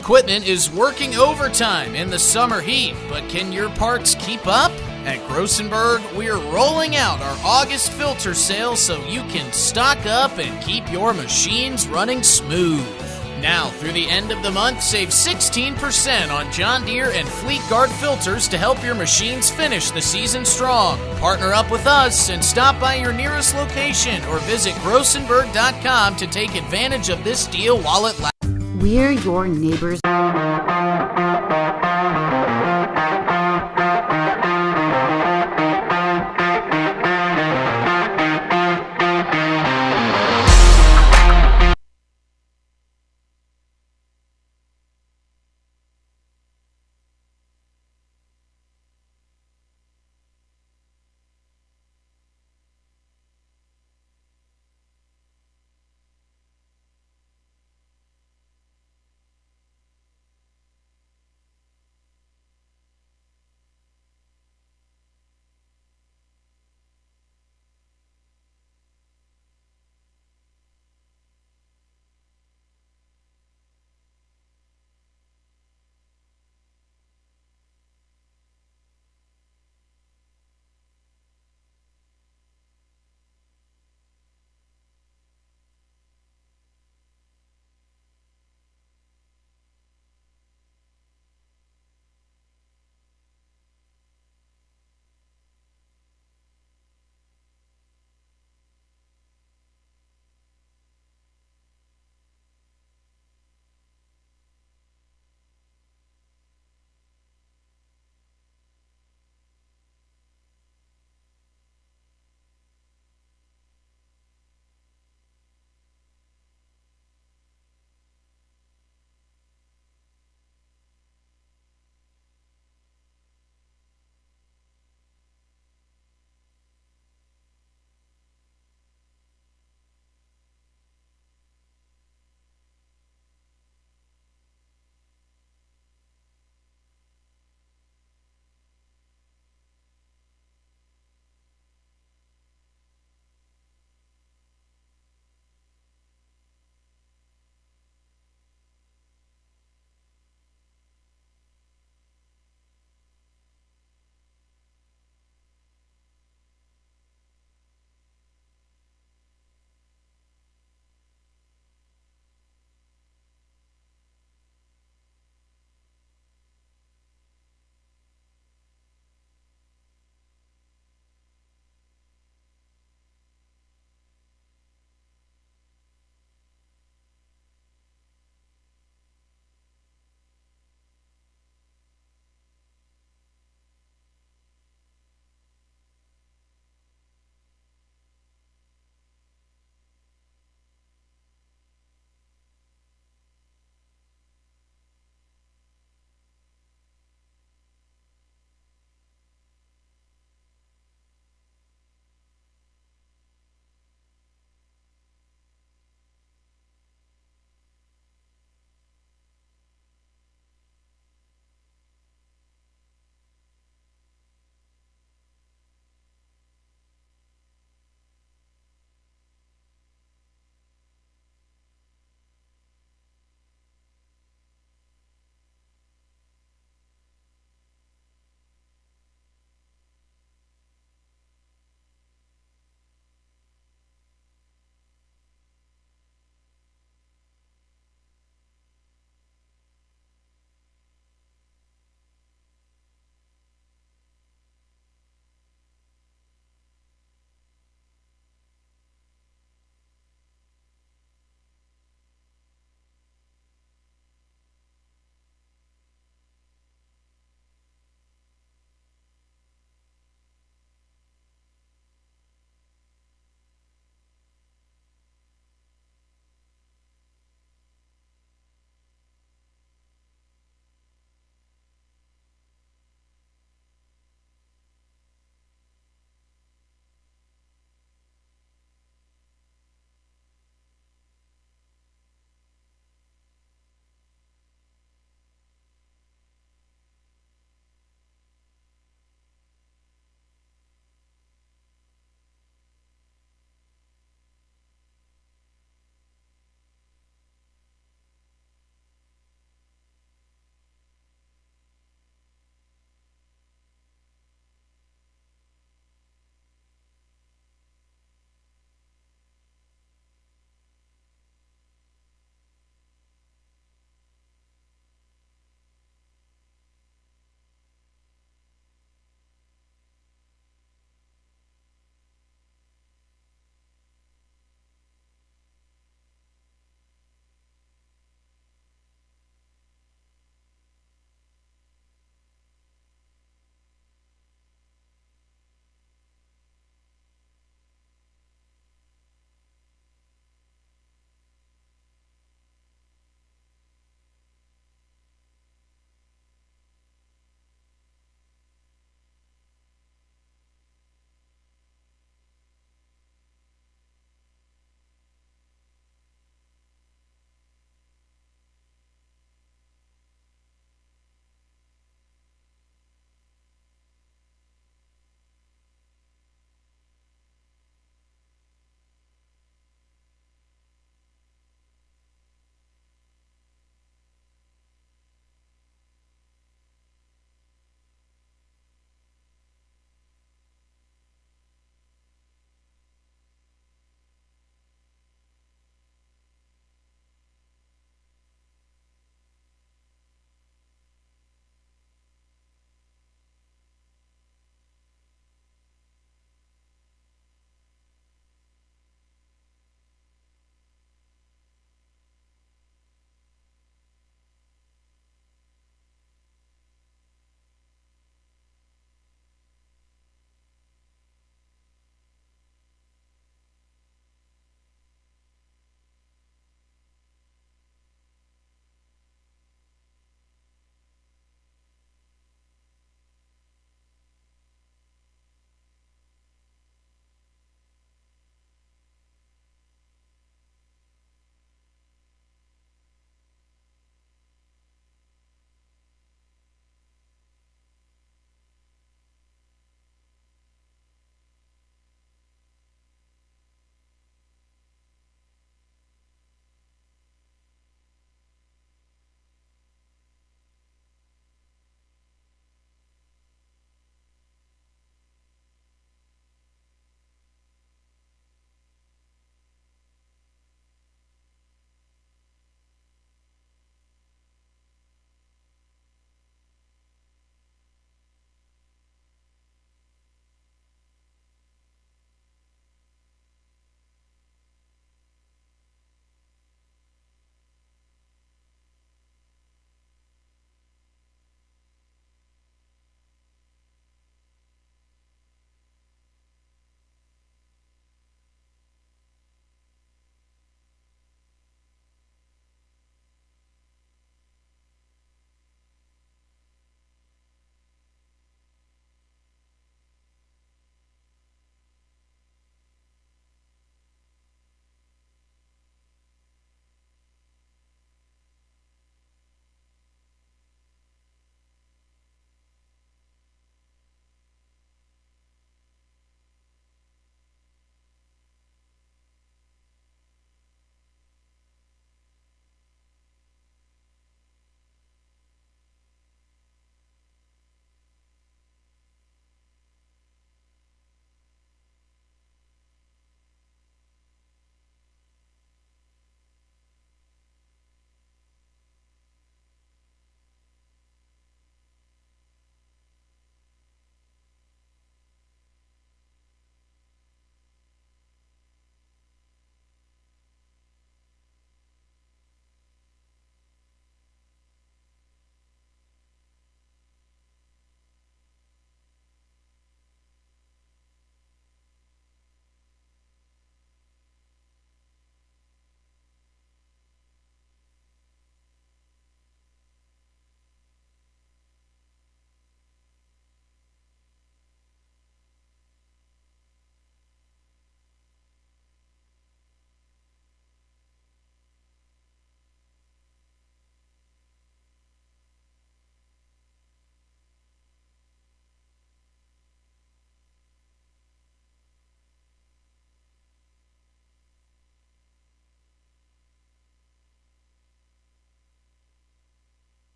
equipment is working overtime in the summer heat, but can your parts keep up? At Grossenberg, we're rolling out our August filter sale so you can stock up and keep your machines running smooth. Now, through the end of the month, save 16% on John Deere and Fleet Guard filters to help your machines finish the season strong. Partner up with us and stop by your nearest location or visit grossenberg.com to take advantage of this deal while it lasts. We're your neighbors.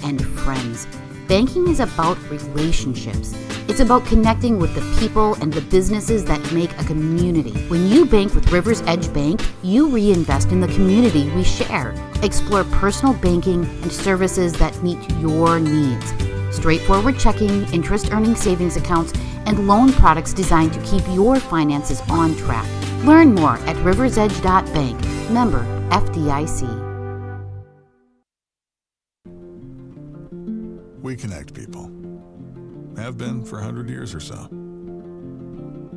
and friends. Banking is about relationships. It's about connecting with the people and the businesses that make a community. When you bank with Rivers Edge Bank, you reinvest in the community we share. Explore personal banking and services that meet your needs. Straightforward checking, interest-earning savings accounts, and loan products designed to keep your finances on track. Learn more at riversedge.bank. Member FDIC. We connect people. Have been for 100 years or so.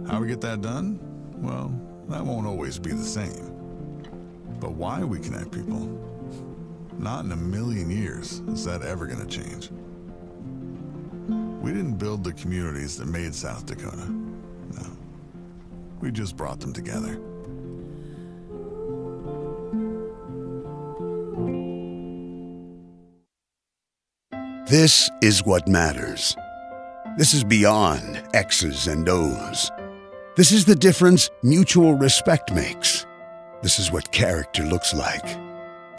How we get that done? Well, that won't always be the same. But why we connect people? Not in a million years is that ever going to change. We didn't build the communities that made South Dakota. No. We just brought them together. This is what matters. This is beyond X's and O's. This is the difference mutual respect makes. This is what character looks like.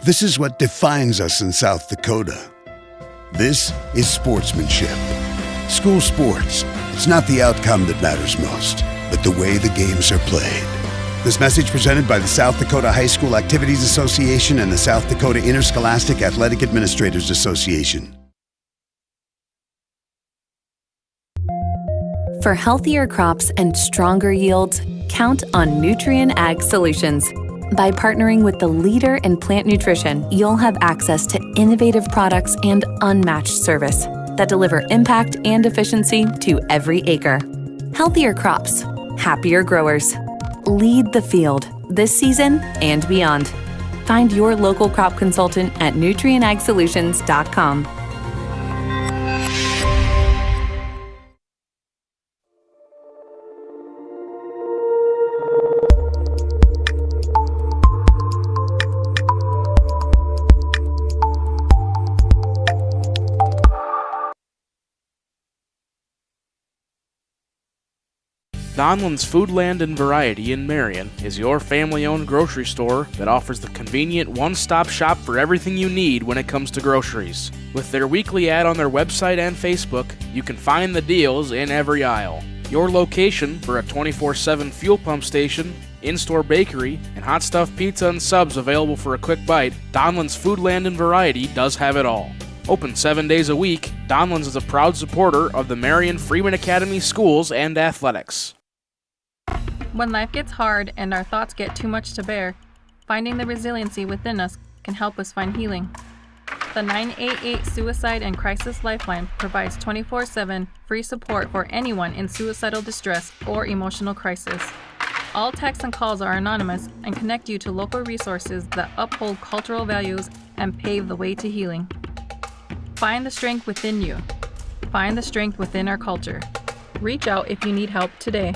This is what defines us in South Dakota. This is sportsmanship. School sports, it's not the outcome that matters most, but the way the games are played. This message presented by the South Dakota High School Activities Association and the South Dakota Interscholastic Athletic Administrators Association. For healthier crops and stronger yields, count on Nutrien Ag Solutions. By partnering with the leader in plant nutrition, you'll have access to innovative products and unmatched service that deliver impact and efficiency to every acre. Healthier crops, happier growers. Lead the field this season and beyond. Find your local crop consultant at nutrienagsolutions.com. Donland's Foodland and Variety in Marion is your family-owned grocery store that offers the convenient one-stop shop for everything you need when it comes to groceries. With their weekly ad on their website and Facebook, you can find the deals in every aisle. Your location for a 24/7 fuel pump station, in-store bakery, and hot stuffed pizza and subs available for a quick bite, Donland's Foodland and Variety does have it all. Open 7 days a week, Donland's is a proud supporter of the Marion Freeman Academy Schools and Athletics. When life gets hard and our thoughts get too much to bear, finding the resiliency within us can help us find healing. The 988 Suicide and Crisis Lifeline provides 24/7 free support for anyone in suicidal distress or emotional crisis. All texts and calls are anonymous and connect you to local resources that uphold cultural values and pave the way to healing. Find the strength within you. Find the strength within our culture. Reach out if you need help today.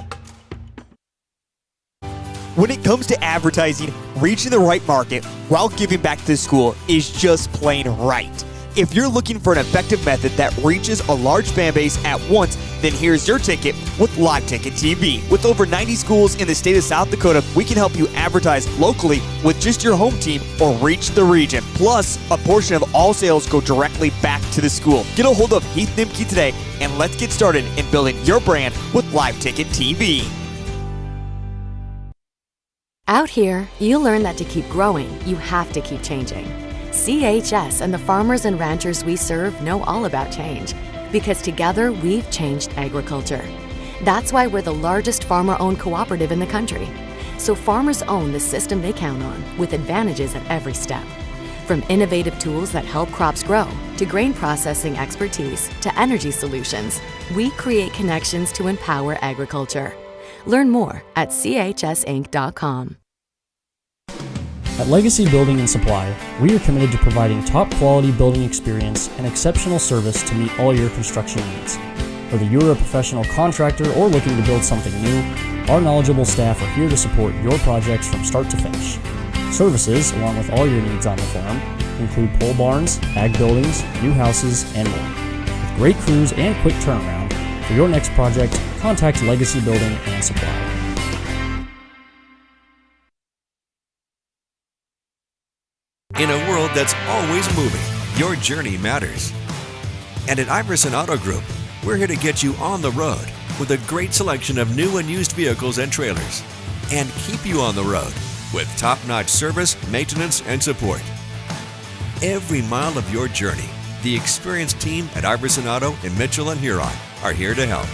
When it comes to advertising, reaching the right market while giving back to the school is just plain right. If you're looking for an effective method that reaches a large fan base at once, then here's your ticket with Live Ticket TV. With over 90 schools in the state of South Dakota, we can help you advertise locally with just your home team or reach the region. Plus, a portion of all sales go directly back to the school. Get a hold of Heath Nimke today and let's get started in building your brand with Live Ticket TV. Out here, you learn that to keep growing, you have to keep changing. CHS and the farmers and ranchers we serve know all about change, because together we've changed agriculture. That's why we're the largest farmer-owned cooperative in the country. So farmers own the system they count on, with advantages at every step. From innovative tools that help crops grow, to grain processing expertise, to energy solutions, we create connections to empower agriculture. Learn more at chsinc.com. At Legacy Building and Supply, we are committed to providing top-quality building experience and exceptional service to meet all your construction needs. Whether you're a professional contractor or looking to build something new, our knowledgeable staff are here to support your projects from start to finish. Services, along with all your needs on the farm, include pole barns, ag buildings, new houses, and more. With great crews and quick turnaround, for your next project, contact Legacy Building and Supply. In a world that's always moving, Your journey matters. And at Iverson Auto Group, we're here to get you on the road with a great selection of new and used vehicles and trailers, and keep you on the road with top-notch service, maintenance, and support. Every mile of your journey, the experienced team at Iverson Auto in Mitchell and Huron are here to help.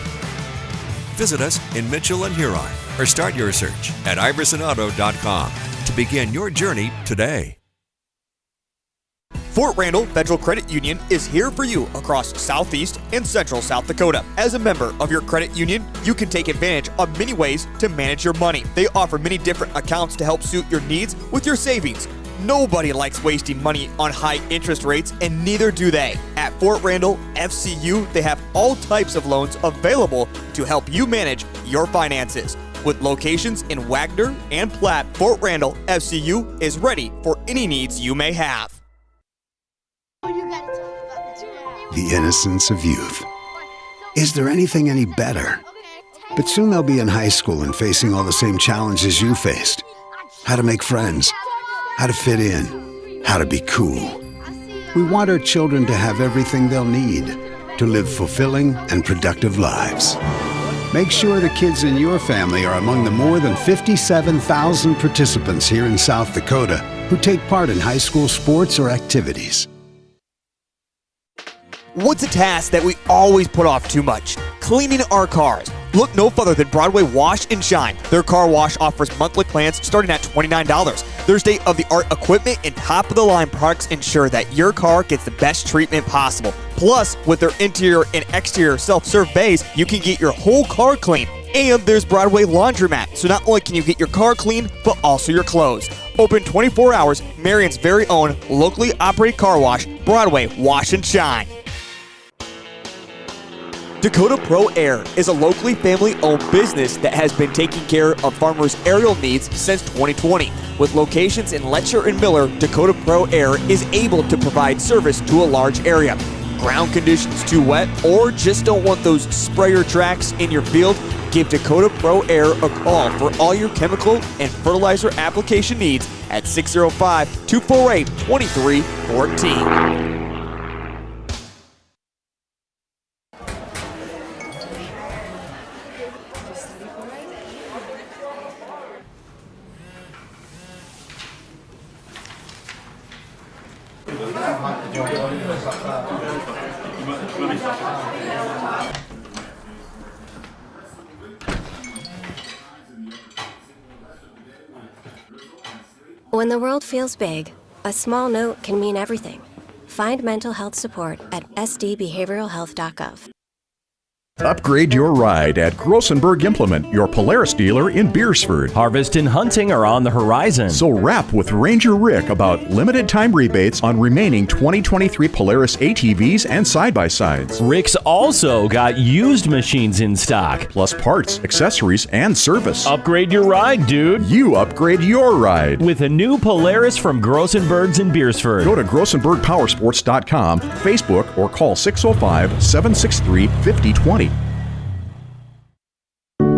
Visit us in Mitchell and Huron or start your search at iversonauto.com to begin your journey today. Fort Randall Federal Credit Union is here for you across Southeast and Central South Dakota. As a member of your credit union, you can take advantage of many ways to manage your money. They offer many different accounts to help suit your needs with your savings. Nobody likes wasting money on high interest rates, and neither do they. At Fort Randall FCU, they have all types of loans available to help you manage your finances. With locations in Wagner and Platte, Fort Randall FCU is ready for any needs you may have. The innocence of youth. Is there anything any better? But soon they'll be in high school and facing all the same challenges you faced. How to make friends, how to fit in, how to be cool. We want our children to have everything they'll need to live fulfilling and productive lives. Make sure the kids in your family are among the more than 57,000 participants here in South Dakota who take part in high school sports or activities. What's a task that we always put off too much? Cleaning our cars. Look no further than Broadway Wash and Shine. Their car wash offers monthly plans starting at $29. Their state-of-the-art equipment and top-of-the-line products ensure that your car gets the best treatment possible. Plus, with their interior and exterior self-serve bays, you can get your whole car clean. And there's Broadway Laundromat, so not only can you get your car clean, but also your clothes. Open 24 hours, Marion's very own locally operated car wash, Broadway Wash and Shine. Dakota Pro Air is a locally family-owned business that has been taking care of farmers' aerial needs since 2020. With locations in Letcher and Miller, Dakota Pro Air is able to provide service to a large area. Ground conditions too wet, or just don't want those sprayer tracks in your field? Give Dakota Pro Air a call for all your chemical and fertilizer application needs at 605-248-2314. When the world feels big, a small note can mean everything. Find mental health support at sdbehavioralhealth.gov. Upgrade your ride at Grossenberg Implement, your Polaris dealer in Beersford. Harvest and hunting are on the horizon. So rap with Ranger Rick about limited time rebates on remaining 2023 Polaris ATVs and side-by-sides. Rick's also got used machines in stock. Plus parts, accessories, and service. Upgrade your ride, dude. You upgrade your ride. With a new Polaris from Grossenberg's in Beersford. Go to GrossenbergPowersports.com, Facebook, or call 605-763-5020.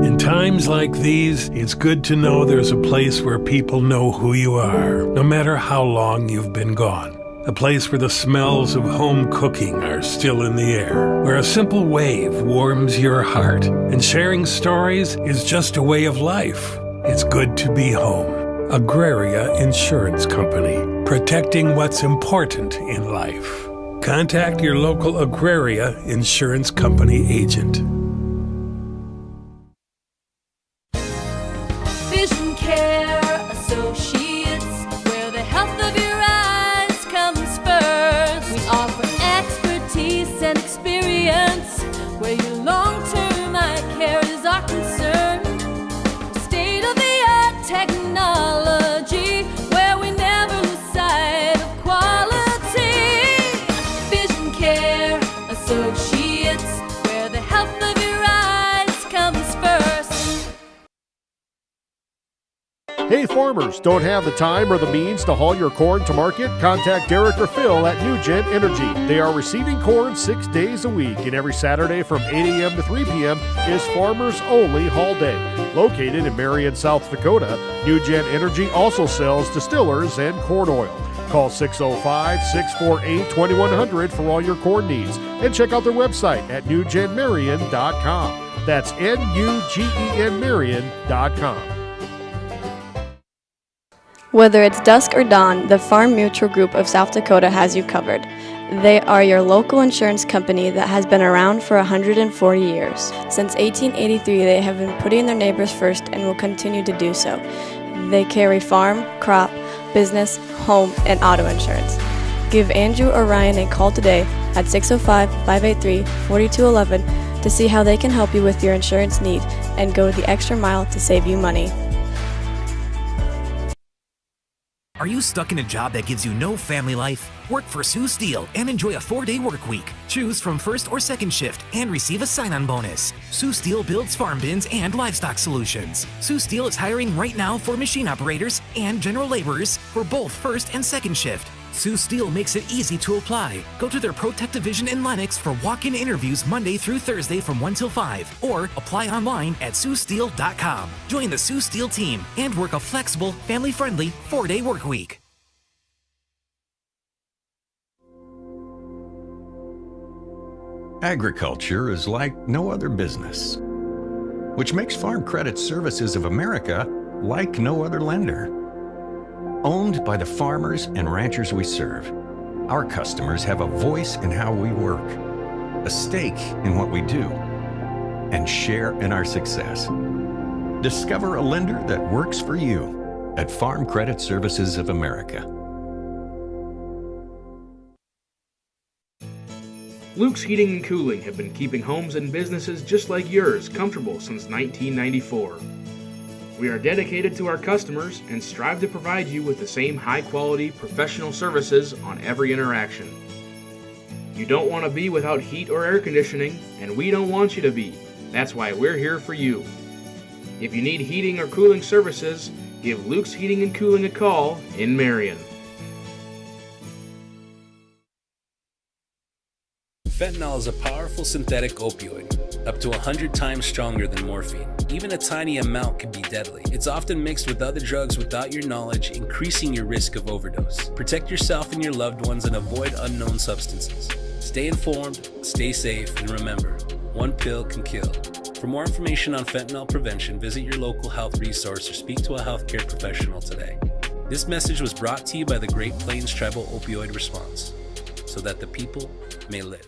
In times like these, it's good to know there's a place where people know who you are, no matter how long you've been gone. A place where the smells of home cooking are still in the air, where a simple wave warms your heart, and sharing stories is just a way of life. It's good to be home. Agraria Insurance Company, protecting what's important in life. Contact your local Agraria Insurance Company agent. Vision Care Associates, where the health of your eyes comes first. We offer expertise and experience, where your long-term eye care is our concern. State-of-the-art technology, where we never lose sight of quality. Vision Care Associates, where the health of your eyes comes first. Hey farmers, don't have the time or the means to haul your corn to market? Contact Derek or Phil at Nutrien Energy. They are receiving corn 6 days a week, and every Saturday from 8 a.m. to 3 p.m. is Farmers Only Haul Day. Located in Marion, South Dakota, Nutrien Energy also sells distillers and corn oil. Call 605-648-2100 for all your corn needs. And check out their website at NuGenMarion.com. That's NUGEN Marion.com. Whether it's dusk or dawn, the Farm Mutual Group of South Dakota has you covered. They are your local insurance company that has been around for 140 years. Since 1883, they have been putting their neighbors first and will continue to do so. They carry farm, crop, business, home, and auto insurance. Give Andrew or Ryan a call today at 605-583-4211 to see how they can help you with your insurance need and go the extra mile to save you money. Are you stuck in a job that gives you no family life? Work for Sioux Steel and enjoy a 4-day work week. Choose from first or second shift and receive a sign-on bonus. Sioux Steel builds farm bins and livestock solutions. Sioux Steel is hiring right now for machine operators and general laborers for both first and second shift. Sioux Steel makes it easy to apply. Go to their ProTech division in Lennox for walk-in interviews Monday through Thursday from 1 till 5, or apply online at SiouxSteel.com. Join the Sioux Steel team and work a flexible, family-friendly 4-day work week. Agriculture is like no other business, which makes Farm Credit Services of America like no other lender. Owned by the farmers and ranchers we serve, our customers have a voice in how we work, a stake in what we do, and share in our success. Discover a lender that works for you at Farm Credit Services of America. Luke's Heating and Cooling have been keeping homes and businesses just like yours comfortable since 1994. We are dedicated to our customers and strive to provide you with the same high-quality professional services on every interaction. You don't want to be without heat or air conditioning, and we don't want you to be. That's why we're here for you. If you need heating or cooling services, give Luke's Heating and Cooling a call in Marion. Fentanyl is a powerful synthetic opioid, up to 100 times stronger than morphine. Even a tiny amount can be deadly. It's often mixed with other drugs without your knowledge, increasing your risk of overdose. Protect yourself and your loved ones and avoid unknown substances. Stay informed, stay safe, and remember, one pill can kill. For more information on fentanyl prevention, visit your local health resource or speak to a healthcare professional today. This message was brought to you by the Great Plains Tribal Opioid Response, so that the people may live.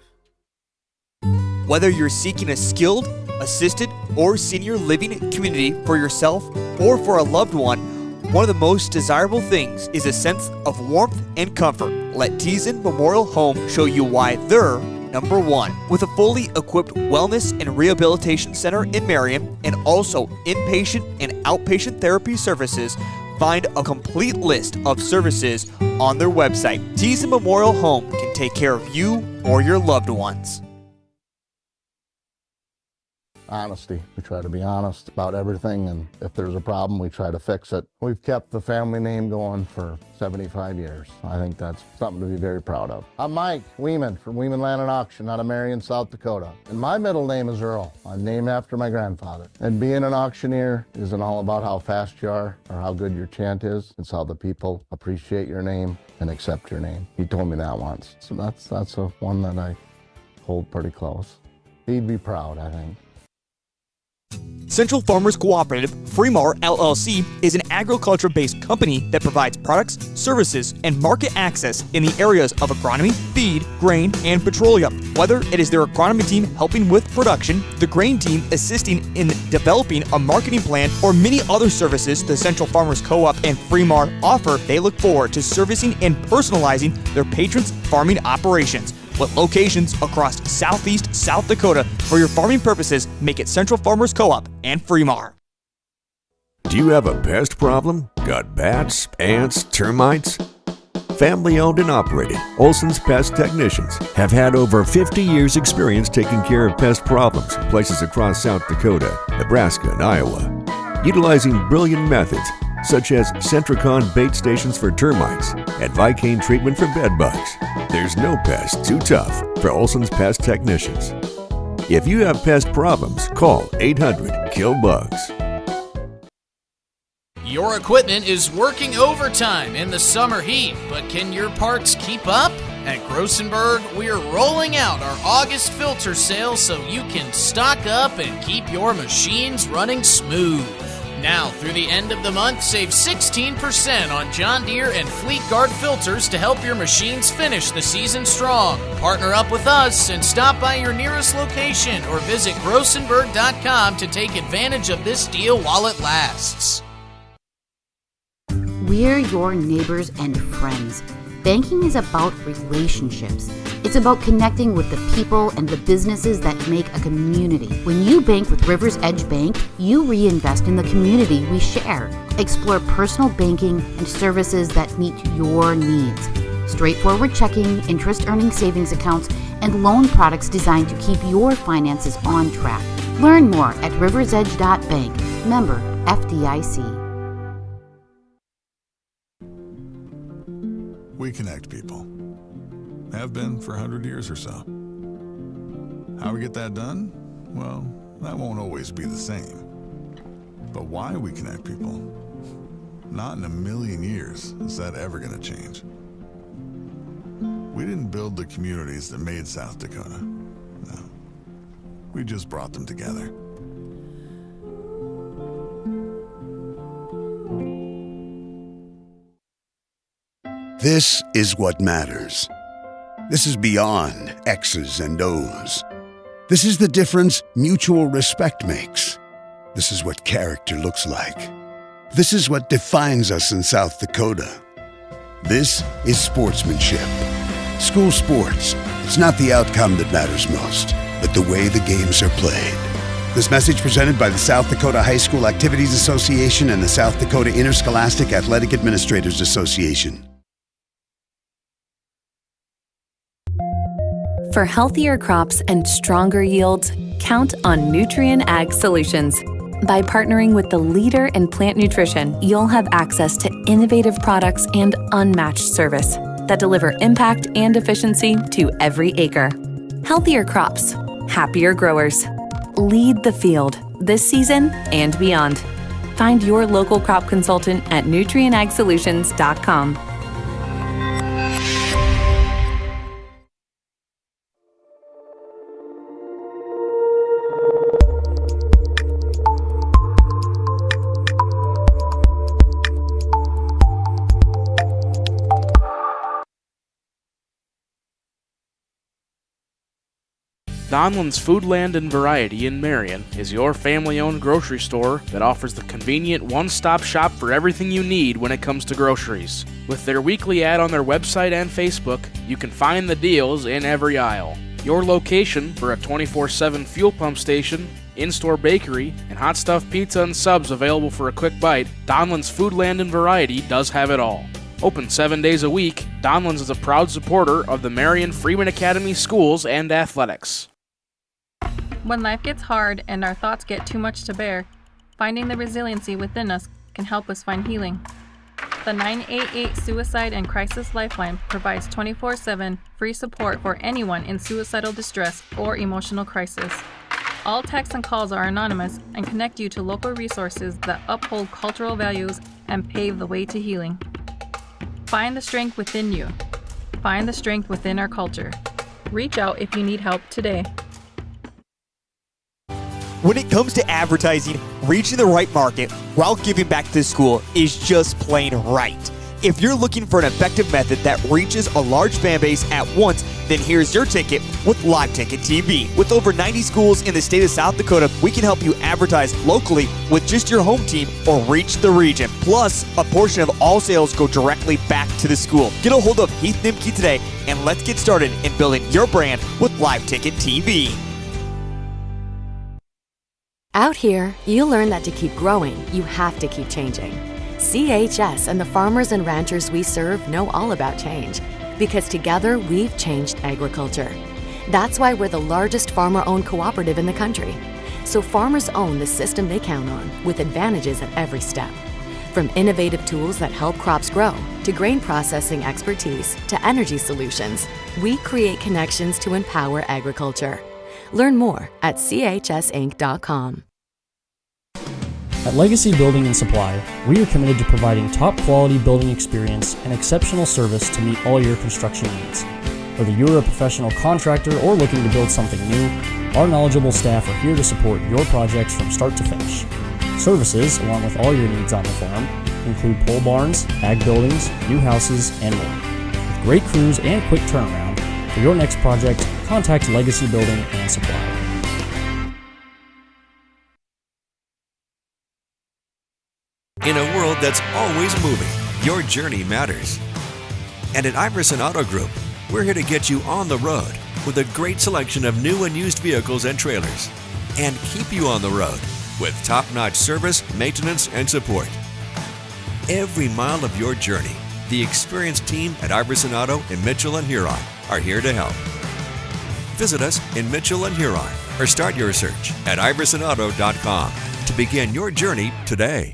Whether you're seeking a skilled, assisted, or senior living community for yourself or for a loved one, one of the most desirable things is a sense of warmth and comfort. Let Tieszen Memorial Home show you why they're number one. With a fully equipped wellness and rehabilitation center in Marion and also inpatient and outpatient therapy services, find a complete list of services on their website. Tieszen Memorial Home can take care of you or your loved ones. Honesty. We try to be honest about everything, and if there's a problem, we try to fix it. We've kept the family name going for 75 years. I think that's something to be very proud of. I'm Mike Wieman from Wieman Land and Auction out of Marion, South Dakota. And my middle name is Earl. I'm named after my grandfather. And being an auctioneer isn't all about how fast you are or how good your chant is. It's how the people appreciate your name and accept your name. He told me that once. So that's a one that I hold pretty close. He'd be proud, I think. Central Farmers Cooperative, Fremar LLC, is an agriculture-based company that provides products, services, and market access in the areas of agronomy, feed, grain, and petroleum. Whether it is their agronomy team helping with production, the grain team assisting in developing a marketing plan, or many other services the Central Farmers Co-op and Fremar offer, they look forward to servicing and personalizing their patrons' farming operations. With locations across southeast South Dakota, for your farming purposes, make it Central Farmers Co-op and Fremar. Do you have a pest problem? Got bats, ants, termites? Family owned and operated, Olsson's Pest Technicians have had over 50 years experience taking care of pest problems in places across South Dakota, Nebraska, and Iowa. Utilizing brilliant methods such as Centricon bait stations for termites and Vicane treatment for bed bugs. There's no pest too tough for Olsson's Pest Technicians. If you have pest problems, call 800-KILL-BUGS. Your equipment is working overtime in the summer heat, but can your parts keep up? At Grossenberg, we're rolling out our August filter sale so you can stock up and keep your machines running smooth. Now, through the end of the month, save 16% on John Deere and Fleet Guard filters to help your machines finish the season strong. Partner up with us and stop by your nearest location or visit Grossenberg.com to take advantage of this deal while it lasts. We're your neighbors and friends. Banking is about relationships. It's about connecting with the people and the businesses that make a community. When you bank with Rivers Edge Bank, you reinvest in the community we share. Explore personal banking and services that meet your needs. Straightforward checking, interest-earning savings accounts, and loan products designed to keep your finances on track. Learn more at riversedge.bank. Member FDIC. We connect people. Have been for 100 years or so. How we get that done? Well, that won't always be the same. But why we connect people? Not in a million years is that ever going to change. We didn't build the communities that made South Dakota. No. We just brought them together. This is what matters. This is beyond X's and O's. This is the difference mutual respect makes. This is what character looks like. This is what defines us in South Dakota. This is sportsmanship. School sports, it's not the outcome that matters most, but the way the games are played. This message presented by the South Dakota High School Activities Association and the South Dakota Interscholastic Athletic Administrators Association. For healthier crops and stronger yields, count on Nutrien Ag Solutions. By partnering with the leader in plant nutrition, you'll have access to innovative products and unmatched service that deliver impact and efficiency to every acre. Healthier crops, happier growers. Lead the field this season and beyond. Find your local crop consultant at nutrienagsolutions.com. Donland's Foodland and Variety in Marion is your family-owned grocery store that offers the convenient one-stop shop for everything you need when it comes to groceries. With their weekly ad on their website and Facebook, you can find the deals in every aisle. Your location for a 24/7 fuel pump station, in-store bakery, and hot stuffed pizza and subs available for a quick bite, Donland's Foodland and Variety does have it all. Open 7 days a week, Donland's is a proud supporter of the Marion Freeman Academy Schools and athletics. When life gets hard and our thoughts get too much to bear, finding the resiliency within us can help us find healing. The 988 Suicide and Crisis Lifeline provides 24/7 free support for anyone in suicidal distress or emotional crisis. All texts and calls are anonymous and connect you to local resources that uphold cultural values and pave the way to healing. Find the strength within you. Find the strength within our culture. Reach out if you need help today. When it comes to advertising, reaching the right market while giving back to the school is just plain right. If you're looking for an effective method that reaches a large fan base at once, then here's your ticket with Live Ticket TV. With over 90 schools in the state of South Dakota, we can help you advertise locally with just your home team or reach the region. Plus, a portion of all sales go directly back to the school. Get a hold of Heath Nimke today and let's get started in building your brand with Live Ticket TV. Out here, you learn that to keep growing, you have to keep changing. CHS and the farmers and ranchers we serve know all about change, because together we've changed agriculture. That's why we're the largest farmer-owned cooperative in the country. So farmers own the system they count on, with advantages at every step. From innovative tools that help crops grow, to grain processing expertise, to energy solutions, we create connections to empower agriculture. Learn more at chsinc.com. At Legacy Building and Supply, we are committed to providing top quality building experience and exceptional service to meet all your construction needs. Whether you're a professional contractor or looking to build something new, our knowledgeable staff are here to support your projects from start to finish. Services, along with all your needs on the farm, include pole barns, ag buildings, new houses, and more. With great crews and quick turnaround, for your next project, contact Legacy Building and Supply. In a world that's always moving, your journey matters. And at Iverson Auto Group, we're here to get you on the road with a great selection of new and used vehicles and trailers, and keep you on the road with top-notch service, maintenance, and support. Every mile of your journey, the experienced team at Iverson Auto in Mitchell and Huron are here to help. Visit us in Mitchell and Huron or start your search at iversonauto.com to begin your journey today.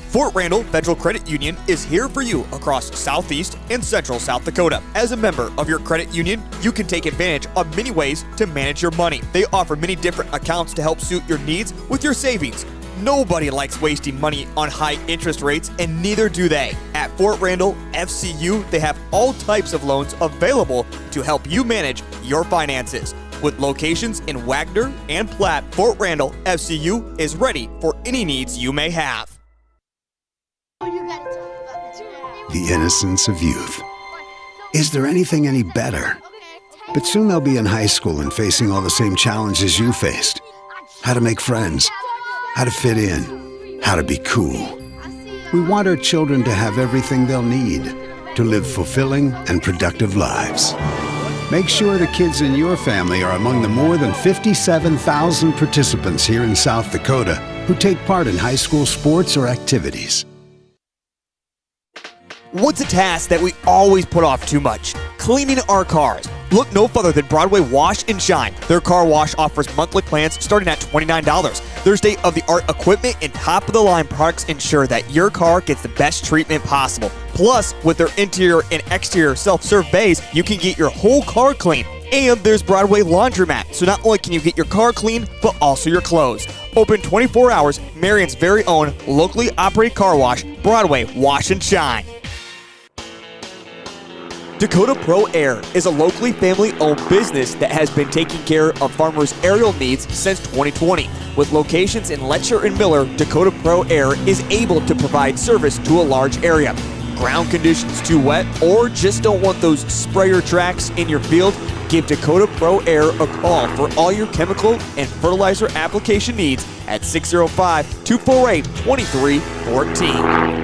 Fort Randall Federal Credit Union is here for you across Southeast and Central South Dakota. As a member of your credit union, you can take advantage of many ways to manage your money. They offer many different accounts to help suit your needs with your savings. Nobody likes wasting money on high interest rates, and neither do they. At Fort Randall FCU, they have all types of loans available to help you manage your finances. With locations in Wagner and Platte, Fort Randall FCU is ready for any needs you may have. The innocence of youth. Is there anything any better? But soon they'll be in high school and facing all the same challenges you faced. How to make friends, how to fit in, how to be cool. We want our children to have everything they'll need to live fulfilling and productive lives. Make sure the kids in your family are among the more than 57,000 participants here in South Dakota who take part in high school sports or activities. What's a task that we always put off too much? Cleaning our cars. Look no further than Broadway Wash and Shine. Their car wash offers monthly plans starting at $29. Their state-of-the-art equipment and top-of-the-line products ensure that your car gets the best treatment possible. Plus, with their interior and exterior self-serve bays, you can get your whole car clean. And there's Broadway Laundromat, so not only can you get your car clean, but also your clothes. Open 24 hours, Marion's very own locally operated car wash, Broadway Wash and Shine. Dakota Pro Air is a locally family-owned business that has been taking care of farmers' aerial needs since 2020. With locations in Letcher and Miller, Dakota Pro Air is able to provide service to a large area. Ground conditions too wet, or just don't want those sprayer tracks in your field? Give Dakota Pro Air a call for all your chemical and fertilizer application needs at 605-248-2314.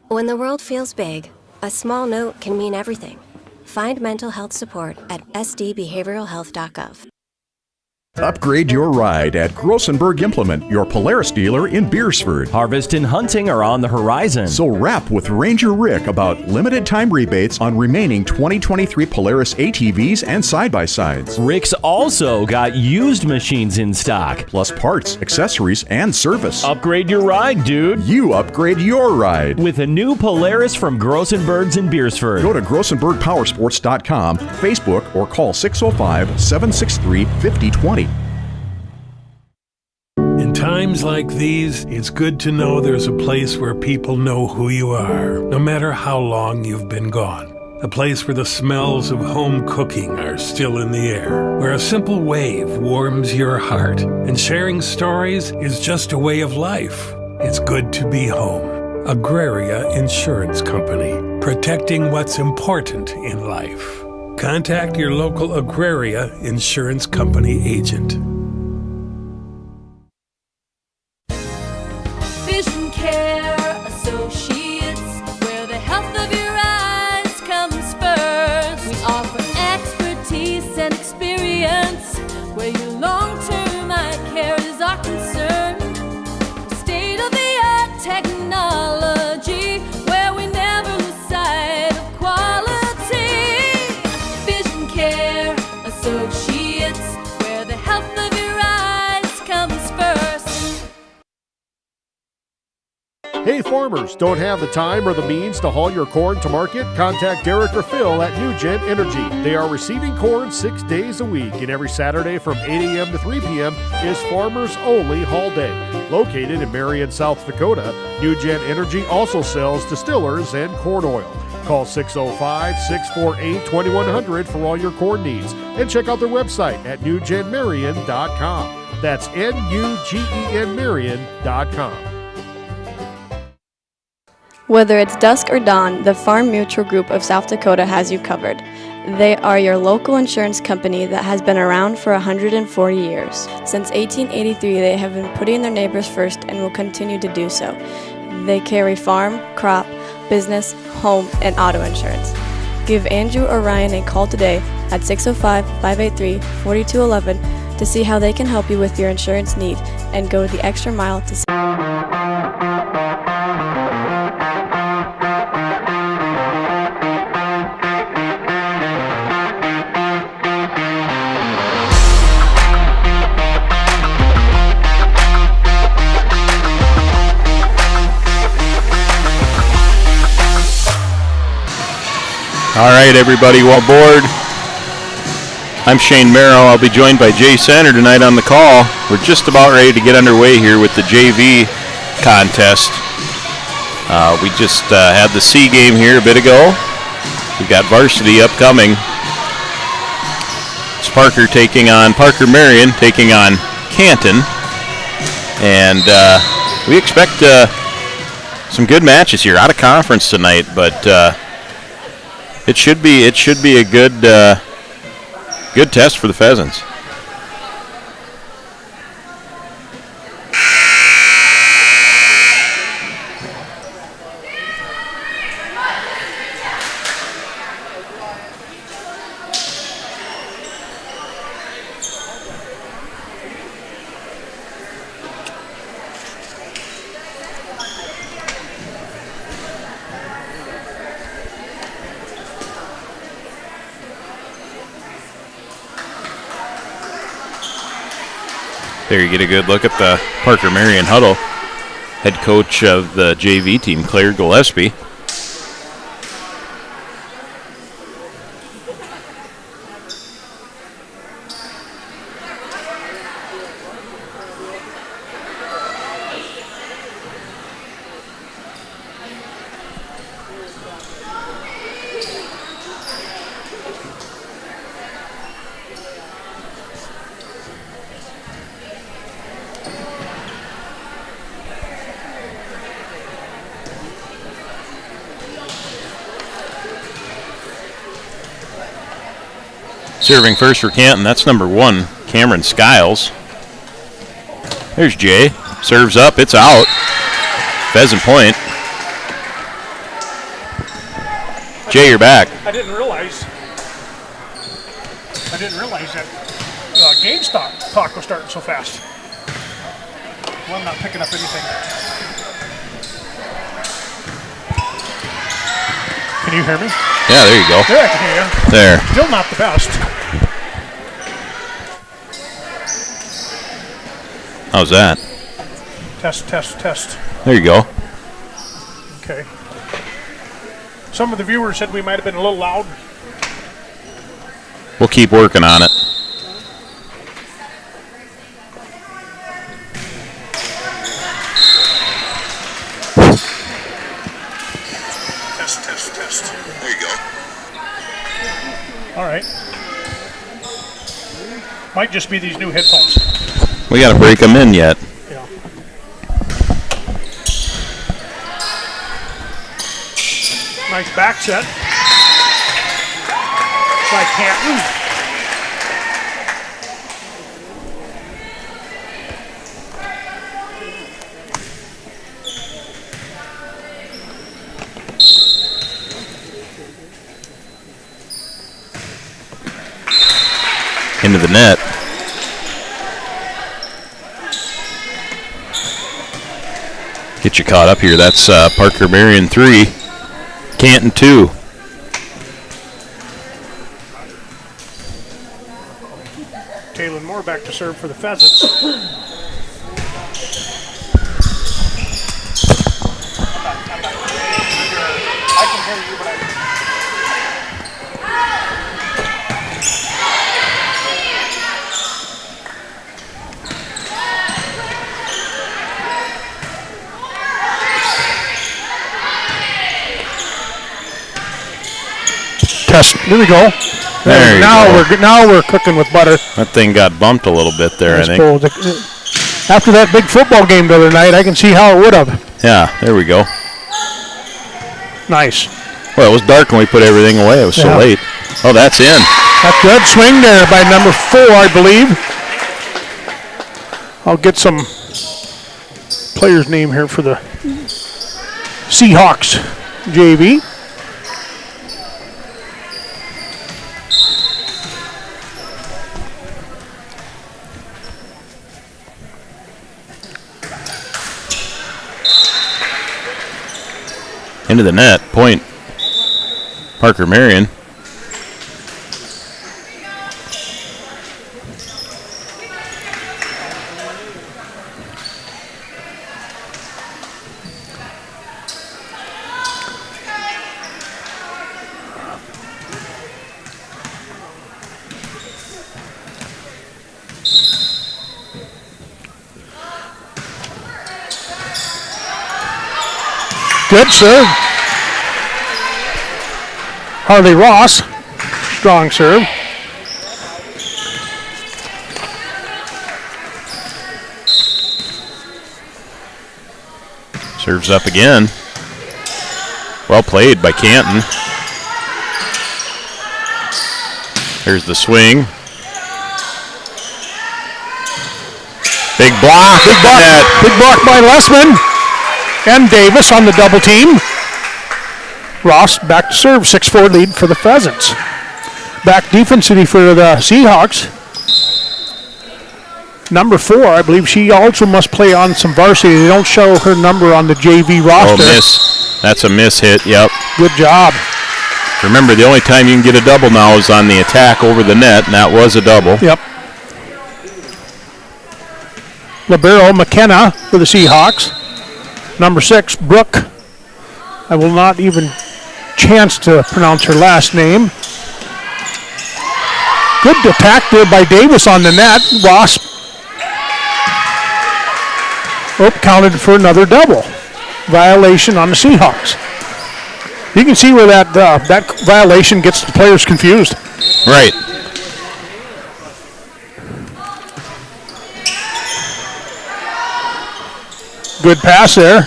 When the world feels big, a small note can mean everything. Find mental health support at sdbehavioralhealth.gov. Upgrade your ride at Grossenberg Implement, your Polaris dealer in Beersford. Harvest and hunting are on the horizon. So rap with Ranger Rick about limited time rebates on remaining 2023 Polaris ATVs and side-by-sides. Rick's also got used machines in stock. Plus parts, accessories, and service. Upgrade your ride, dude. You upgrade your ride. With a new Polaris from Grossenberg's in Beersford. Go to GrossenbergPowersports.com, Facebook, or call 605-763-5020. In times like these, it's good to know there's a place where people know who you are, no matter how long you've been gone. A place where the smells of home cooking are still in the air, where a simple wave warms your heart, and sharing stories is just a way of life. It's good to be home. Agraria Insurance Company, protecting what's important in life. Contact your local Agraria Insurance Company agent. Vision Care Associates, where the health of your eyes comes first. We offer expertise and experience, where your long-term eye care is our concern. State-of-the-art technology, where we never Hey farmers, don't have the time or the means to haul your corn to market? Contact Derek or Phil at Nutrien Energy. They are receiving corn 6 days a week, and every Saturday from 8 a.m. to 3 p.m. is Farmers Only Haul Day. Located in Marion, South Dakota, Nutrien Energy also sells distillers and corn oil. Call 605-648-2100 for all your corn needs, and check out their website at nugenmarion.com. That's Nugen Marion.com. Whether it's dusk or dawn, the Farm Mutual Group of South Dakota has you covered. They are your local insurance company that has been around for 140 years. Since 1883, they have been putting their neighbors first and will continue to do so. They carry farm, crop, business, home, and auto insurance. Give Andrew or Ryan a call today at 605-583-4211 to see how they can help you with your insurance need and go the extra mile to see. All right, everybody, well aboard. I'm Shane Merrill. I'll be joined by Jay Sander tonight on the call. We're just about ready to get underway here with the JV contest. We just had the C game here a bit ago. We've got Varsity upcoming. It's Parker Marion taking on Canton. And we expect some good matches here. Out of conference tonight, but it should be a good test for the Pheasants. There you get a good look at the Parker Marion huddle. Head coach of the JV team, Claire Gillespie. Serving first for Canton, that's number 1, Cameron Skiles. There's Jay. Serves up, it's out. Pheasant point. Jay, you're back. I didn't realize that GameStop talk was starting so fast. Well, I'm not picking up anything. Can you hear me? Yeah, there you go. There, I can hear you. There. Still not the best. How's that? Test. There you go. Okay. Some of the viewers said we might have been a little loud. We'll keep working on it. Test. There you go. All right. Might just be these new headphones. We got to break them in yet. Yeah. Nice back set. By Canton. Into the net. Get you caught up here. That's Parker Marion 3, Canton 2. Taylor Moore back to serve for the Pheasants. Test. Here we go. There you go. Now we're cooking with butter. That thing got bumped a little bit there, I think. After that big football game the other night, I can see how it would have. Yeah, there we go. Nice. Well, it was dark when we put everything away. It was so late. Oh, that's in. That's good swing there by number 4, I believe. I'll get some player's name here for the Seahawks JV. Into the net. Point. Parker Marion. Good serve. Harley Ross, strong serve. Serves up again. Well played by Canton. There's the swing. Big block. Big block. Big block by Lessman and Davis on the double team. Ross back to serve, 6-4 lead for the Pheasants. Back defensively for the Seahawks. Number 4, I believe she also must play on some varsity. They don't show her number on the JV roster. Oh, miss. That's a miss hit, yep. Good job. Remember, the only time you can get a double now is on the attack over the net, and that was a double. Yep. Libero McKenna for the Seahawks. Number 6, Brooke. I will not even chance to pronounce her last name. Good attack there by Davis on the net. Ross counted for another double. Violation on the Seahawks. You can see where that violation gets the players confused. Right. Good pass there.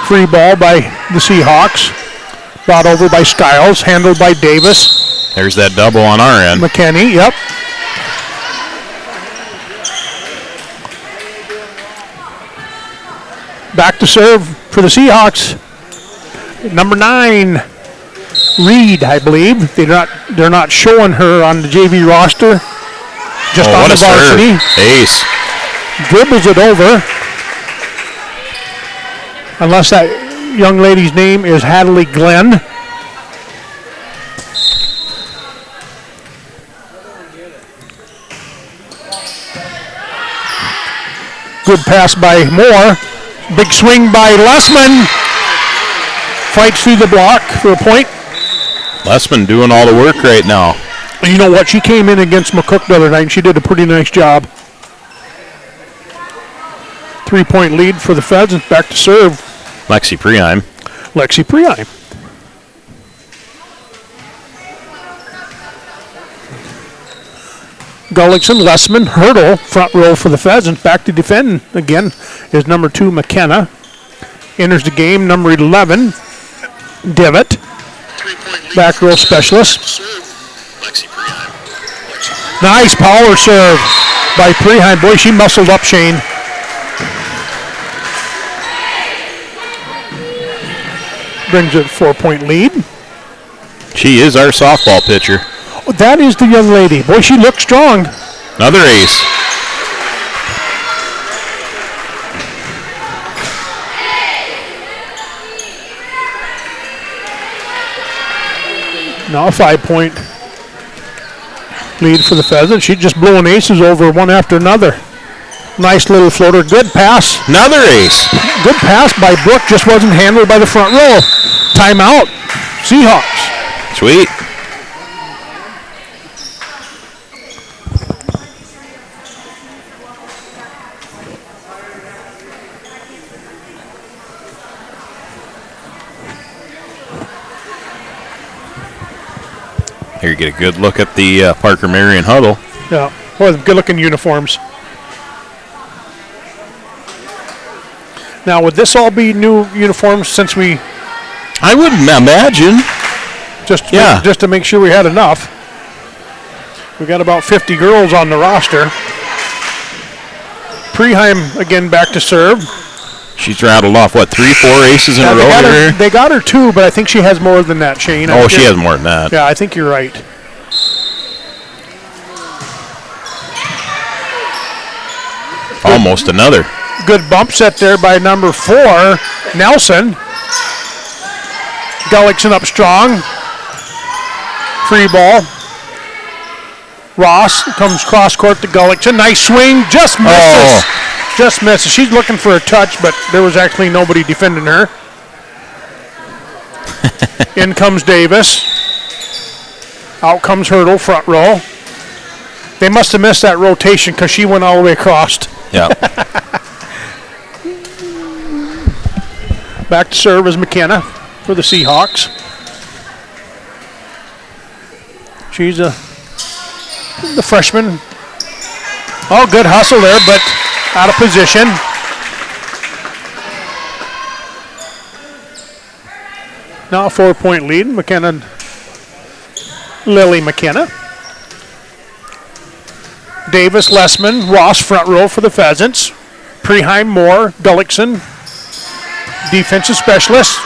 Free ball by the Seahawks. Brought over by Skiles, handled by Davis. There's that double on our end. McKinney, yep. Back to serve for the Seahawks. Number 9, Reed, I believe. They're not showing her on the JV roster. Just on the varsity. Ace. Dribbles it over. Unless that young lady's name is Hadley Glenn. Good pass by Moore. Big swing by Lessman. Fights through the block for a point. Lessman doing all the work right now. You know what? She came in against McCook the other night and she did a pretty nice job. 3-point lead for the Pheasants. Back to serve. Lexi Preheim. Gullickson, Lessman, Hurdle, front row for the Pheasants. Back to defend again is number 2, McKenna. Enters the game, number 11, Devitt. Back row specialist. Nice power serve by Preheim. Boy, she muscled up, Shane. Brings it a 4-point lead. She is our softball pitcher. Oh, that is the young lady. Boy, she looks strong. Another ace. Now a 5-point lead for the Pheasants. She's just blowing aces over one after another. Nice little floater. Good pass. Another ace. Good pass by Brooke. Just wasn't handled by the front row. Timeout. Seahawks. Sweet. Here you get a good look at the Parker Marion huddle. Yeah, well, good-looking uniforms. Now, would this all be new uniforms since we... I wouldn't imagine. Just to make sure we had enough. We got about 50 girls on the roster. Preheim again back to serve. She's rattled off, 3-4 aces in a row here? They got her 2, but I think she has more than that, Shane. Oh, she has more than that. Yeah, I think you're right. Almost another. Good bump set there by number 4, Nelson. Gullickson up strong. Free ball. Ross comes cross court to Gullickson. Nice swing, just misses. Oh. Just misses. She's looking for a touch, but there was actually nobody defending her. In comes Davis. Out comes Hurdle, front row. They must have missed that rotation because she went all the way across. Yeah. Back to serve is McKenna for the Seahawks. She's the freshman. Oh, good hustle there, but out of position. Now a 4-point lead. Lily McKenna. Davis, Lessman, Ross front row for the Pheasants. Preheim, Moore, Gullickson. Defensive specialist.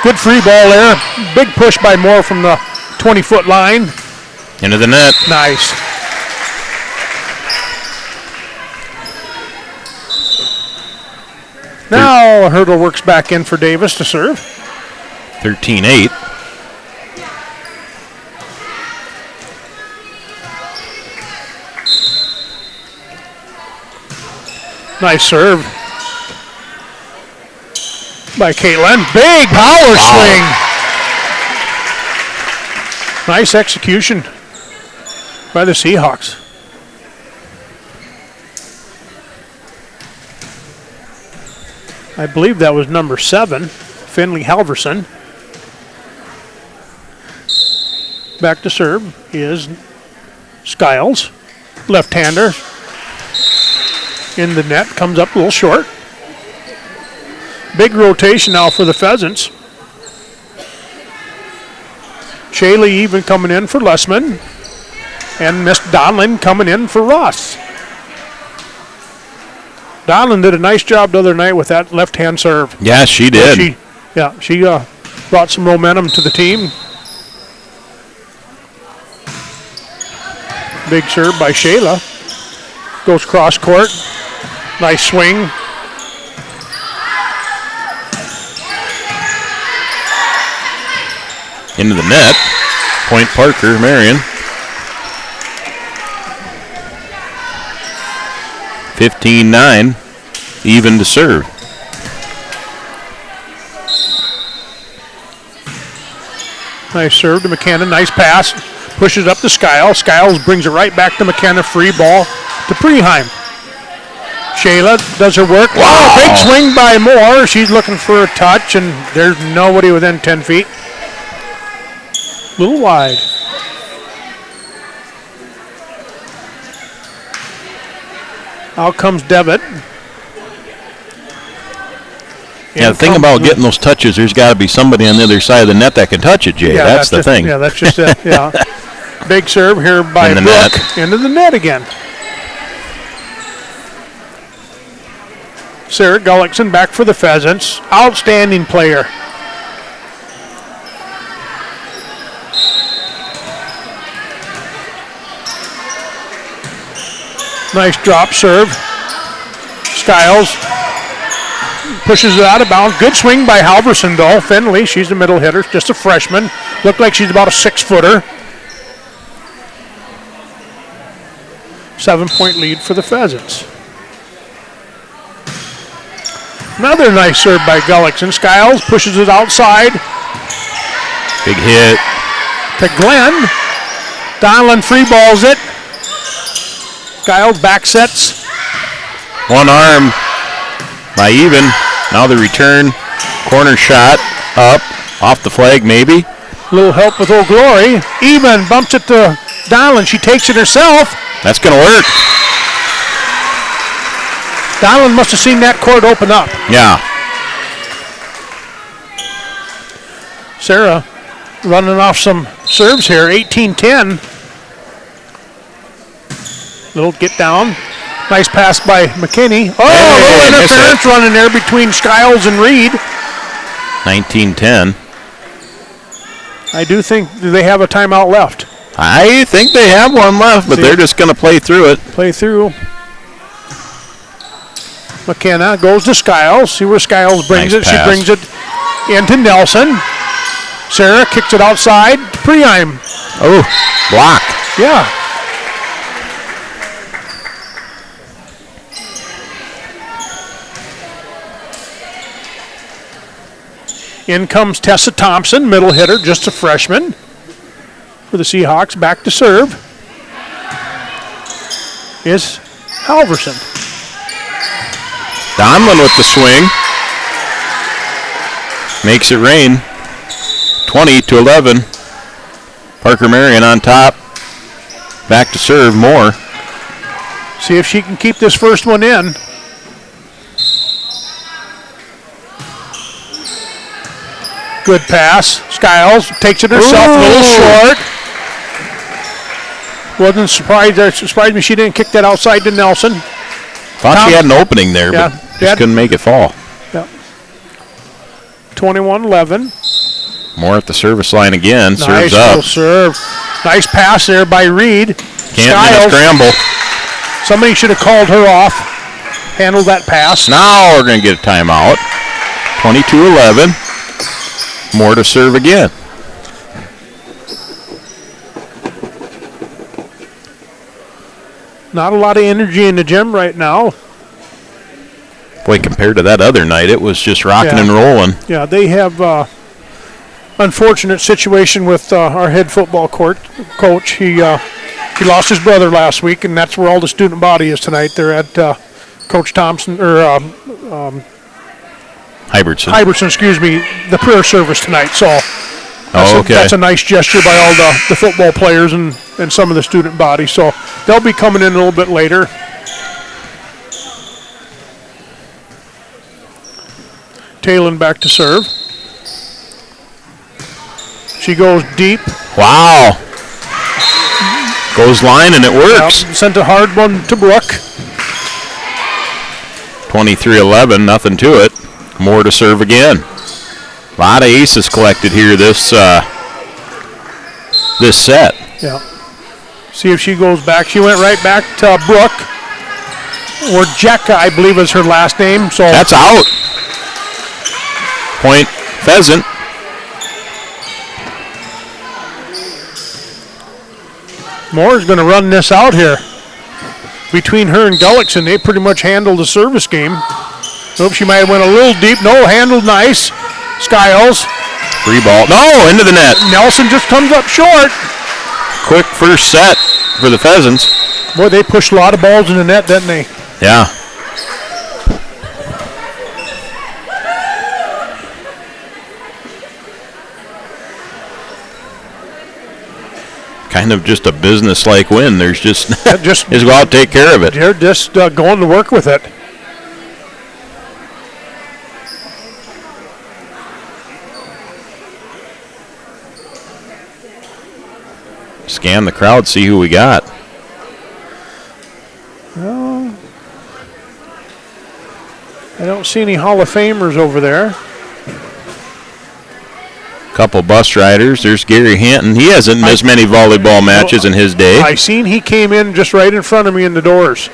Good free ball there. Big push by Moore from the 20-foot line. Into the net. Nice. Now Hurdle works back in for Davis to serve. 13-8. Nice serve by Caitlin. Big power swing. Nice execution by the Seahawks. I believe that was number 7, Finley Halverson. Back to serve is Skiles, left-hander. In the net, comes up a little short. Big rotation now for the Pheasants. Shaylee even coming in for Lessman. And Miss Donland coming in for Ross. Donland did a nice job the other night with that left-hand serve. Yeah, she did. She brought some momentum to the team. Big serve by Shayla. Goes cross court. Nice swing. Into the net. Point Parker, Marion. 15-9. Even to serve. Nice serve to McKenna. Nice pass. Pushes up to Skiles. Skiles brings it right back to McKenna. Free ball to Preheim. Shayla does her work. Wow. Oh, big swing by Moore. She's looking for a touch, and there's nobody within 10 feet. A little wide. Out comes Devitt. Yeah, the thing about getting those touches, there's got to be somebody on the other side of the net that can touch it, Jay. Yeah, that's the thing. Yeah, that's just it. Yeah. Big serve here by Brooke. Net. Into the net again. Sarah Gullickson back for the Pheasants. Outstanding player. Nice drop serve. Skiles pushes it out of bounds. Good swing by Halverson, though. Finley, she's the middle hitter, just a freshman. Looked like she's about a 6-footer. 7-point lead for the Pheasants. Another nice serve by Gullickson. Skiles pushes it outside. Big hit. To Glenn. Donland free balls it. Skiles back sets. One arm by Even. Now the return. Corner shot up. Off the flag maybe. Little help with Old Glory. Even bumps it to Donland. She takes it herself. That's going to work. Donland must have seen that court open up. Yeah. Sarah running off some serves here. 18-10. Little get down. Nice pass by McKinney. Oh, hey, little interference running there between Skiles and Reed. 19-10. I do think they have a timeout left. I think they have one left, but they're just going to play through it. Play through. McKenna goes to Skiles. See where Skiles brings Nice it. pass. She brings it into Nelson. Sarah kicks it outside. Preheim. Oh, block. Yeah. In comes Tessa Thompson, middle hitter, just a freshman. For the Seahawks, back to serve is Halverson. Donland with the swing. Makes it rain. 20-11. Parker Marion on top. Back to serve, Moore. See if she can keep this first one in. Good pass. Skiles takes it herself, a little short. Wasn't surprised. It surprised me she didn't kick that outside to Nelson. Thought she had an opening there, but just couldn't make it fall. Yeah. 21-11. Moore at the service line again. Nice Serves up. serve. Nice pass there by Reed. Can't win a scramble. Somebody should have called her off. Handled that pass. Now we're going to get a timeout. 22-11. Moore to serve again. Not a lot of energy in the gym right now. Boy, compared to that other night, it was just rocking and rolling. Yeah, they have unfortunate situation with our head football coach. He lost his brother last week, and that's where all the student body is tonight. They're at Coach Thompson or Iverson, excuse me, the prayer service tonight. So that's a nice gesture by all the football players and some of the student body. So they'll be coming in a little bit later. Talon back to serve. She goes deep. Wow. Goes line and it works. Yep, sent a hard one to Brooke. 23-11, nothing to it. Moore to serve again. A lot of aces collected here this set. Yeah. See if she goes back. She went right back to Brooke. Or Jekka, I believe is her last name. So that's out. Point Pheasant. Moore's going to run this out here. Between her and Gullickson, they pretty much handled the service game. Hope she might have went a little deep. No, handled nice. Skiles. Free ball. No, into the net. Nelson just comes up short. Quick first set for the Pheasants. Boy, they pushed a lot of balls in the net, didn't they? Yeah. Kind of just a business-like win. There's just go out and take care of it. They're just going to work with it. Scan the crowd, see who we got. Well, I don't see any Hall of Famers over there. Couple bus riders. There's Gary Hanton. He hasn't missed many volleyball matches in his day. I seen he came in just right in front of me in the doors.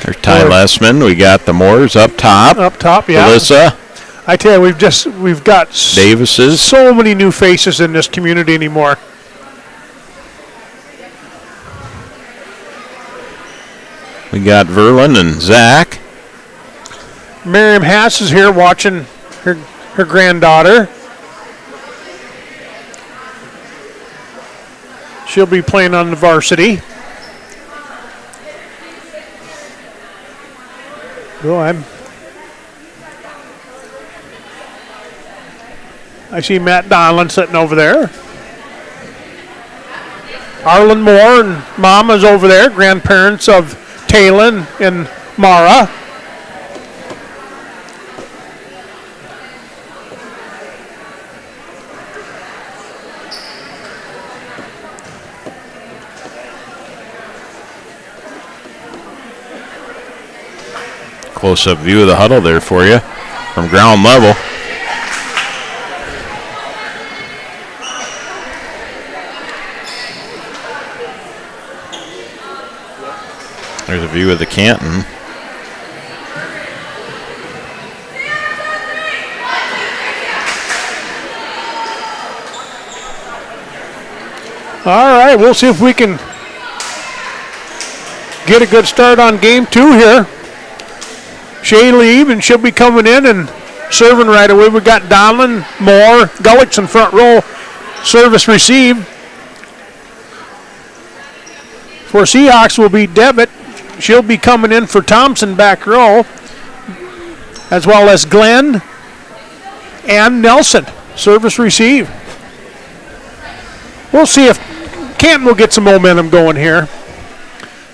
There's Ty Lessman. We got the Moores up top. Up top, yeah. Alyssa. I tell you, we've got Davis's. So many new faces in this community anymore. We got Verlin and Zach. Miriam Hass is here watching her granddaughter. She'll be playing on the varsity. I see Matt Donland sitting over there. Arlen Moore and Mama's over there, grandparents of Talon and Mara. Close-up view of the huddle there for you from ground level. There's a view of the Canton. All right, we'll see if we can get a good start on game 2 here. Shay Leave, and she'll be coming in and serving right away. We got Donland, Moore, Gullickson front row, service receive. For Seahawks will be Devitt. She'll be coming in for Thompson back row, as well as Glenn and Nelson, service receive. We'll see if Canton will get some momentum going here.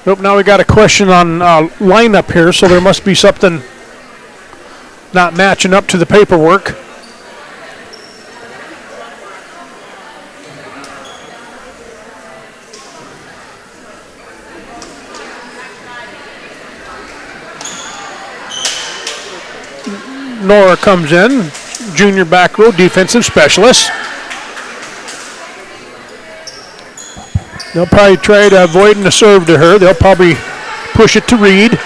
Nope, now we got a question on lineup here, so there must be something not matching up to the paperwork. Nora comes in, junior back row defensive specialist. They'll probably try to avoid the serve to her. They'll probably push it to Reed.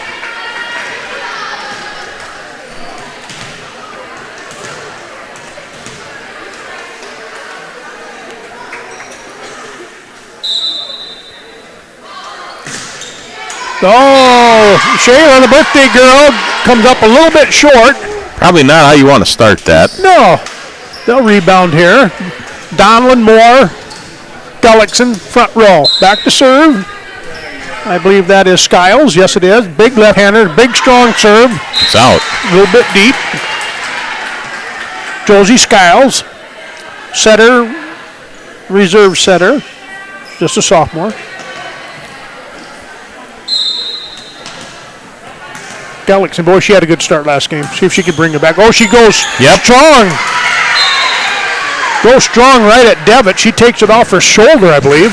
Oh, Shayla, the birthday girl, comes up a little bit short. Probably not how you want to start that. No. They'll rebound here. Donland, Moore, Gullickson, front row. Back to serve. I believe that is Skiles. Yes, it is. Big left-hander, big strong serve. It's out. A little bit deep. Josie Skiles. Setter, reserve setter. Just a sophomore. Gullickson, boy, she had a good start last game. See if she could bring it back. Oh, she goes strong. Goes strong right at Devitt. She takes it off her shoulder, I believe.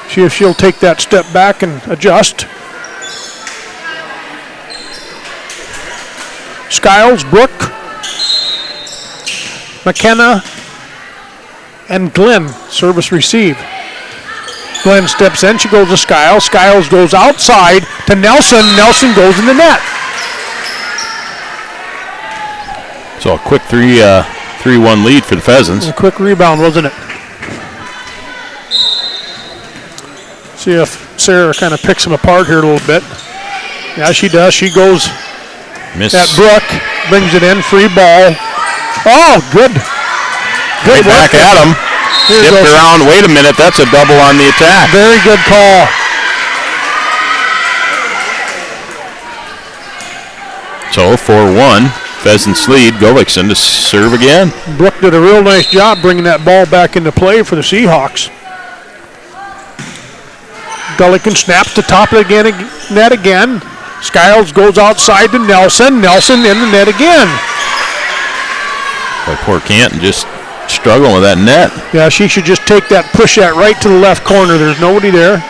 See if she'll take that step back and adjust. Skiles, Brooke, McKenna, and Glenn service receive. Glenn steps in. She goes to Skiles. Skiles goes outside to Nelson. Nelson goes in the net. So a quick 3-1 lead for the Pheasants. A quick rebound, wasn't it? See if Sarah kind of picks them apart here a little bit. Yeah, she does. She goes at Brooke, brings it in, free ball. Oh, good. Good work back at him. Dipped around. Wait a minute, that's a double on the attack. Very good call. So 4-1, Pheasants lead. Gullickson to serve again. Brooke did a real nice job bringing that ball back into play for the Seahawks. Gullickson snaps to top of the net again. Skiles goes outside to Nelson. Nelson in the net again. Boy, poor Canton just struggling with that net. Yeah, she should just push that right to the left corner. There's nobody there.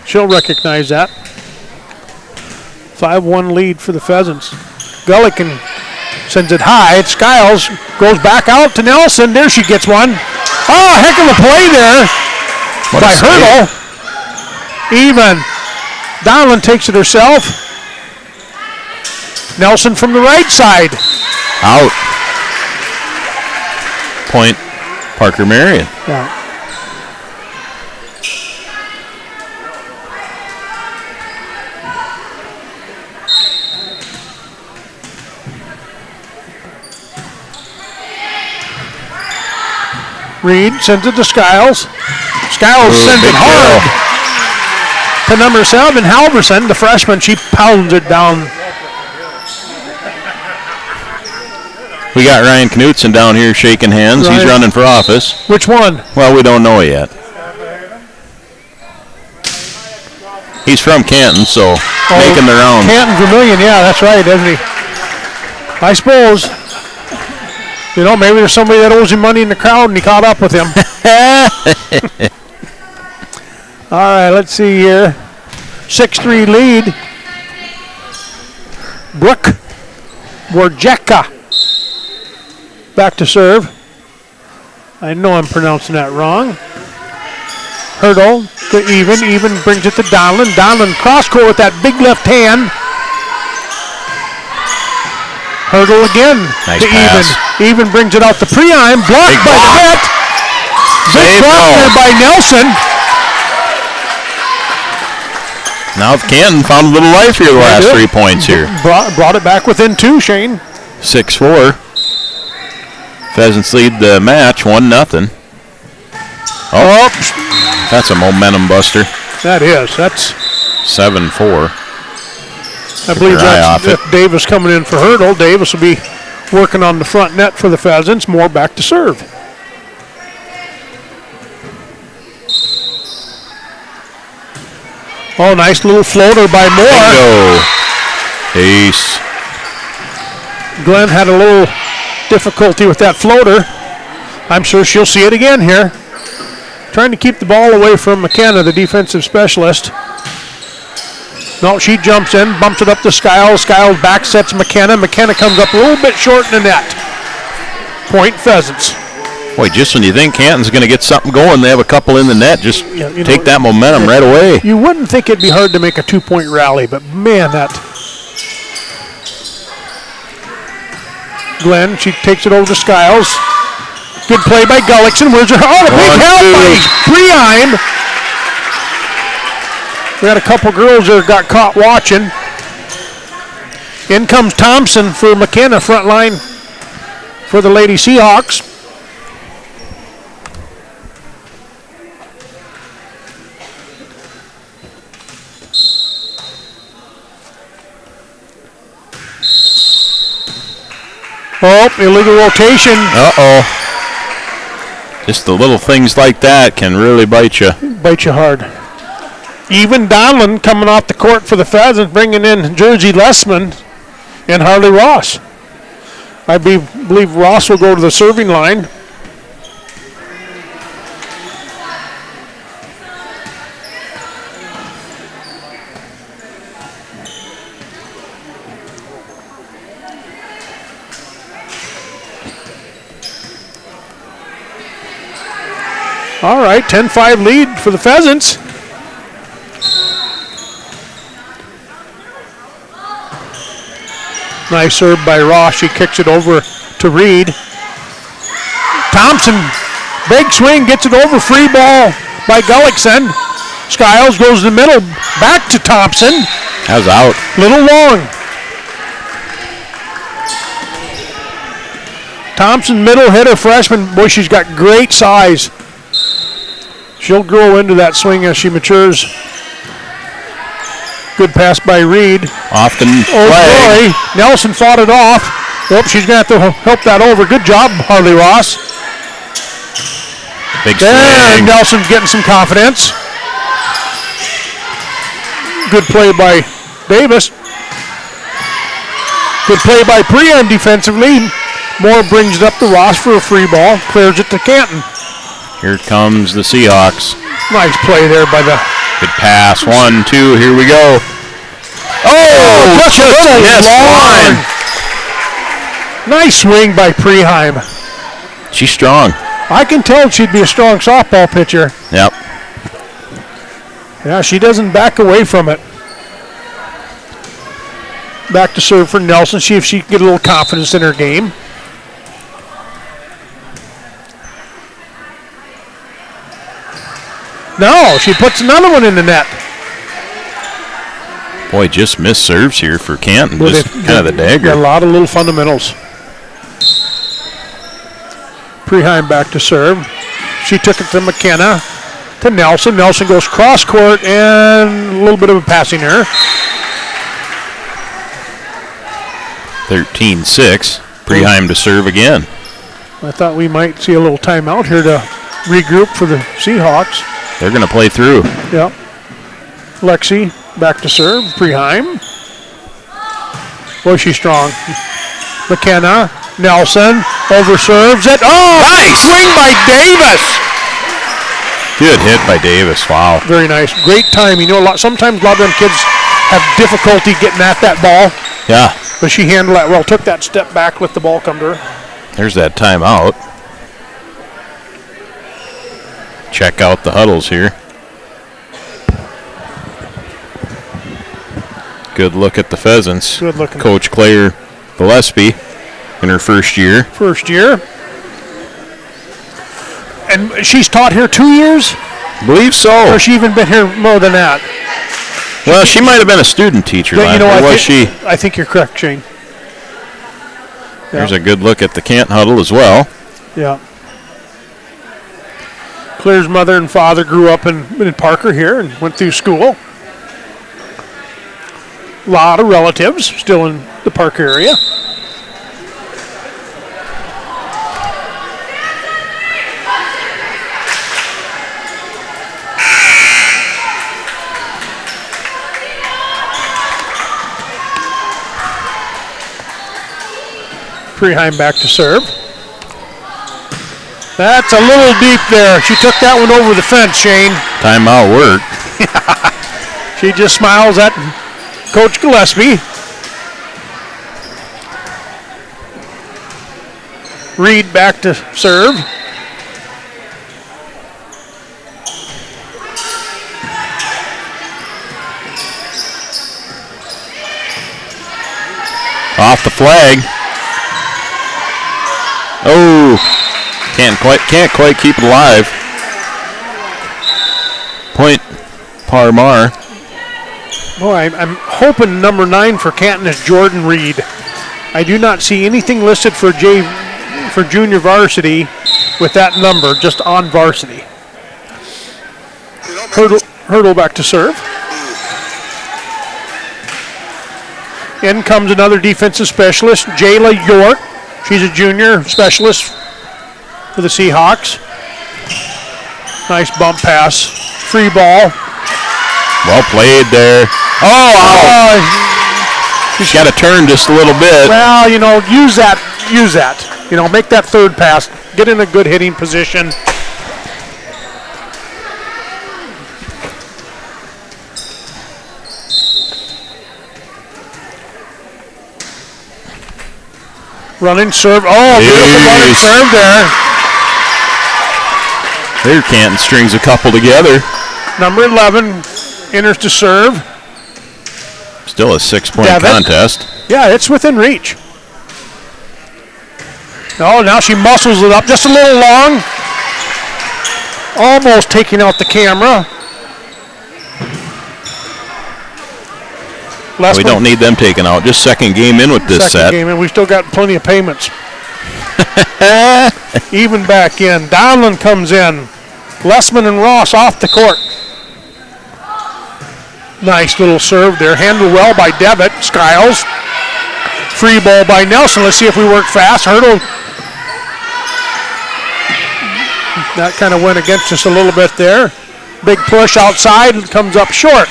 She'll recognize that. 5-1 lead for the Pheasants. Gullickson sends it high. Skiles goes back out to Nelson. There she gets one. Oh, heck of a play there by Hurdle. Even. Donland takes it herself. Nelson from the right side. Out. Point, Parker Marion. Yeah. Reed sends it to Skiles. Skiles sends it hard to number 7, Halverson, the freshman. She pounds it down. We got Ryan Knutson down here shaking hands. He's running for office. Which one? Well, we don't know yet. He's from Canton, so making the rounds. Canton Vermilion, yeah, that's right, isn't he? I suppose. You know, maybe there's somebody that owes him money in the crowd and he caught up with him. All right, let's see here. 6-3 lead. Brooke Borjeka back to serve. I know I'm pronouncing that wrong. Hurdle to Even. Even brings it to Donland. Donland cross-court with that big left hand. Hurdle again nice to pass. Even. Even brings it out to Preheim. Blocked by the net. Big block there by Nelson. Now Canton found a little life here the last 3 points here. Brought it back within 2, Shane. 6-4. Pheasants lead the match 1-0. Oh, that's a momentum buster. That is. That's 7-4. I believe that's Davis coming in for Hurdle. Davis will be working on the front net for the Pheasants. Moore back to serve. Oh, nice little floater by Moore. Bingo. Ace. Glenn had a little difficulty with that floater. I'm sure she'll see it again here. Trying to keep the ball away from McKenna, the defensive specialist. No, she jumps in, bumps it up to Skiles. Skiles back sets McKenna. McKenna comes up a little bit short in the net. Point Pheasants. Boy, just when you think Canton's going to get something going, they have a couple in the net. Just take that momentum right away. You wouldn't think it'd be hard to make a 2-point rally, but man, that... Glenn, she takes it over to Skiles. Good play by Gullickson. Where's her? Oh, the big help by Preheim. We had a couple girls there got caught watching. In comes Thompson for McKenna, front line for the Lady Seahawks. Oh, illegal rotation. Uh-oh. Just the little things like that can really bite you. Bite you hard. Even Donland coming off the court for the Pheasants, bringing in Jersey Lessman and Harley Ross. I believe Ross will go to the serving line. All right, 10-5 lead for the Pheasants. Nice serve by Ross. She kicks it over to Reed. Thompson, big swing, gets it over. Free ball by Gullickson. Skiles goes to the middle, back to Thompson. That was out. Little long. Thompson, middle hitter, freshman. Boy, she's got great size. She'll grow into that swing as she matures. Good pass by Reed. Often boy, Nelson fought it off. Oh, she's going to have to help that over. Good job, Harley Ross. Big swing. Nelson's getting some confidence. Good play by Davis. Good play by Preheim defensively. Moore brings it up to Ross for a free ball. Clears it to Canton. Here comes the Seahawks. Nice play there by the... Good pass. 1-2. Here we go. Oh, just long. Nice swing by Preheim. She's strong. I can tell she'd be a strong softball pitcher. Yep. Yeah, she doesn't back away from it. Back to serve for Nelson. See if she can get a little confidence in her game. No, she puts another one in the net. Boy, just missed serves here for Canton. Just kind of the dagger. Got a lot of little fundamentals. Preheim back to serve. She took it to McKenna, to Nelson. Nelson goes cross court and a little bit of a passing error. 13-6. Preheim to serve again. I thought we might see a little timeout here to regroup for the Seahawks. They're going to play through. Yep. Lexi back to serve. Preheim. Boy, she's strong. McKenna. Nelson overserves it. Oh, nice! Swing by Davis. Good hit by Davis. Wow. Very nice. Great timing. You know, sometimes a lot of them kids have difficulty getting at that ball. Yeah. But she handled that well. Took that step back, let the ball come to her. There's that timeout. Check out the huddles here. Good look at the Pheasants. Good looking. Coach Claire Gillespie in her first year. First year. And she's taught here 2 years? I believe so. Or has she even been here more than that? Well, she might have been a student teacher last year. I think you're correct, Shane. There's a good look at the Canton huddle as well. Yeah. Claire's mother and father grew up in Parker here and went through school. A lot of relatives still in the Parker area. Preheim back to serve. That's a little deep there. She took that one over the fence, Shane. Timeout work. She just smiles at Coach Gillespie. Reed back to serve. Off the flag. Oh, can't quite keep it alive. Point Parmar. Boy, I'm hoping number 9 for Canton is Jordan Reed. I do not see anything listed for junior varsity with that number, just on varsity. Hurdle back to serve. In comes another defensive specialist, Jayla York. She's a junior specialist for the Seahawks. Nice bump pass. Free ball. Well played there. Oh, she's got to turn just a little bit. Well, use that. Make that third pass. Get in a good hitting position. Running serve. Oh, beautiful running serve there. There, Canton strings a couple together. Number 11 enters to serve. Still a 6-point contest. Yeah, it's within reach. Oh, now she muscles it up just a little long. Almost taking out the camera. We don't need them taken out. Just second game in with this set. Second game in. We've still got plenty of payments. Even back in. Donland comes in. Lessman and Ross off the court. Nice little serve there. Handled well by Devitt. Skiles. Free ball by Nelson. Let's see if we work fast. Hurdle. That kind of went against us a little bit there. Big push outside. Comes up short.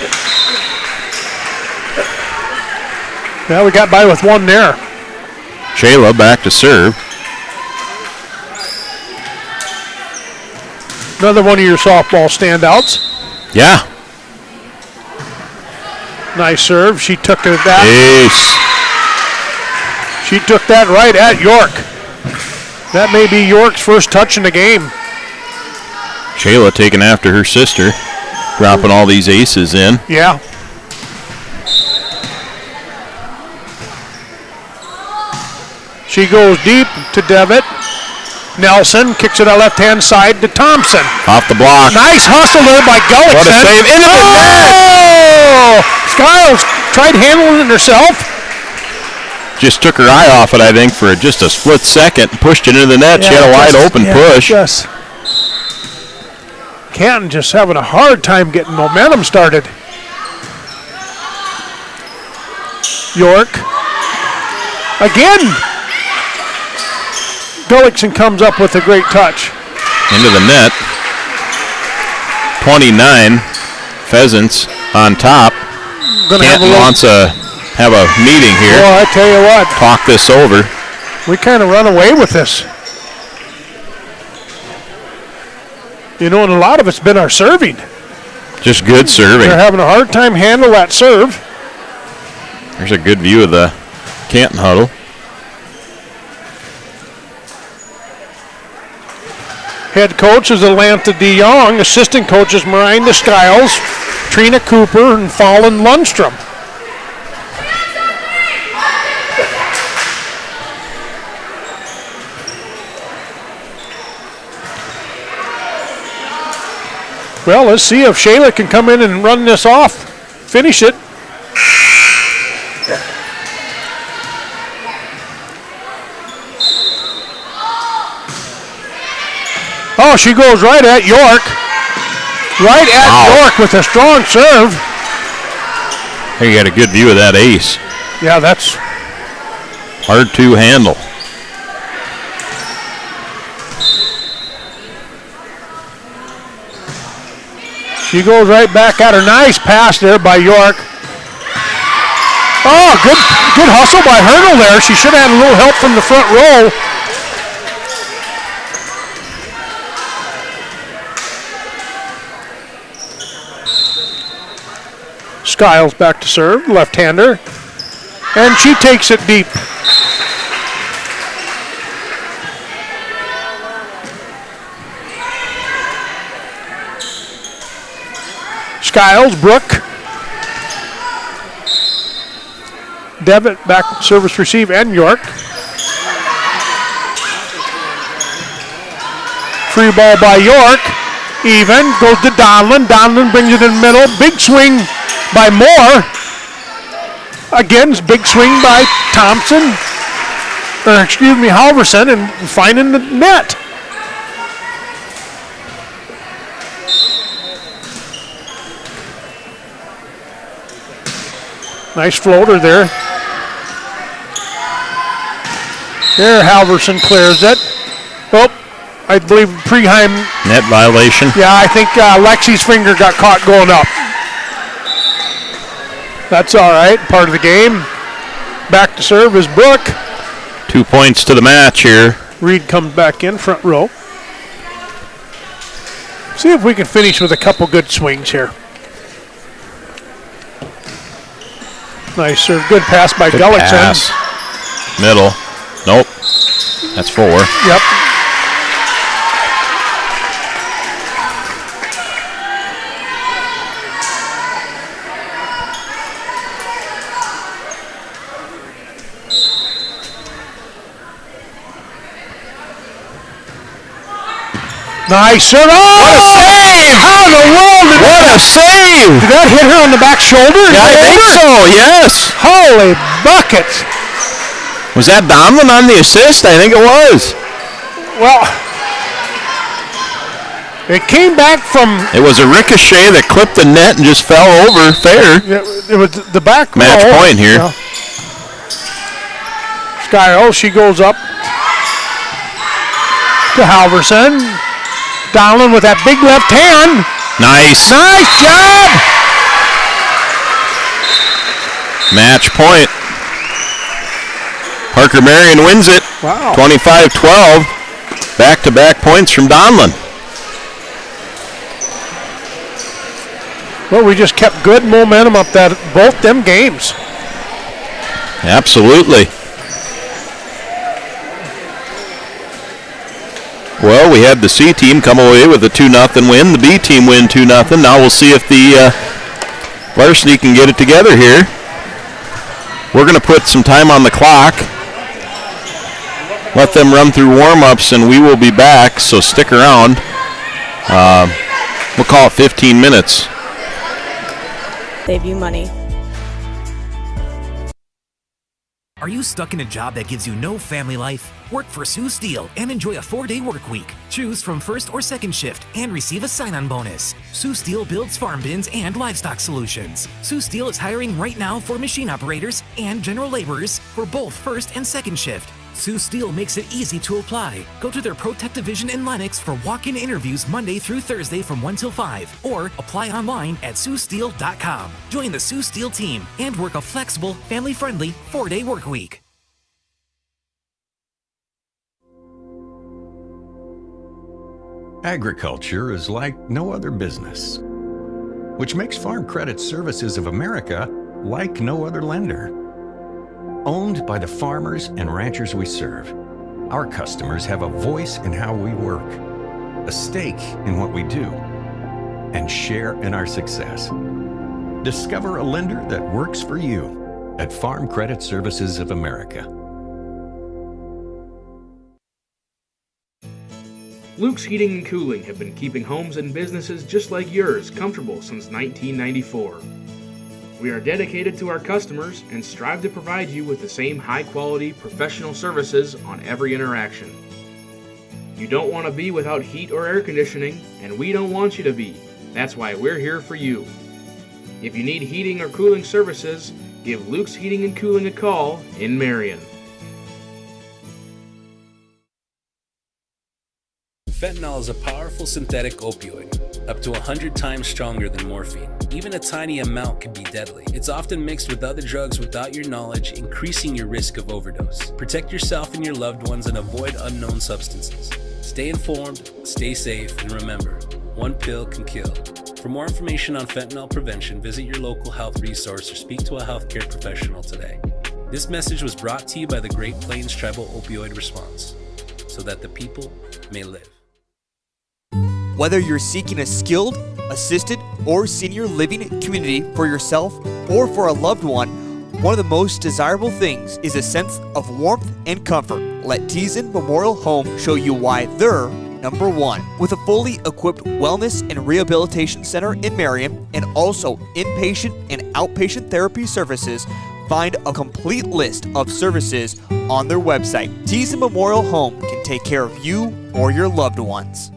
Yeah, we got by with one there. Shayla back to serve. Another one of your softball standouts. Yeah. Nice serve. She took that. Ace. She took that right at York. That may be York's first touch in the game. Shayla taking after her sister, dropping all these aces in. Yeah. She goes deep to Devitt. Nelson kicks it on left-hand side to Thompson. Off the block. Nice hustle there by Gullickson. What a save. Into the net! Skiles tried handling it herself. Just took her eye off it, I think, for just a split second. Pushed it into the net. Yeah, she had a wide open push. Yes. Canton just having a hard time getting momentum started. York. Again. Gullickson comes up with a great touch. Into the net. 29. Pheasants on top. Canton wants to have a meeting here. Well, I tell you what. Talk this over. We kind of run away with this. You know, and a lot of it's been our serving. Just good serving. They're having a hard time handle that serve. There's a good view of the Canton huddle. Head coach is Atlanta DeYoung. Assistant coaches Marion Skiles, Trina Cooper, and Fallon Lundstrom. Well, let's see if Shayla can come in and run this off, finish it. Oh, she goes right at York. Right at York with a strong serve. There you got a good view of that ace. Yeah, that's hard to handle. She goes right back at her. Nice pass there by York. Oh, good hustle by Hurdle there. She should have had a little help from the front row. Skiles back to serve, left-hander. And she takes it deep. Skiles, Brooke. Devitt back service receive and York. Free ball by York. Even. Goes to Donland. Donland brings it in the middle. Big swing by Moore. Again, big swing by Thompson. Or excuse me, Halverson, and finding the net. Nice floater there. There, Halverson clears it. Oh, I believe Preheim. Net violation. Yeah, I think Lexi's finger got caught going up. That's all right, part of the game. Back to serve is Brooke. 2 points to the match here. Reed comes back in, front row. See if we can finish with a couple good swings here. Nice serve, good pass by Gullickson. Middle. Nope. That's 4. Yep. Nice serve. Oh! What a save! How in the world did What a save! Did that hit her on the back shoulder? Yeah, I think so, yes. Holy buckets. Was that Donland on the assist? I think it was. Well, it came back from... It was a ricochet that clipped the net and just fell over fair. It was the back match row. Point here. Yeah. Skiles, she goes up to Halverson. Donland with that big left hand. Nice. Nice job. Match point. Parker Marion wins it. Wow. 25-12. Back-to-back points from Donland. Well, we just kept good momentum up that both them games. Absolutely. Well, we had the C team come away with a 2-0 win. The B team win 2-0. Now we'll see if the Varsity can get it together here. We're going to put some time on the clock. Let them run through warm-ups, and we will be back, so stick around. We'll call it 15 minutes. Save you money. Are you stuck in a job that gives you no family life? Work for Sioux Steel and enjoy a 4-day work week. Choose from first or second shift and receive a sign-on bonus. Sioux Steel builds farm bins and livestock solutions. Sioux Steel is hiring right now for machine operators and general laborers for both first and second shift. Sioux Steel makes it easy to apply. Go to their ProTech division in Lenox for walk-in interviews Monday through Thursday from 1 till 5, or apply online at siouxsteel.com. Join the Sioux Steel team and work a flexible, family-friendly 4-day work week. Agriculture is like no other business, which makes Farm Credit Services of America like no other lender. Owned by the farmers and ranchers we serve, our customers have a voice in how we work, a stake in what we do, and share in our success. Discover a lender that works for you at Farm Credit Services of America. Luke's Heating and Cooling have been keeping homes and businesses just like yours comfortable since 1994. We are dedicated to our customers and strive to provide you with the same high-quality professional services on every interaction. You don't want to be without heat or air conditioning, and we don't want you to be. That's why we're here for you. If you need heating or cooling services, give Luke's Heating and Cooling a call in Marion. Fentanyl is a powerful synthetic opioid, up to 100 times stronger than morphine. Even a tiny amount can be deadly. It's often mixed with other drugs without your knowledge, increasing your risk of overdose. Protect yourself and your loved ones and avoid unknown substances. Stay informed, stay safe, and remember, one pill can kill. For more information on fentanyl prevention, visit your local health resource or speak to a healthcare professional today. This message was brought to you by the Great Plains Tribal Opioid Response, so that the people may live. Whether you're seeking a skilled, assisted, or senior living community for yourself or for a loved one, one of the most desirable things is a sense of warmth and comfort. Let Tieszen Memorial Home show you why they're number one. With a fully equipped wellness and rehabilitation center in Marion and also inpatient and outpatient therapy services, find a complete list of services on their website. Tieszen Memorial Home can take care of you or your loved ones.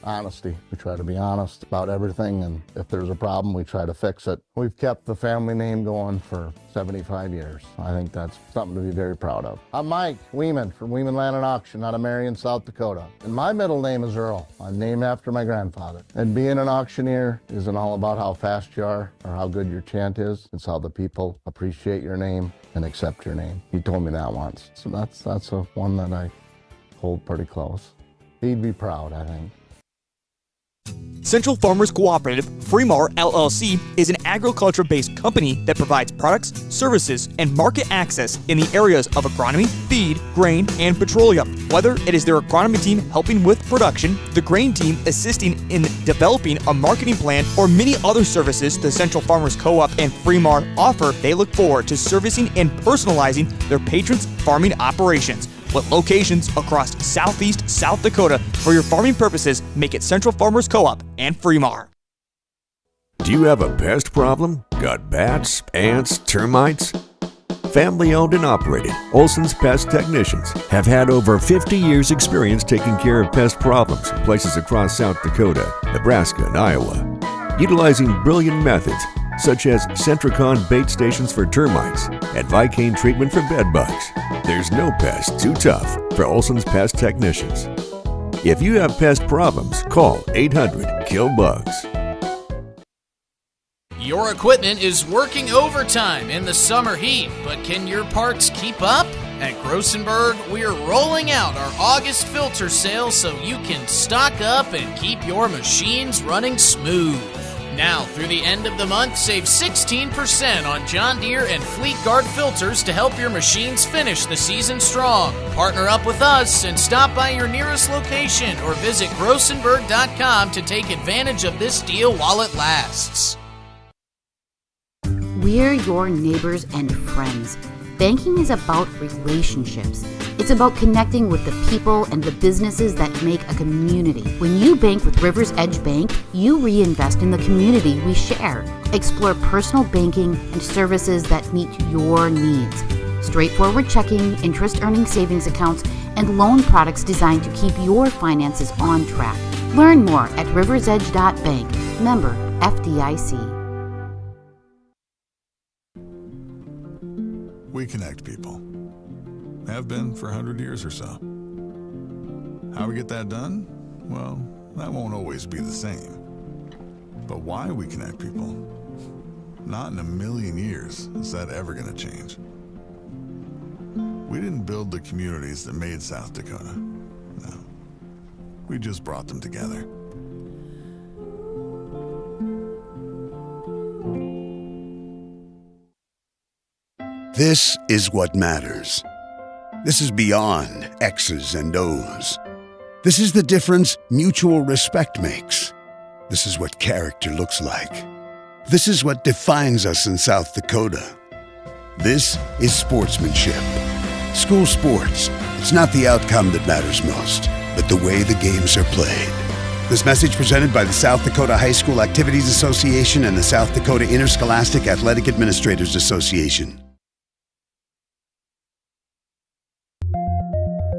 Honesty. We try to be honest about everything, and if there's a problem, we try to fix it. We've kept the family name going for 75 years. I think that's something to be very proud of. I'm Mike Wieman from Wieman Land and Auction out of Marion, South Dakota. And my middle name is Earl. I'm named after my grandfather. And being an auctioneer isn't all about how fast you are or how good your chant is. It's how the people appreciate your name and accept your name. He told me that once. So that's a one that I hold pretty close. He'd be proud, I think. Central Farmers Cooperative, Fremar LLC, is an agriculture-based company that provides products, services, and market access in the areas of agronomy, feed, grain, and petroleum. Whether it is their agronomy team helping with production, the grain team assisting in developing a marketing plan, or many other services the Central Farmers Co-op and Fremar offer, they look forward to servicing and personalizing their patrons' farming operations. With locations across southeast South Dakota, for your farming purposes, make it Central Farmers Co-op and Fremar. Do you have a pest problem? Got bats, ants, termites? Family owned and operated, Olsson's Pest Technicians have had over 50 years experience taking care of pest problems in places across South Dakota, Nebraska, and Iowa. Utilizing brilliant methods such as Centricon bait stations for termites and Vicane treatment for bed bugs. There's no pest too tough for Olsson's Pest Technicians. If you have pest problems, call 800-KILL-BUGS. Your equipment is working overtime in the summer heat, but can your parts keep up? At Grossenberg, we're rolling out our August filter sale so you can stock up and keep your machines running smooth. Now, through the end of the month, save 16% on John Deere and Fleet Guard filters to help your machines finish the season strong. Partner up with us and stop by your nearest location or visit Grossenberg.com to take advantage of this deal while it lasts. We're your neighbors and friends. Banking is about relationships. It's about connecting with the people and the businesses that make a community. When you bank with Rivers Edge Bank, you reinvest in the community we share. Explore personal banking and services that meet your needs. straightforward checking, interest-earning savings accounts, and loan products designed to keep your finances on track. Learn more at riversedge.bank. Member FDIC. We connect people. Have been for 100 years or so. How we get that done? Well, that won't always be the same. But why we connect people? Not in a million years is that ever going to change. We didn't build the communities that made South Dakota. No. We just brought them together. This is what matters. This is beyond X's and O's. This is the difference mutual respect makes. This is what character looks like. This is what defines us in South Dakota. This is sportsmanship. School sports, it's not the outcome that matters most, but the way the games are played. This message presented by the South Dakota High School Activities Association and the South Dakota Interscholastic Athletic Administrators Association.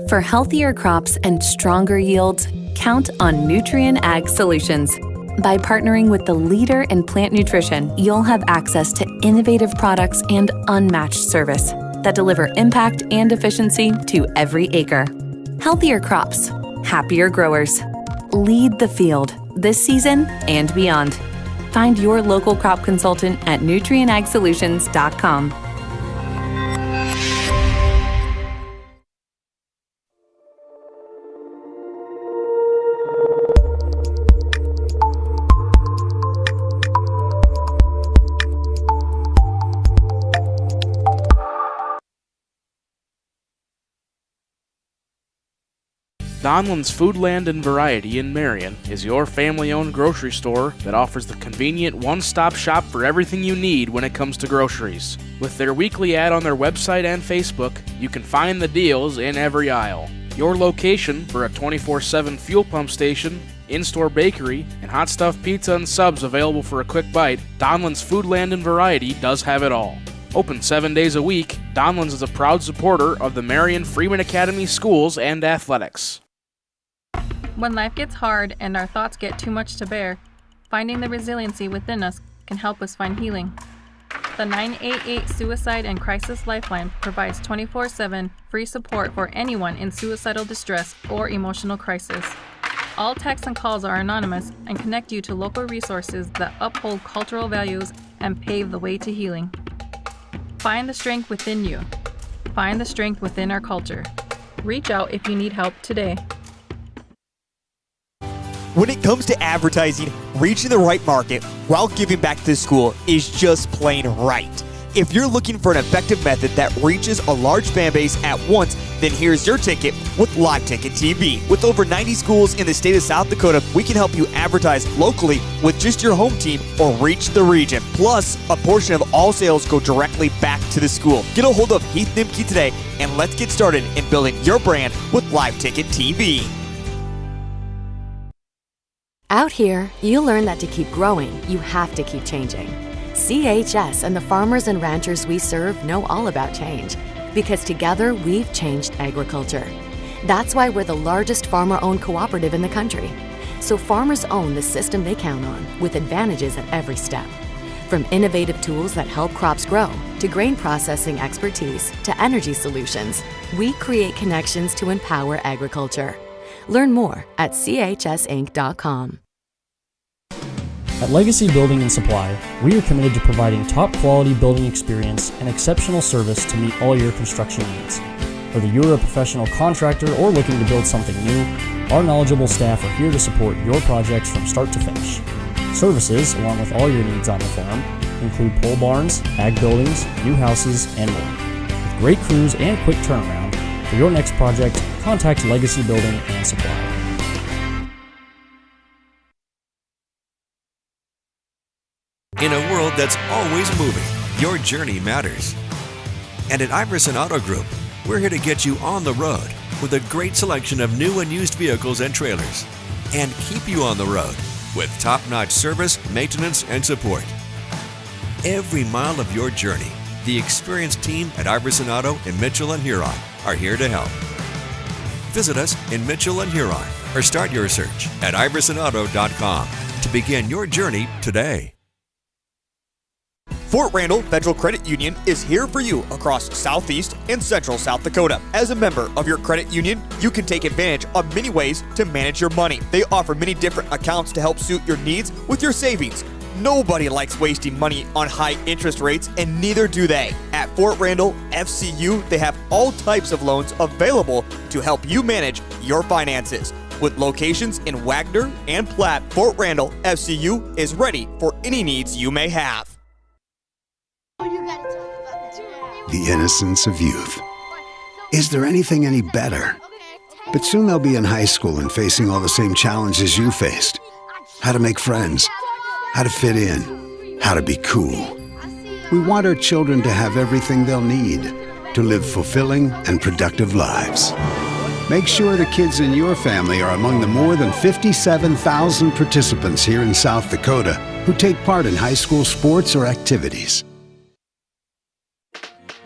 For healthier crops and stronger yields, count on Nutrien Ag Solutions. By partnering with the leader in plant nutrition, you'll have access to innovative products and unmatched service that deliver impact and efficiency to every acre. Healthier crops, happier growers. Lead the field this season and beyond. Find your local crop consultant at nutrienagsolutions.com. Donland's Foodland and Variety in Marion is your family-owned grocery store that offers the convenient one-stop shop for everything you need when it comes to groceries. With their weekly ad on their website and Facebook, you can find the deals in every aisle. Your location for a 24/7 fuel pump station, in-store bakery, and hot stuffed pizza and subs available for a quick bite, Donland's Foodland and Variety does have it all. Open 7 days a week, Donland's is a proud supporter of the Marion Freeman Academy Schools and Athletics. When life gets hard and our thoughts get too much to bear, finding the resiliency within us can help us find healing. The 988 Suicide and Crisis Lifeline provides 24/7 free support for anyone in suicidal distress or emotional crisis. All texts and calls are anonymous and connect you to local resources that uphold cultural values and pave the way to healing. Find the strength within you. Find the strength within our culture. Reach out if you need help today. When it comes to advertising, reaching the right market while giving back to the school is just plain right. If you're looking for an effective method that reaches a large fan base at once, then here's your ticket with Live Ticket TV. With over 90 schools in the state of South Dakota, we can help you advertise locally with just your home team or reach the region. Plus, a portion of all sales go directly back to the school. Get a hold of Heath Nimke today and let's get started in building your brand with Live Ticket TV. Out here, you learn that to keep growing, you have to keep changing. CHS and the farmers and ranchers we serve know all about change, because together we've changed agriculture. That's why we're the largest farmer-owned cooperative in the country. So farmers own the system they count on, with advantages at every step. From innovative tools that help crops grow, to grain processing expertise, to energy solutions, we create connections to empower agriculture. Learn more at chsinc.com. At Legacy Building and Supply, we are committed to providing top-quality building experience and exceptional service to meet all your construction needs. Whether you're a professional contractor or looking to build something new, our knowledgeable staff are here to support your projects from start to finish. Services, along with all your needs on the farm, include pole barns, ag buildings, new houses, and more. With great crews and quick turnaround, for your next project, contact Legacy Building and Supply. In a world that's always moving, your journey matters. And at Iverson Auto Group, we're here to get you on the road with a great selection of new and used vehicles and trailers, and keep you on the road with top-notch service, maintenance, and support. Every mile of your journey The experienced team at Iverson Auto in Mitchell and Huron are here to help. Visit us in Mitchell and Huron or start your search at iversonauto.com to begin your journey today. Fort Randall Federal Credit Union is here for you across Southeast and Central South Dakota. As a member of your credit union, you can take advantage of many ways to manage your money. They offer many different accounts to help suit your needs with your savings. Nobody likes wasting money on high interest rates, and neither do they. At Fort Randall FCU, they have all types of loans available to help you manage your finances. With locations in Wagner and Platte, Fort Randall FCU is ready for any needs you may have. The innocence of youth. Is there anything any better? But soon they'll be in high school and facing all the same challenges you faced. How to make friends, how to fit in, how to be cool. We want our children to have everything they'll need to live fulfilling and productive lives. Make sure the kids in your family are among the more than 57,000 participants here in South Dakota who take part in high school sports or activities.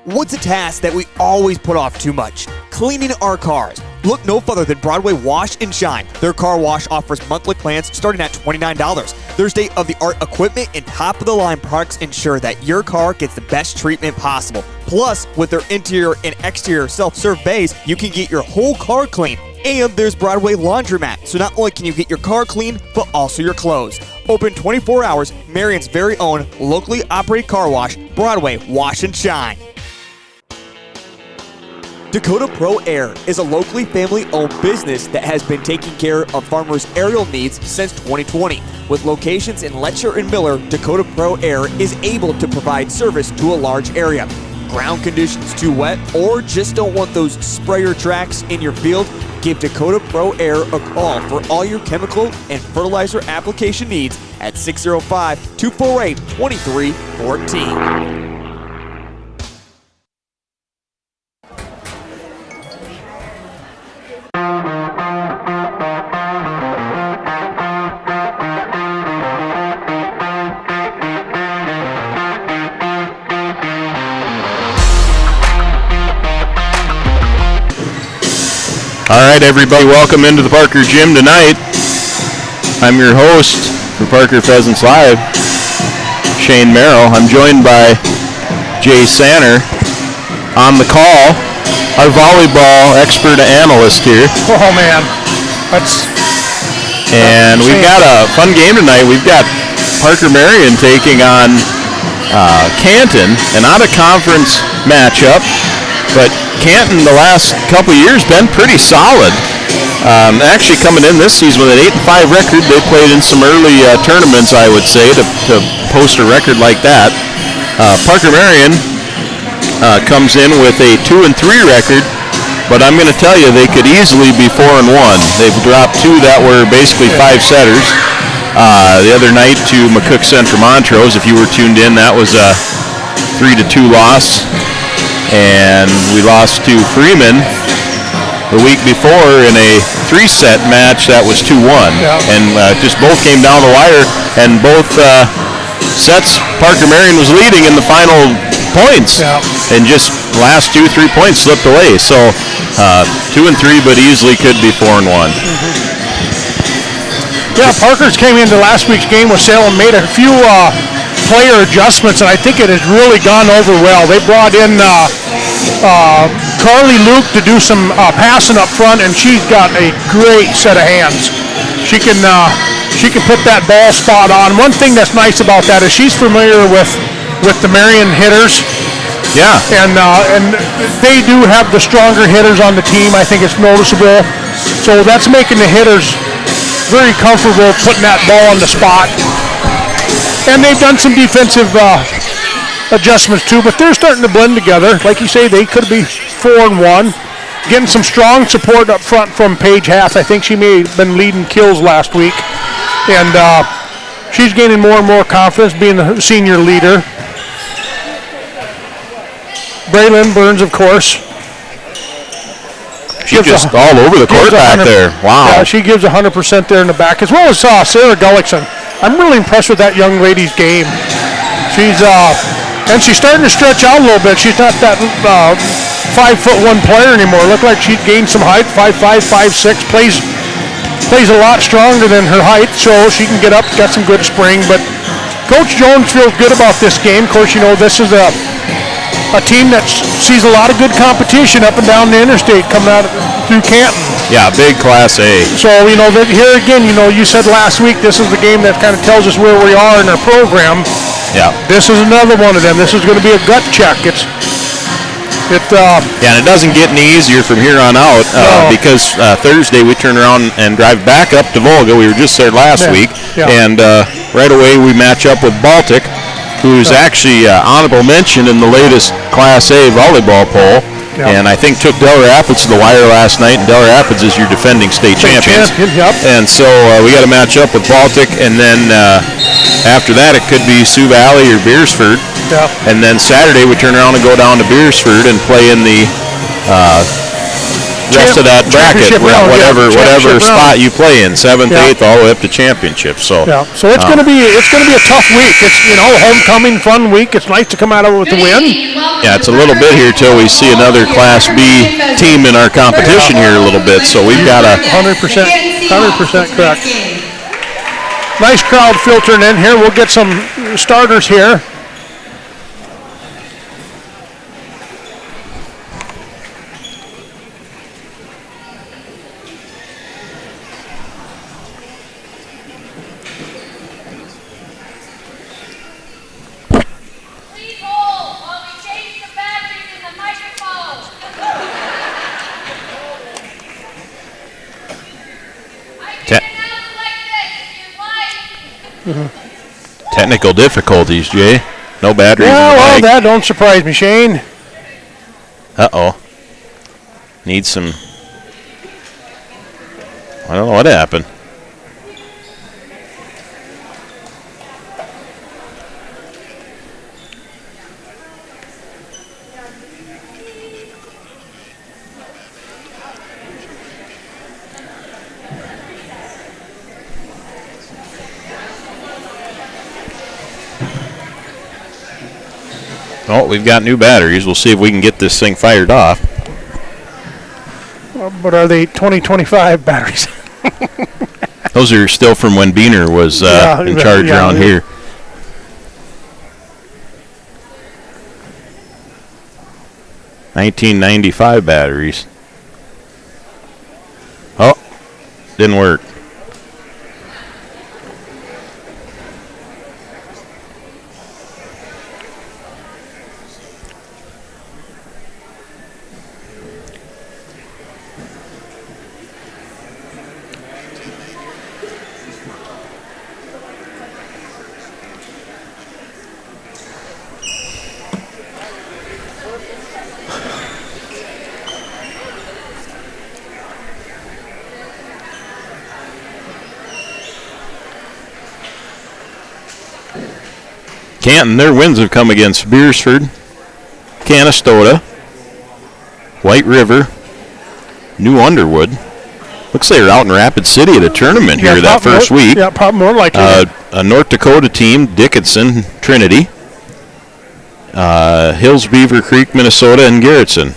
What's a task that we always put off too much? Cleaning our cars. Look no further than Broadway Wash and Shine. Their car wash offers monthly plans starting at $29. Their state-of-the-art equipment and top-of-the-line products ensure that your car gets the best treatment possible. Plus, with their interior and exterior self-serve bays, you can get your whole car clean. And there's Broadway Laundromat, so not only can you get your car clean, but also your clothes. Open 24 hours, Marion's very own locally operated car wash, Broadway Wash and Shine. Dakota Pro Air is a locally family-owned business that has been taking care of farmers' aerial needs since 2020. With locations in Letcher and Miller, Dakota Pro Air is able to provide service to a large area. Ground conditions too wet, or just don't want those sprayer tracks in your field? Give Dakota Pro Air a call for all your chemical and fertilizer application needs at 605-248-2314. All right, everybody, welcome into the Parker Gym tonight. I'm your host for Parker Pheasants Live, Shane Merrill. I'm joined by Jay Sanner. On the call, our volleyball expert analyst here. Oh, man. And we've got a fun game tonight. We've got Parker Marion taking on Canton, an out-of-conference matchup. But Canton, the last couple of years, been pretty solid. Actually coming in this season with an 8-5 record. They played in some early tournaments, I would say, to post a record like that. Parker Marion comes in with a 2-3 record, but I'm going to tell you they could easily be 4-1. They've dropped two that were basically 5-setters. The other night to McCook Central Montrose, if you were tuned in, that was a 3-2 loss. And we lost to Freeman the week before in a 3-set match that was 2-1. Yep. And just both came down the wire, and both sets Parker Marion was leading in the final points. Yep. And just last 2-3 points slipped away. So 2-3, but easily could be 4-1. Yeah, Parker's came into last week's game with Salem, made a few player adjustments, and I think it has really gone over well. They brought in Carly Luke to do some passing up front, and she's got a great set of hands. She can put that ball spot on. One thing that's nice about that is she's familiar with the Marion hitters. Yeah. And they do have the stronger hitters on the team. I think it's noticeable. So that's making the hitters very comfortable putting that ball on the spot. And they've done some defensive adjustments too, but they're starting to blend together. Like you say, they could be 4-1. Getting some strong support up front from Paige Hath. I think she may have been leading kills last week. And she's gaining more and more confidence being the senior leader. Braylon Burns, of course. She's just all over the court back there. Wow. Yeah, she gives 100% there in the back, as well as Sarah Gullickson. I'm really impressed with that young lady's game. She's And she's starting to stretch out a little bit. She's not that 5'1" player anymore. Looked like she'd gained some height. 5'5", 5'6", plays a lot stronger than her height, so she can get up, got some good spring. But Coach Jones feels good about this game. Of course, this is a team that sees a lot of good competition up and down the interstate coming out through Canton. Yeah, big Class A. So, that here again, you said last week this is the game that kind of tells us where we are in our program. Yeah. This is another one of them. This is going to be a gut check. And it doesn't get any easier from here on out because Thursday we turn around and drive back up to Volga. We were just there last week. Yeah. And right away we match up with Baltic, who's actually honorable mention in the latest Class A volleyball poll. Yep. And I think took Del Rapids to the wire last night, and Del Rapids is your defending state champions. Yep. And so we got to match up with Baltic, and then after that it could be Sioux Valley or Beersford. Yep. And then Saturday we turn around and go down to Beersford and play in the rest of that bracket, whatever spot you play in, 7th, 8th, all the way up to championship. So so it's going to be a tough week. It's homecoming fun week. It's nice to come out of it with a win. Yeah, it's a little bit here till we see another Class B team in our competition here a little bit. So we've got 100% correct. Nice crowd filtering in here. We'll get some starters here. Technical difficulties, Jay. No batteries. Yeah, well, that don't surprise me, Shane. Uh-oh. Need some... I don't know what happened. Oh, we've got new batteries. We'll see if we can get this thing fired off. But are they 2025 batteries? Those are still from when Beener was in charge around here. $1995 batteries. Oh, didn't work. Canton, their wins have come against Beersford, Canastota, White River, New Underwood. Looks like they're out in Rapid City at a tournament here that first week. Yeah, probably more likely. A North Dakota team, Dickinson, Trinity, Hills Beaver Creek, Minnesota, and Garrettson.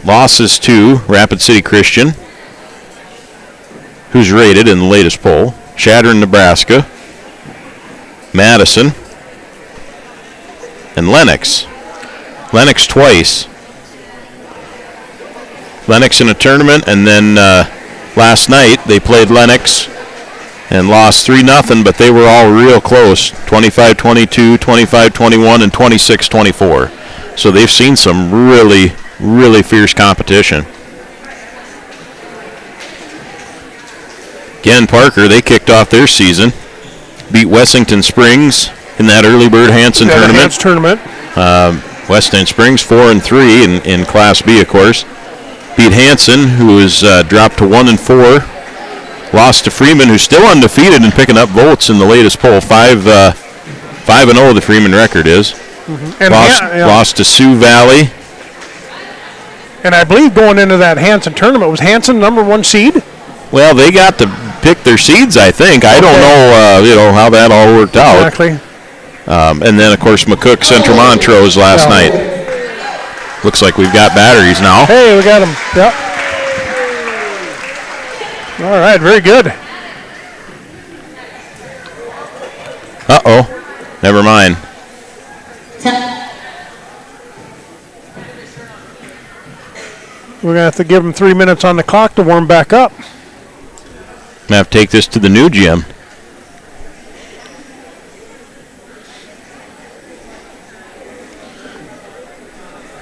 Losses to Rapid City Christian, who's rated in the latest poll, Chadron, Nebraska, Madison, and Lennox. Lennox twice. Lennox in a tournament, and then last night they played Lennox and lost 3-0, but they were all real close, 25-22, 25-21, and 26-24. So they've seen some really, really fierce competition. Again, Parker, they kicked off their season, beat Wessington Springs in that early bird Hanson tournament. Wessington Springs 4-3 in Class B, of course. Beat Hanson, who has dropped to 1-4. Lost to Freeman, who's still undefeated and picking up votes in the latest poll. 5-0 the Freeman record is. Mm-hmm. Lost to Sioux Valley. And I believe going into that Hanson tournament, was Hanson number 1 seed? Well, they got to pick their seeds, I think. I don't know, how that all worked out. Exactly. And then, of course, McCook Central Montrose last night. Looks like we've got batteries now. Hey, we got them. Yep. All right, very good. Uh-oh. Never mind. We're going to have to give them 3 minutes on the clock to warm back up. I'm going to have to take this to the new gym.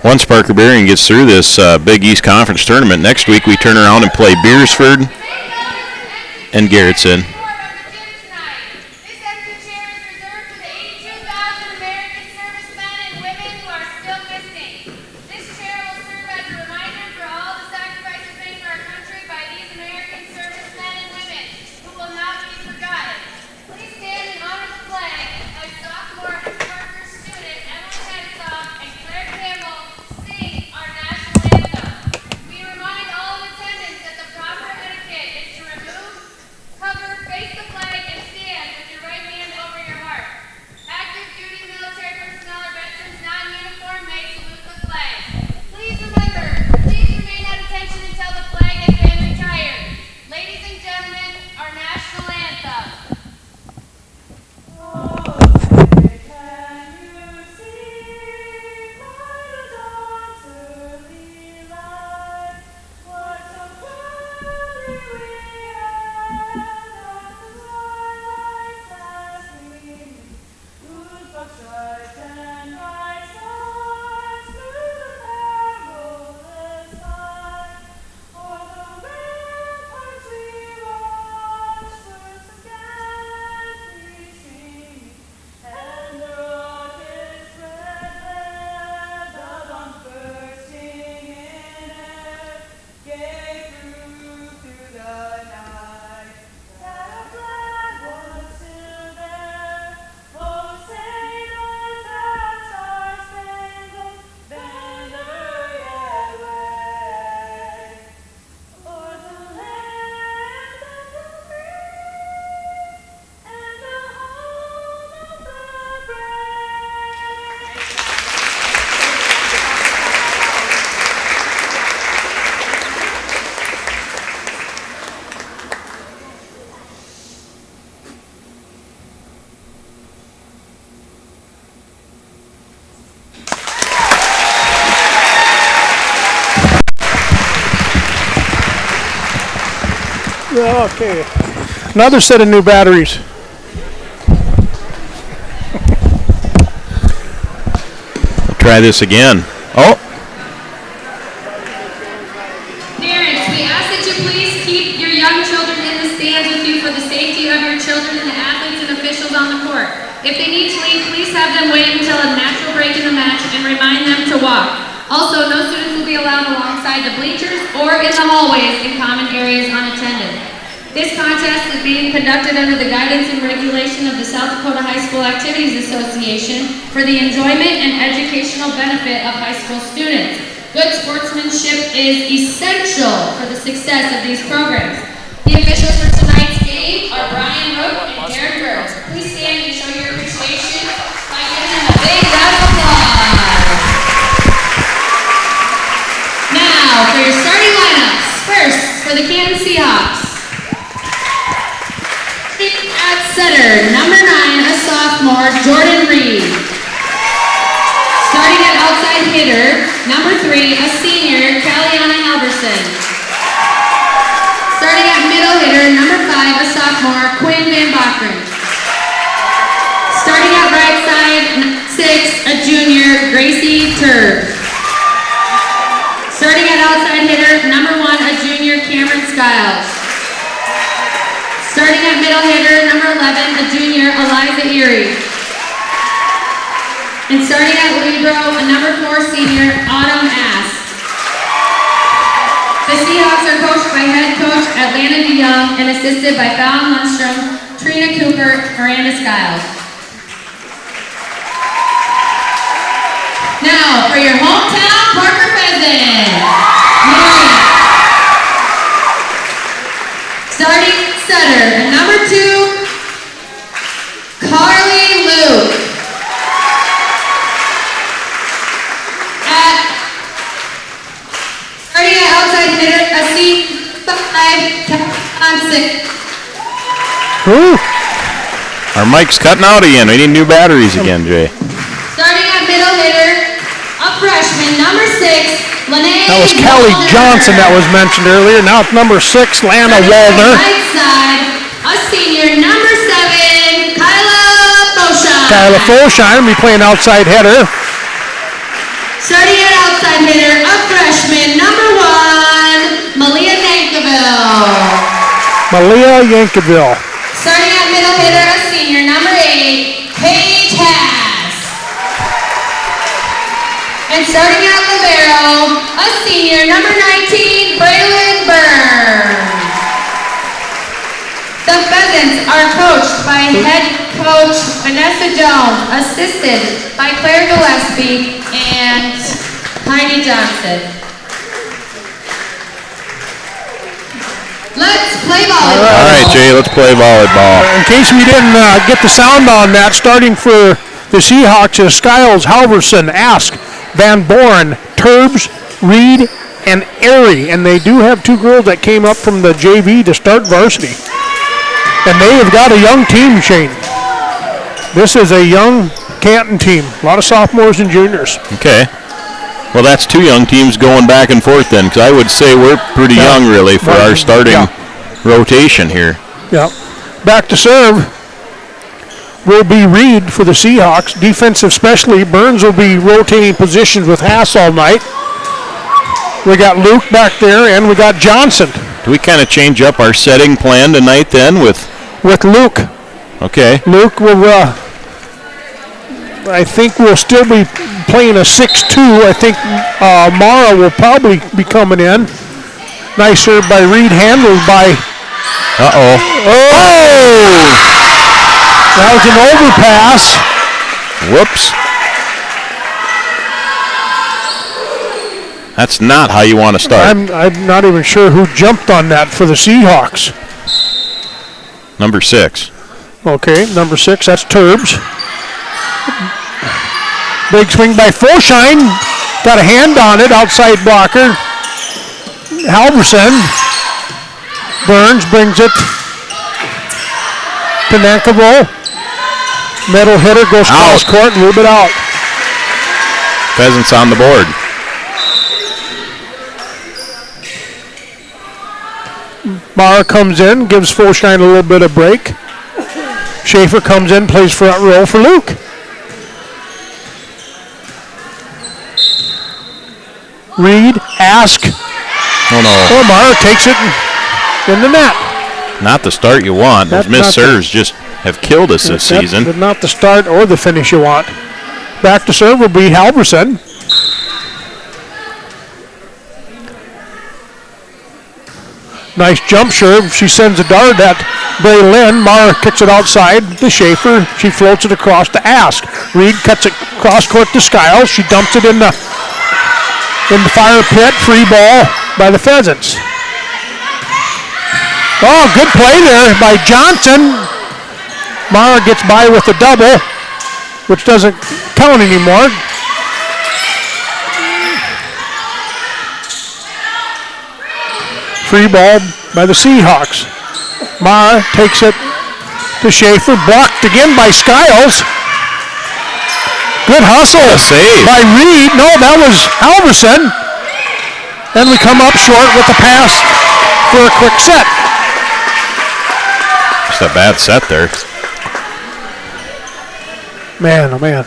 Once Parker Berrien gets through this Big East Conference tournament, next week we turn around and play Beersford and Garrettson. Okay. Another set of new batteries. Try this again. Oh. Parents, we ask that you please keep your young children in the stands with you for the safety of your children and the athletes and officials on the court. If they need to leave, please have them wait until a natural break in the match and remind them to walk. Also, no students will be allowed alongside the bleachers or in the hallways in common areas unattended. This contest is being conducted under the guidance and regulation of the South Dakota High School Activities Association for the enjoyment and educational benefit of high school students. Good sportsmanship is essential for the success of these programs. The officials for tonight's game are Brian Rook and Darren Burns. Please stand and show your appreciation by giving them a big round of applause. Now for your starting lineups. First, for the Canton Seahawks. At center, number 9, a sophomore, Jordan Reed. Starting at outside hitter, number 3, a senior, Caliana Halverson. Starting at middle hitter, number 5, a sophomore, Quinn Van Bacheren. Starting at right side, 6, a junior, Gracie Turb. Starting at outside hitter, number 1, a junior, Cameron Skiles. Starting at middle hitter, number 11, a junior, Eliza Erie. And starting at libero, a number 4 senior, Autumn Ask. The Seahawks are coached by head coach Atlanta DeYoung and assisted by Fallon Lundstrom, Trina Cooper, Miranda Skiles. Now for your hometown Parker Pheasants, Marion. Starting setter, number 2, Carly Luke. Ooh. Our mic's cutting out again. We need new batteries again, Jay. Starting at middle hitter, a freshman, number 6, Lene. That was Kelly Johnson that was mentioned earlier. Now it's number 6, Lana Waldner. Right side, a senior, number 7, Kyla Foshine. Kyla Foshine will be playing outside hitter. Starting at outside hitter, a freshman, number 1, Malia Yankoville. Malia Yankoville. Starting at middle hitter, a senior, number 8, Paige Haas. And starting at libero, a senior, number 19, Braylon Burns. The Pheasants are coached by head coach Vanessa Jones, assisted by Claire Gillespie and Heidi Johnson. Let's play volleyball. All right, Jay, let's play volleyball. In case we didn't get the sound on that, starting for the Seahawks is Skiles, Halverson, Ask, Van Born, Turbs, Reed, and Airy. And they do have 2 girls that came up from the JV to start varsity. And they have got a young team, Shane. This is a young Canton team. A lot of sophomores and juniors. Okay. Well, that's 2 young teams going back and forth then, because I would say we're pretty young, really, for our starting rotation here. Yeah. Back to serve will be Reed for the Seahawks. Defensive specialty, Burns will be rotating positions with Haas all night. We got Luke back there, and we got Johnson. Do we kind of change up our setting plan tonight then with Luke? Okay. Luke will, I think we'll still be playing a 6-2. I think Mara will probably be coming in. Nice serve by Reed, handled by... Uh-oh. Oh! That was an overpass. Whoops. That's not how you want to start. I'm not even sure who jumped on that for the Seahawks. Number 6. Okay, number 6, that's Turbs. Big swing by Foshine. Got a hand on it, outside blocker. Halverson. Burns brings it to Nankovo. Middle hitter goes cross court, a little bit out. Pheasants on the board. Mara comes in, gives Foshine a little bit of break. Schaefer comes in, plays front row for Luke. Reed, Ask. Oh no. Mara takes it in the net. Not the start you want. Those missed serves just have killed us this season. Not the start or the finish you want. Back to serve will be Halverson. Nice jump serve. She sends a dart at Braylon. Mara kicks it outside to Schaefer. She floats it across to Ask. Reed cuts it cross court to Skiles. She dumps it in the fire pit. Free ball by the Pheasants. Oh, good play there by Johnson. Mara gets by with a double, which doesn't count anymore. Free ball by the Seahawks. Mara takes it to Schaefer. Blocked again by Skiles. Good hustle by Reed. No, that was Halverson. And we come up short with the pass for a quick set. Just a bad set there. Man, oh man.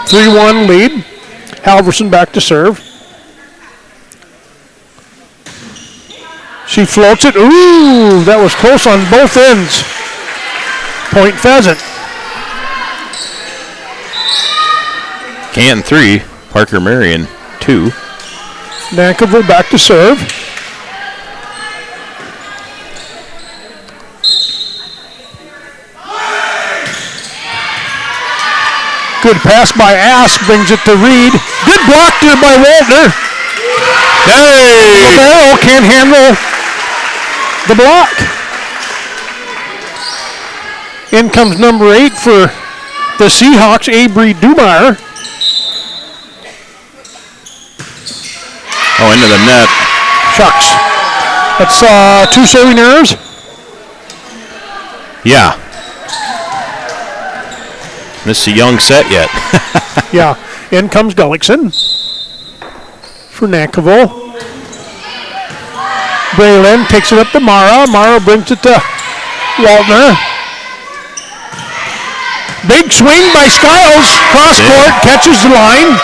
3-1 lead. Halverson back to serve. She floats it. Ooh, that was close on both ends. Point Pheasant. Canton 3, Parker Marion 2. Nankovo back to serve. Good pass by Ask, brings it to Reed. Good block there by Waldner. Hey! Romero can't handle the block. In comes number 8 for the Seahawks, Avery Dumar. Oh, into the net. Shucks. That's 2 serving errors. Yeah. This is a young set yet. Yeah. In comes Gullickson for Nankerville. Braylon takes it up to Mara. Mara brings it to Waltner. Big swing by Skiles. Cross court, catches the line.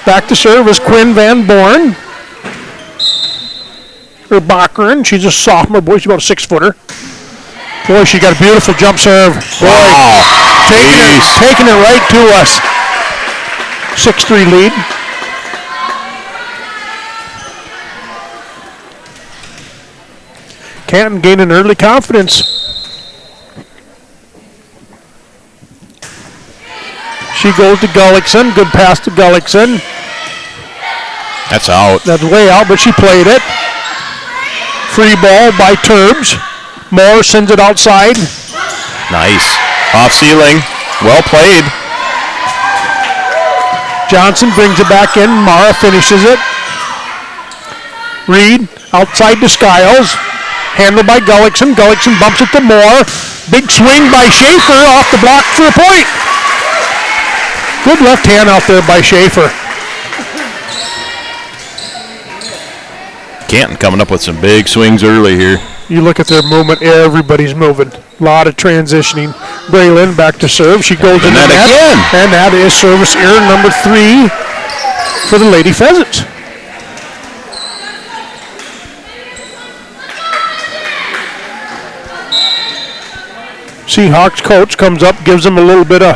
Back to serve is Quinn Van Born. Or Bachran. She's a sophomore. Boy, she's about a 6-footer. Boy, she got a beautiful jump serve. Boy, wow. Taking it right to us. 6-3 lead. Canton gaining early confidence. She goes to Gullickson. Good pass to Gullickson. That's out. That's way out, but she played it. Free ball by Turbs. Moore sends it outside. Nice. Off ceiling. Well played. Johnson brings it back in. Mara finishes it. Reed outside to Skiles. Handled by Gullickson. Gullickson bumps it to Moore. Big swing by Schaefer off the block for a point. Good left hand out there by Schaefer. Canton coming up with some big swings early here. You look at their movement, everybody's moving. A lot of transitioning. Braylon back to serve. She goes in the net again. And that is service error number 3 for the Lady Pheasants. Seahawks coach comes up, gives them a little bit of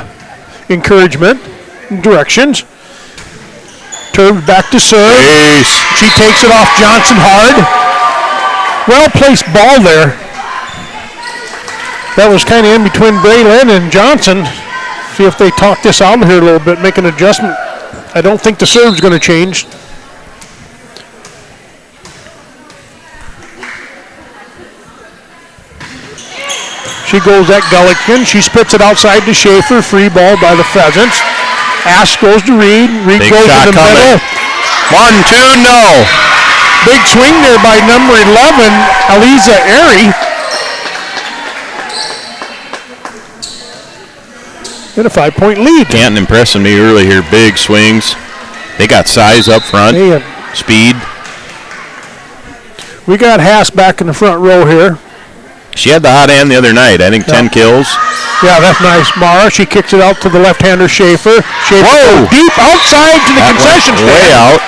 encouragement, directions. Turbs back to serve. Ace. She takes it off Johnson hard. Well-placed ball there. That was kind of in between Braylon and Johnson. See if they talk this out here a little bit, make an adjustment. I don't think the serve's going to change. She goes at Gullickson. She spits it outside to Schaefer. Free ball by the Pheasants. Ash goes to Reed. Reed Big goes to the coming. middle. 1-2, no. Big swing there by number 11, Aliza Airy. And a 5-point lead. Canton impressing me early here. Big swings. They got size up front. Speed. We got Haas back in the front row here. She had the hot hand the other night. I think 10 kills. Yeah, that's nice. Mara, she kicks it out to the left-hander Schaefer. Schaefer goes deep outside to the concession stand. Way out.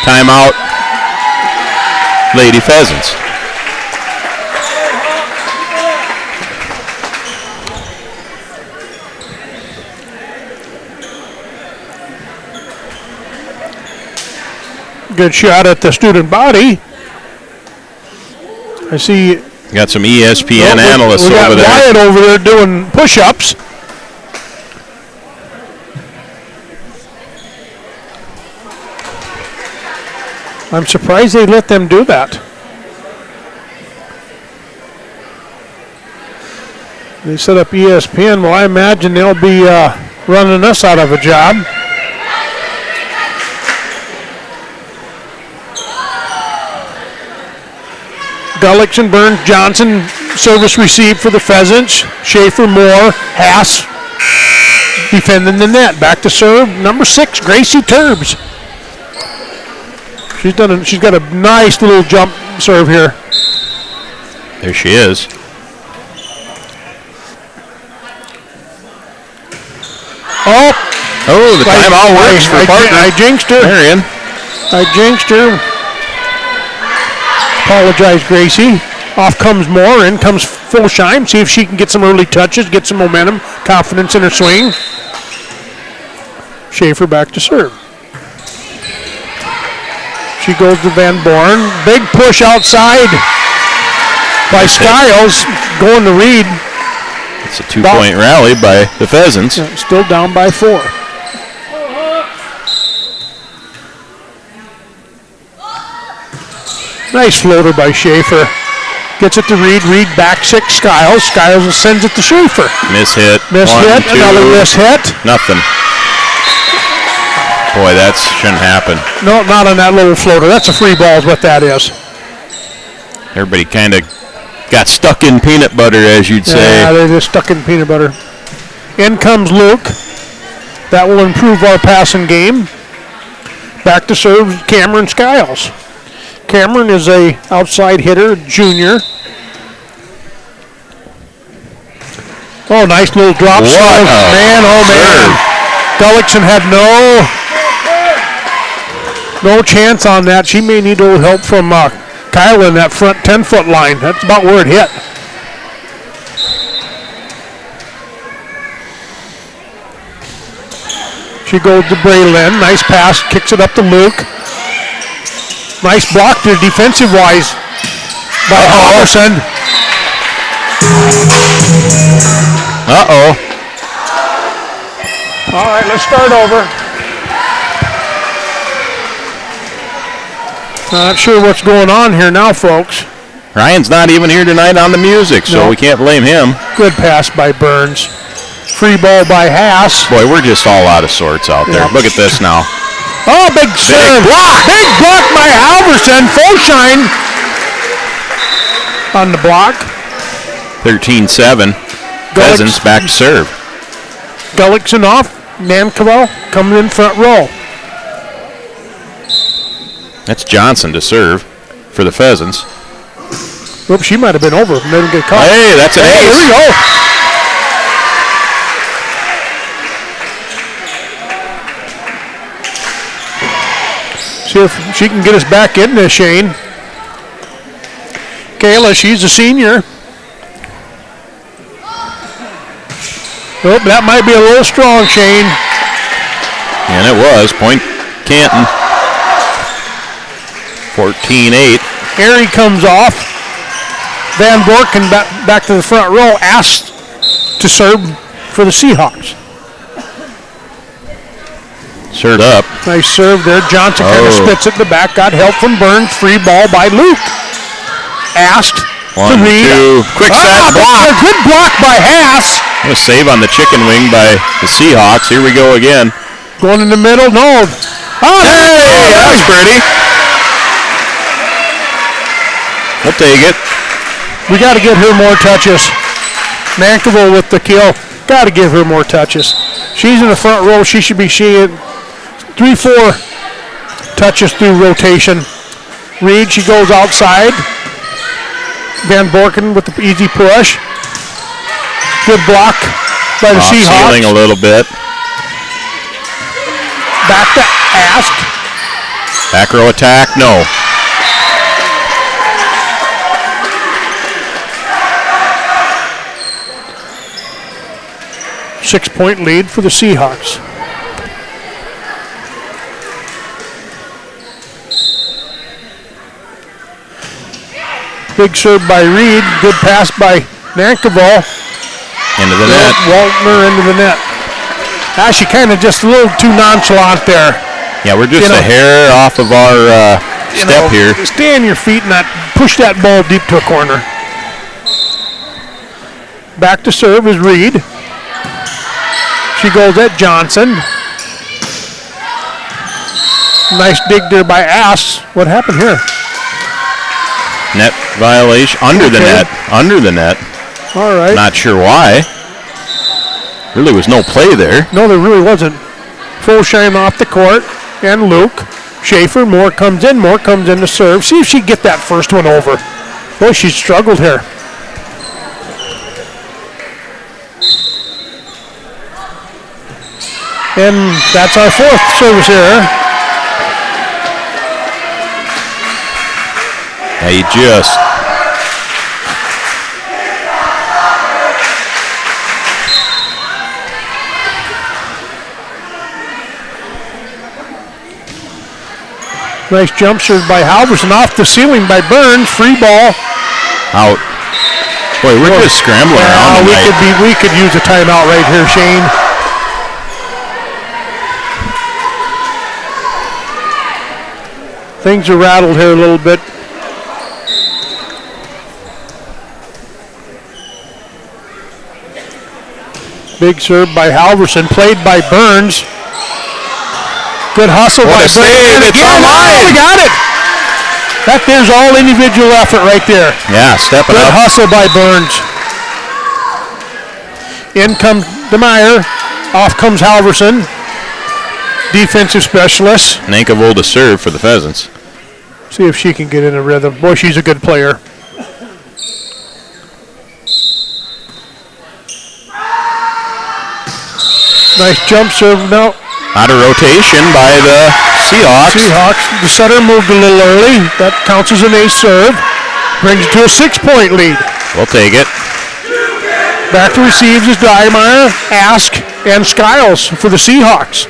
Timeout. Lady Pheasants. Good shot at the student body. I see. Got some ESPN analysts we got over there. Wyatt over there doing push-ups. I'm surprised they let them do that. They set up ESPN. Well, I imagine they'll be running us out of a job. Gullickson, Burns, Johnson, service received for the Pheasants. Schaefer, Moore, Haas defending the net. Back to serve, number 6, Gracie Turbs. She's got a nice little jump serve here. There she is. Oh, the timeout works for partner. I jinxed her. Marion. I jinxed her. Apologize, Gracie. Off comes Moore, in comes Fulsheim. See if she can get some early touches, get some momentum, confidence in her swing. Schaefer back to serve. She goes to Van Born. Big push outside by Skiles, going to Reed. It's a 2-point rally by the Pheasants. Yeah, still down by 4. Nice floater by Schaefer. Gets it to Reed. Reed back 6, Skiles. Skiles sends it to Schaefer. Miss hit. Miss hit. Another miss hit. Nothing. Boy, that shouldn't happen. No, not on that little floater. That's a free ball is what that is. Everybody kind of got stuck in peanut butter, as you'd say. Yeah, they're just stuck in peanut butter. In comes Luke. That will improve our passing game. Back to serve Cameron Skiles. Cameron is a outside hitter, junior. Oh, nice little drop serve. Man, oh man. Gullickson had no chance on that. She may need a little help from Kyla in that front 10-foot line. That's about where it hit. She goes to Braylon. Nice pass. Kicks it up to Luke. Nice block there defensive-wise by Iverson. Uh-oh. All right, let's start over. Not sure what's going on here now, folks. Ryan's not even here tonight on the music, so we can't blame him. Good pass by Burns. Free ball by Haas. Boy, we're just all out of sorts out there. Look at this now. Oh, big serve. Big block by Iverson. Full shine on the block. 13-7. Pheasants back to serve. Gullickson off. Nankovo coming in front row. That's Johnson to serve for the Pheasants. Oops, she might have been over. Didn't get caught. Hey, that's an ace. Here we go. See if she can get us back in this, Shane. Kayla, she's a senior. Oh, that might be a little strong, Shane. And it was. Point Canton. 14-8. Harry comes off. Van Borken back to the front row, asked to serve for the Seahawks. Served up. Nice serve there. Johnson kind of spits it in the back. Got help from Burns. Free ball by Luke. Asked One, to read. Two. Quick set block. Good block by Haas. A save on the chicken wing by the Seahawks. Here we go again. Going in the middle. No. Oh, hey, that was pretty. We'll take it. We got to get her more touches. Nankovo with the kill. Got to give her more touches. She's in the front row. She should be seeing 3-4 touches through rotation. Reed, she goes outside. Van Borken with the easy push. Good block by the Seahawks. Ceiling a little bit. Back to Ask. Back row attack, no. Six-point lead for the Seahawks. Big serve by Reed. Good pass by Nankovo. Into the net. Waltner into the net. Actually, kind of just a little too nonchalant there. Yeah, we're just a hair off of our step here. Stay on your feet and not push that ball deep to a corner. Back to serve is Reed. She goes at Johnson. Nice dig there by Ass. What happened here? Net violation. Under the net. Under the net. All right. Not sure why. Really was no play there. No, there really wasn't. Full shine off the court. And Luke. Schaefer. Moore comes in to serve. See if she can get that first one over. Boy, she struggled here. And that's our fourth service error. Yeah, you just. Nice jump serve by Halverson off the ceiling by Burns. Free ball. Out. Boy, we're just scrambling around tonight. We could use a timeout right here, Shane. Things are rattled here a little bit. Big serve by Halverson, played by Burns. Good hustle by save. It's online. We got it. That there's all individual effort right there. Yeah, stepping Good up. hustle by Burns. In comes DeMeyer. Off comes Halverson. Defensive specialist. Nankavold to serve for the Pheasants. See if she can get in a rhythm. Boy, she's a good player. Nice jump serve now. Out of rotation by the Seahawks. The setter moved a little early. That counts as an ace serve. Brings it to a 6-point lead. We'll take it. Back to receives is Dyemeyer, Ask, and Skiles for the Seahawks.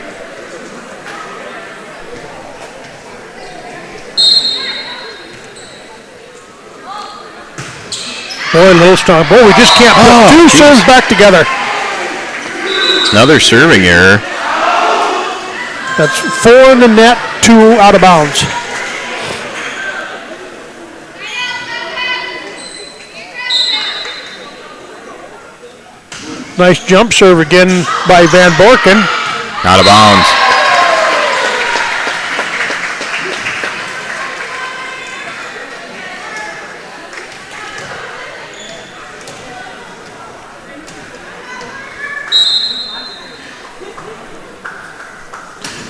Boy, a little strong. Boy, we just can't put two serves back together. Another serving error. That's 4 in the net, 2 out of bounds. Nice jump serve again by Van Borken. Out of bounds.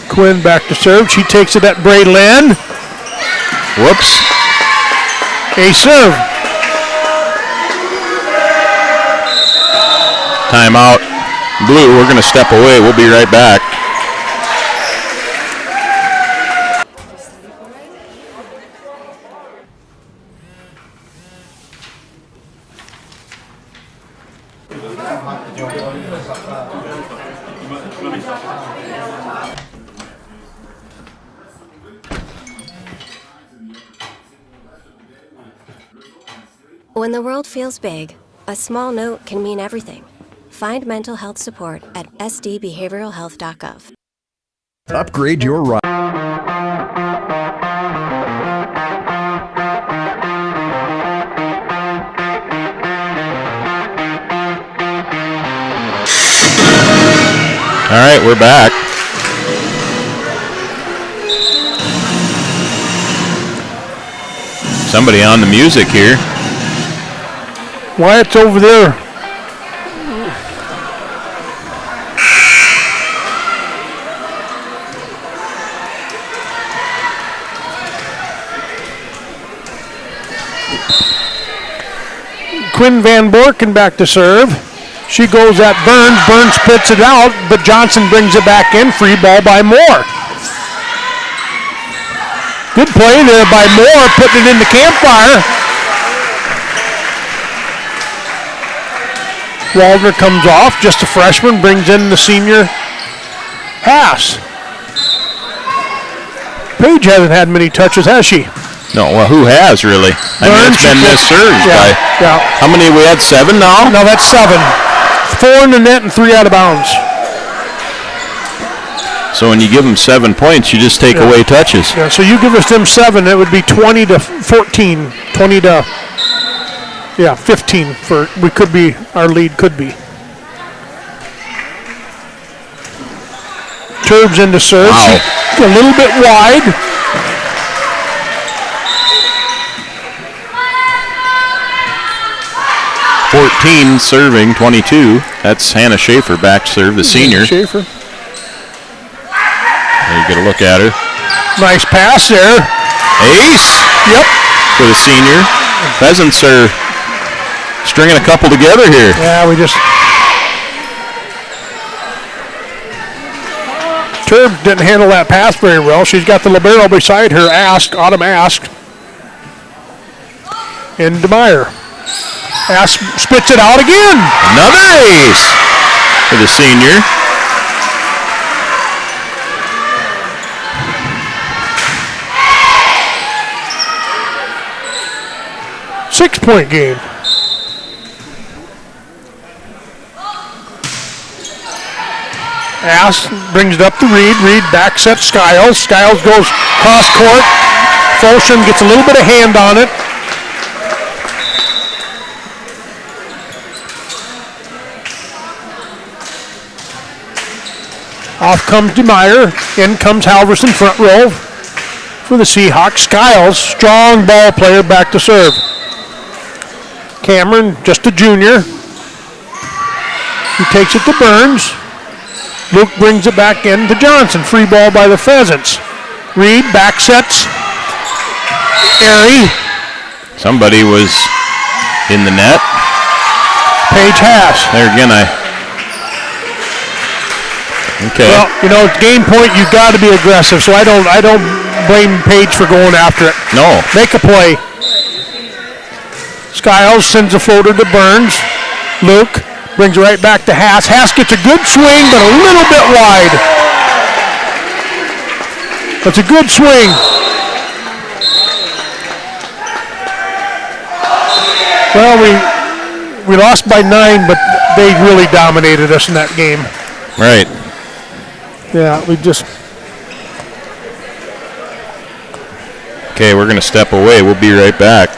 Quinn back to serve. She takes it at Braylon. Whoops. A serve. Timeout. Blue, we're going to step away. We'll be right back. When the world feels big, a small note can mean everything. Find mental health support at sdbehavioralhealth.gov. Upgrade your ride. All right, we're back. Somebody on the music here. Wyatt's over there. Quinn Van Borken back to serve. She goes at Burns. Burns spits it out, but Johnson brings it back in. Free ball by Moore. Good play there by Moore, putting it in the campfire. Waldner comes off, just a freshman, brings in the senior Haas. Paige hasn't had many touches, has she? No, well, who has really? I mean, it's been misserved by. Yeah. How many? We had 7 now? No, that's 7. 4 in the net and 3 out of bounds. So when you give them 7 points, you just take away touches. Yeah, so you give us them 7, it would be 20 to 14, 20 to 15 for our lead could be. Turbs into serve. Wow. She's a little bit wide. $14 serving, 22. That's Hannah Schaefer back serve, the senior. Schaefer. There you get a look at her. Nice pass there. Ace. Yep. For the senior. Pheasants are stringing a couple together here. Yeah, we just. Turb didn't handle that pass very well. She's got the libero beside her. Autumn Ask. And DeMeyer. Ask spits it out again. Another ace for the senior. Six-point game. Ask brings it up to Reed. Reed back sets Skiles. Skiles goes cross court. Folsom gets a little bit of hand on it. Off comes DeMeyer. In comes Halverson, front row for the Seahawks. Skiles, strong ball player, back to serve. Cameron, just a junior. He takes it to Burns. Luke brings it back in to Johnson. Free ball by the Pheasants. Reed back sets. Airy. Somebody was in the net. Page Haas. There again, Okay. Well, you know, game point, you've got to be aggressive, so I don't blame Page for going after it. No. Make a play. Skiles sends a floater to Burns. Luke brings it right back to Haas. Haas gets a good swing, but a little bit wide. That's a good swing. Well, we lost by 9, but they really dominated us in that game. Right. Yeah, we just... Okay, we're going to step away. We'll be right back.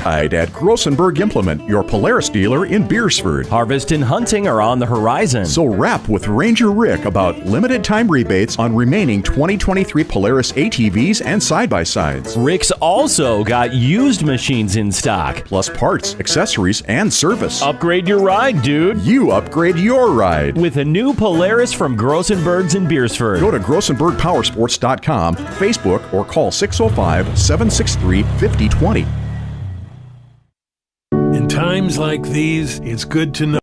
At Grossenberg Implement, your Polaris dealer in Beersford. Harvest and hunting are on the horizon. So rap with Ranger Rick about limited time rebates on remaining 2023 Polaris ATVs and side-by-sides. Rick's also got used machines in stock. Plus parts, accessories, and service. Upgrade your ride, dude. You upgrade your ride. With a new Polaris from Grossenberg's in Beersford. Go to GrossenbergPowersports.com, Facebook, or call 605-763-5020. In times like these, it's good to know.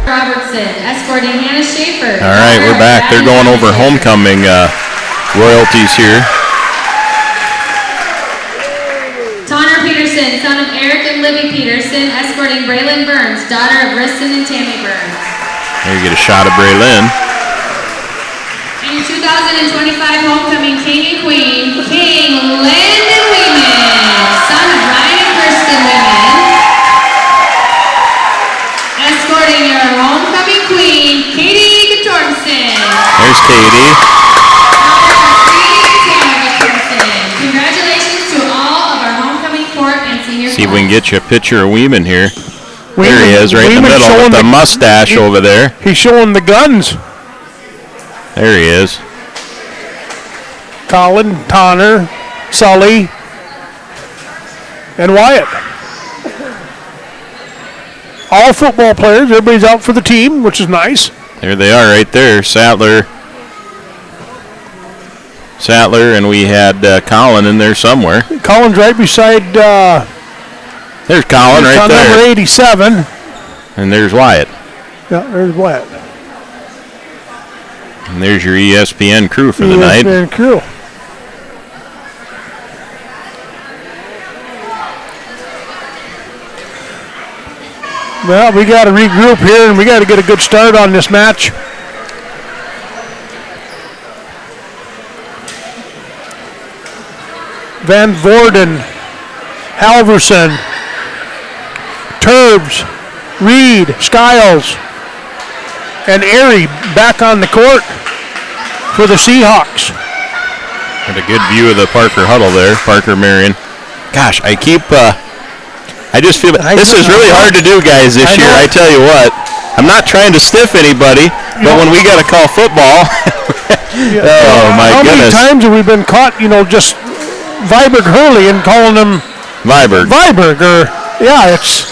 Robertson, escorting Hannah Schaefer. All right, we're back. They're going over homecoming royalties here. Tanner Peterson, son of Eric and Libby Peterson, escorting Braylon Burns, daughter of Riston and Tammy Burns. There you get a shot of Braylon. And your 2025 homecoming king and queen, King Landon Wieman, son of Ryan and Kirsten Wieman. Escorting your homecoming queen, Katie Guttormson. There's Katie. Congratulations to all of our homecoming court and senior See if we can get you a picture of Wieman here. Wieman, there he is, right in the middle with the mustache over there. He's showing the guns. There he is. Colin, Tanner, Sully, and Wyatt. All football players. Everybody's out for the team, which is nice. There they are right there. Sattler, and we had Colin in there somewhere. Colin's right beside... there's Colin right there. Number 87. And there's Wyatt. Yeah, there's Wyatt. And there's your ESPN crew for the night. ESPN crew. Well, we got to regroup here, and we got to get a good start on this match. Van Voorden, Halverson, Turbs, Reed, Skiles, and Airy back on the court for the Seahawks. Got a good view of the Parker huddle there, Parker Marion. Gosh, I just feel this is really hard to do, guys, this year. I tell you what, I'm not trying to stiff anybody, but when we got to call football, oh my goodness. How many times have we been caught, just Viberg Hurley and calling them Viberg, it's...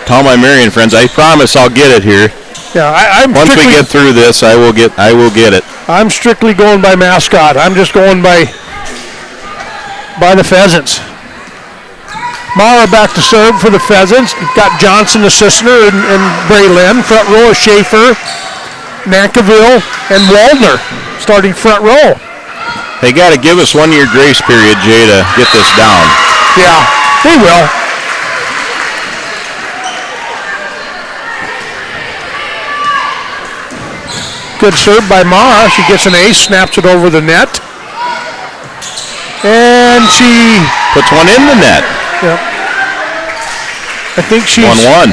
To all my Marion friends, I promise I'll get it here. Yeah, once we get through this, I will get it. I'm strictly going by mascot. I'm just going by the Pheasants. Mara back to serve for the Pheasants. You've got Johnson, the Sissner, and Braylon. Front row is Schaefer, Nankiville, and Waldner starting front row. They got to give us 1 year grace period, Jay, to get this down. Yeah, they will. Good serve by Mara. She gets an ace, snaps it over the net. And she puts one in the net. Yep. I think she's 1-1.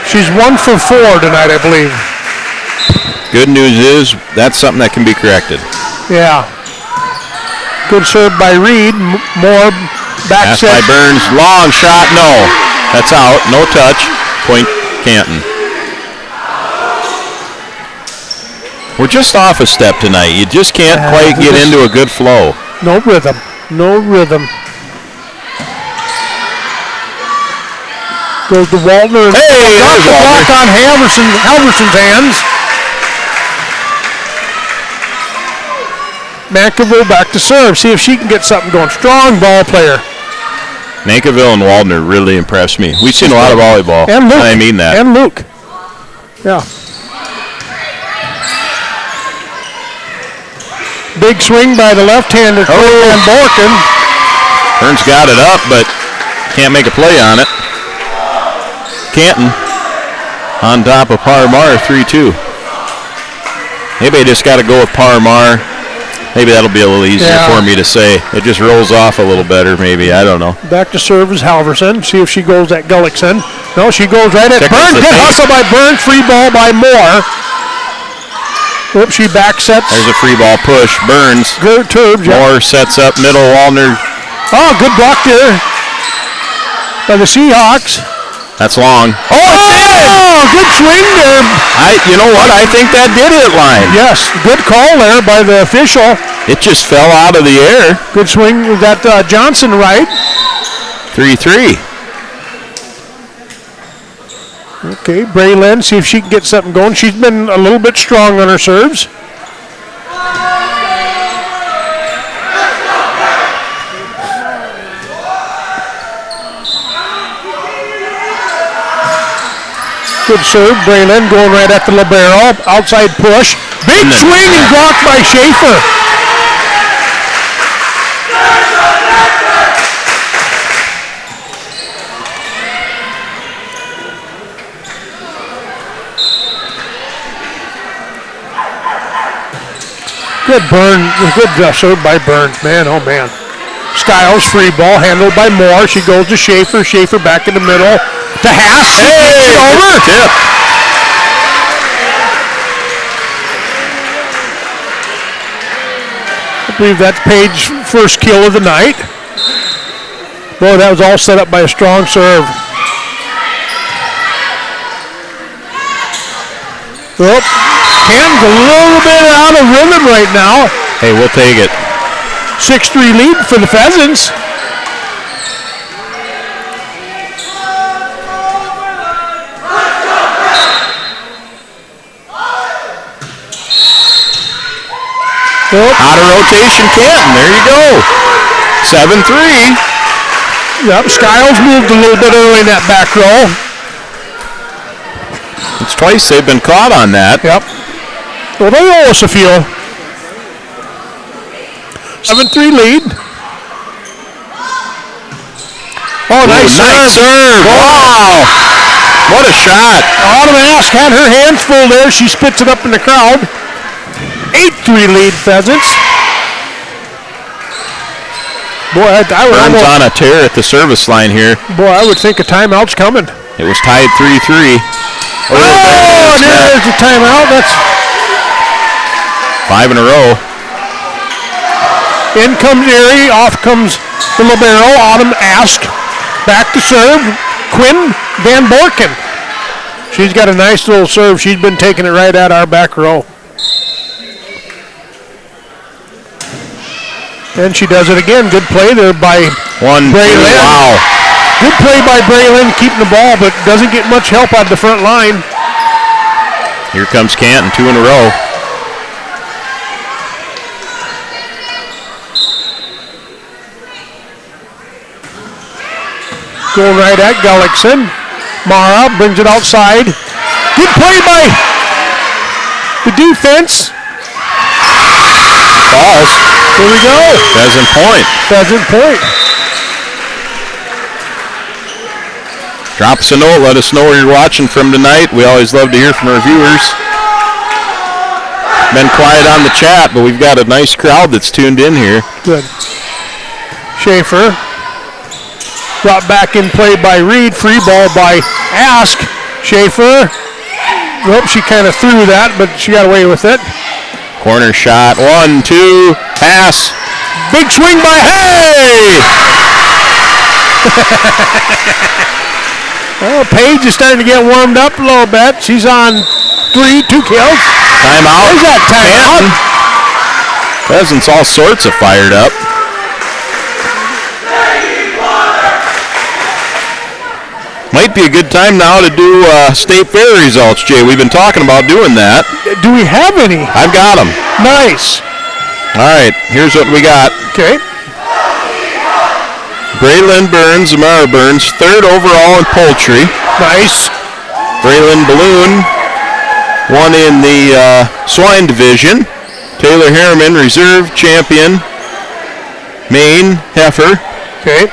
She's 1 for 4 tonight, I believe. Good news is that's something that can be corrected. Yeah. Good serve by Reed. More back Pass set. by Burns. Long shot. No. That's out. No touch. Point Canton. We're just off a step tonight. You just can't quite get into a good flow. No rhythm. No rhythm. Goes to Waldner. Hey, drops the block on Halverson's hands. Mankerville back to serve. See if she can get something going. Strong ball player. Mankerville and Waldner really impressed me. We've seen a lot of volleyball. And Luke. I mean that. And Luke. Yeah. Big swing by the left-hander, Van Borken. Burns got it up, but can't make a play on it. Canton on top of Parmar, 3-2. Maybe I just got to go with Parmar. Maybe that'll be a little easier for me to say. It just rolls off a little better, maybe. I don't know. Back to serve is Halverson. See if she goes at Gullickson. No, she goes right at Burns. Good hustle by Burns. Free ball by Moore. Oops, she back sets. There's a free ball push. Burns. Good turb. Moore sets up middle. Waldner. Oh, good block there by the Seahawks. That's long. Oh, it's in! Oh, good swing there. You know what? I think that did hit line. Yes, good call there by the official. It just fell out of the air. Good swing. Was that Johnson right? 3-3. Okay, Braylon, see if she can get something going. She's been a little bit strong on her serves. Good serve, Braylon going right at the libero. Outside push. Big swing and blocked by Schaefer. Good serve by Burns. Man, oh man. Skiles, free ball, handled by Moore. She goes to Schaefer. Schaefer back in the middle to Haas. Hey, over. Tip. I believe that's Paige's first kill of the night. Boy, that was all set up by a strong serve. Oh, Canton's a little bit out of rhythm right now. Hey, we'll take it. 6-3 lead for the Pheasants. Out of rotation, Canton. There you go. 7-3. Yep, Skiles moved a little bit early in that back row. It's twice they've been caught on that. Yep. Well, they owe us a few. 7-3 lead. Oh, nice serve. Wow. What a shot. Autumn Ask had her hands full there. She spits it up in the crowd. 8-3 lead, Pheasants. Boy, Burns on a tear at the service line here. Boy, I would think a timeout's coming. It was tied 3-3. Oh, there's a timeout. That's 5 in a row. In comes Erie. Off comes the libero. Autumn Ask. Back to serve. Quinn Van Borken. She's got a nice little serve. She's been taking it right at our back row. And she does it again. Good play there by Braylon. Wow. Good play by Braylon keeping the ball, but doesn't get much help out of the front line. Here comes Canton, 2 in a row. Going right at Gullickson. Mara brings it outside. Good play by the defense. Falls. Here we go. Pheasant point. Pheasant point. Drop us a note. Let us know where you're watching from tonight. We always love to hear from our viewers. Been quiet on the chat, but we've got a nice crowd that's tuned in here. Good. Schaefer. Brought back in play by Reed. Free ball by Ask. Schaefer. Nope, she kind of threw that, but she got away with it. Corner shot. 1, 2. Pass. Big swing by Hay. Oh, Paige is starting to get warmed up a little bit. She's on 2 kills. Timeout. Where's that timeout? Pheasants all sorts of fired up. Might be a good time now to do state fair results, Jay. We've been talking about doing that. Do we have any? I've got them. Nice. All right, here's what we got. Okay. Braylon Burns, Amara Burns, 3rd overall in poultry. Nice. Braylon Balloon won in the swine division. Taylor Harriman, reserve champion. Maine heifer. Okay.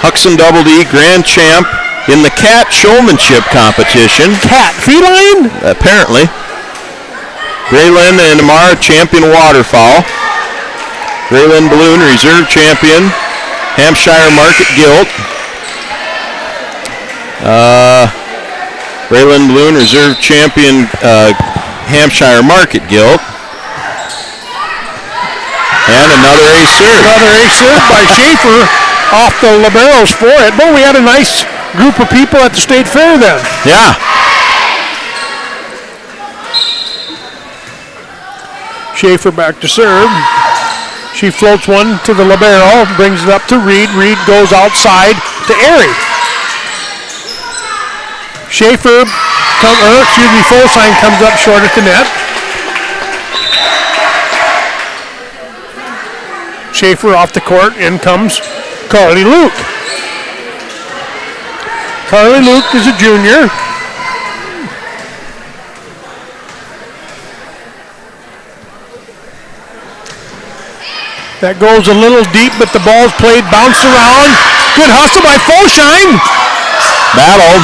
Huxon Double D, grand champ in the cat showmanship competition. Cat feline? Apparently. Braylon and Amara, champion waterfowl. Braylon Balloon, reserve champion. Hampshire Market Gilt. Braylon Balloon, reserve champion, Hampshire Market Gilt. And another ace serve. Another ace serve by Schaefer off the liberos for it. But we had a nice group of people at the state fair then. Yeah. Schaefer back to serve. She floats one to the libero, brings it up to Reed. Reed goes outside to Airy. Schaefer, Fullsign comes up short at the net. Schaefer off the court, in comes Carly Luke. Carly Luke is a junior. That goes a little deep, but the ball's played, bounced around. Good hustle by Fullsign. Battle.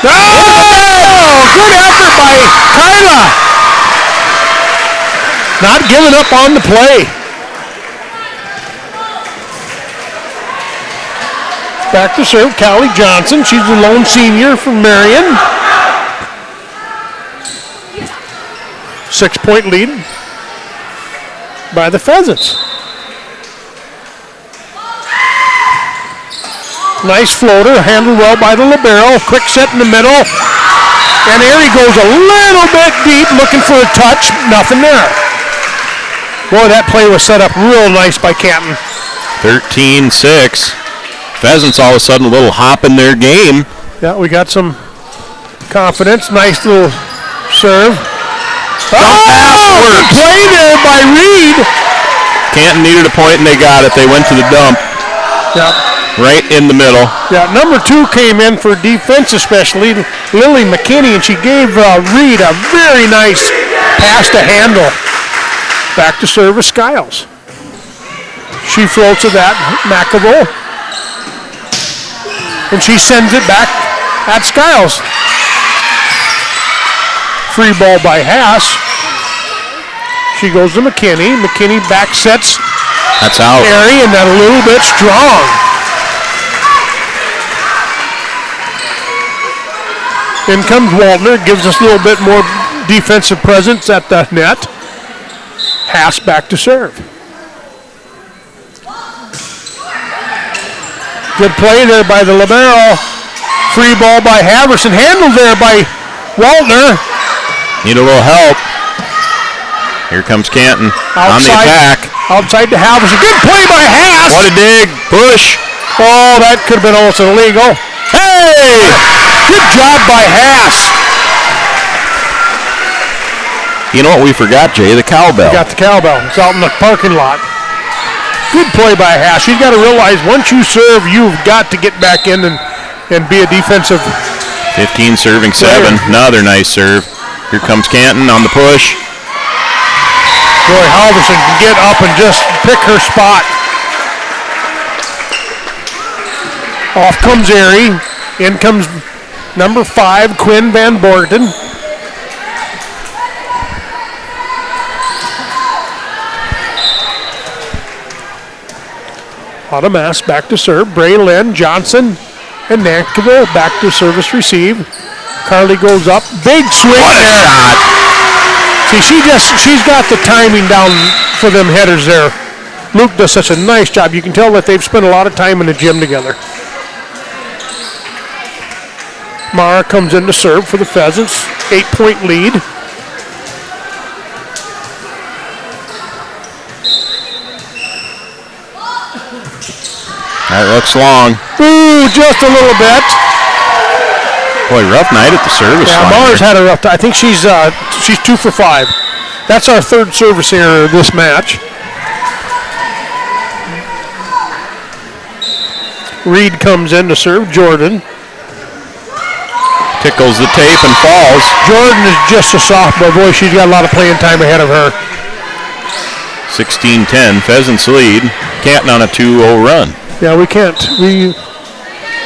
Oh, good effort by Kyla. Not giving up on the play. Back to serve, Callie Johnson. She's the lone senior from Marion. 6-point lead by the Pheasants. Nice floater, handled well by the libero. Quick set in the middle. And Airy goes a little bit deep, looking for a touch. Nothing there. Boy, that play was set up real nice by Canton. 13-6. Pheasants all of a sudden a little hop in their game. Yeah, we got some confidence. Nice little serve. Good play there by Reed. Canton needed a point and they got it. They went to the dump. Yeah. Right in the middle. Yeah, number 2 came in for defense especially, Lily McKinney, and she gave Reed a very nice pass to handle. Back to service, Skiles. She floats to that, McAvoy. And she sends it back at Skiles. Free ball by Haas. She goes to McKinney. McKinney back sets. That's out. Airy, and that a little bit strong. In comes Waldner, gives us a little bit more defensive presence at the net. Haas back to serve. Good play there by the libero. Free ball by Haverson. Handled there by Waldner. Need a little help. Here comes Canton on the attack. Outside to Haverson. Good play by Haas. What a dig. Push. Oh, that could have been almost illegal. Hey! Good job by Haas. You know what we forgot, Jay? The cowbell. We got the cowbell. It's out in the parking lot. Good play by Haas. You've got to realize once you serve, you've got to get back in and be a defensive. 15 serving 7. Another nice serve. Here comes Canton on the push. Boy, Halverson can get up and just pick her spot. Off comes Airy. In comes number 5, Quinn Van Borgton. Automass back to serve. Braylon Johnson And Nankiville back to service receive. Carly goes up. Big swing there. See, she's got the timing down for them headers there. Luke does such a nice job. You can tell that they've spent a lot of time in the gym together. Mara comes in to serve for the Pheasants. 8-point lead. That looks long. Ooh, just a little bit. Boy, rough night at the service line. Mara's had a rough time. I think she's 2 for 5. That's our third service error of this match. Reed comes in to serve Jordan. Tickles the tape and falls. Jordan is just a sophomore. Boy, she's got a lot of playing time ahead of her. 16-10, Pheasants lead. Canton on a 2-0 run. Yeah, we can't.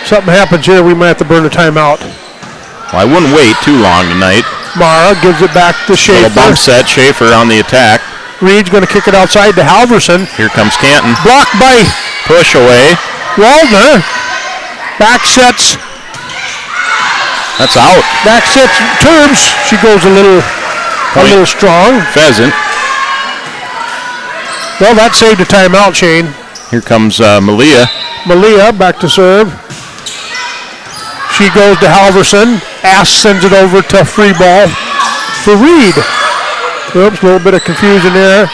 Something happens here, we might have to burn a timeout. Well, I wouldn't wait too long tonight. Mara gives it back to Schaefer. Little bump set, Schaefer on the attack. Reed's going to kick it outside to Halverson. Here comes Canton. Blocked by push away. Waldner. Back sets. That's out. Back sets Turbs. She goes a little strong. Pheasant. Well, that saved a timeout, Shane. Here comes Malia. Malia back to serve. She goes to Halverson. Ass sends it over to free ball for Reed. Oops, a little bit of confusion there.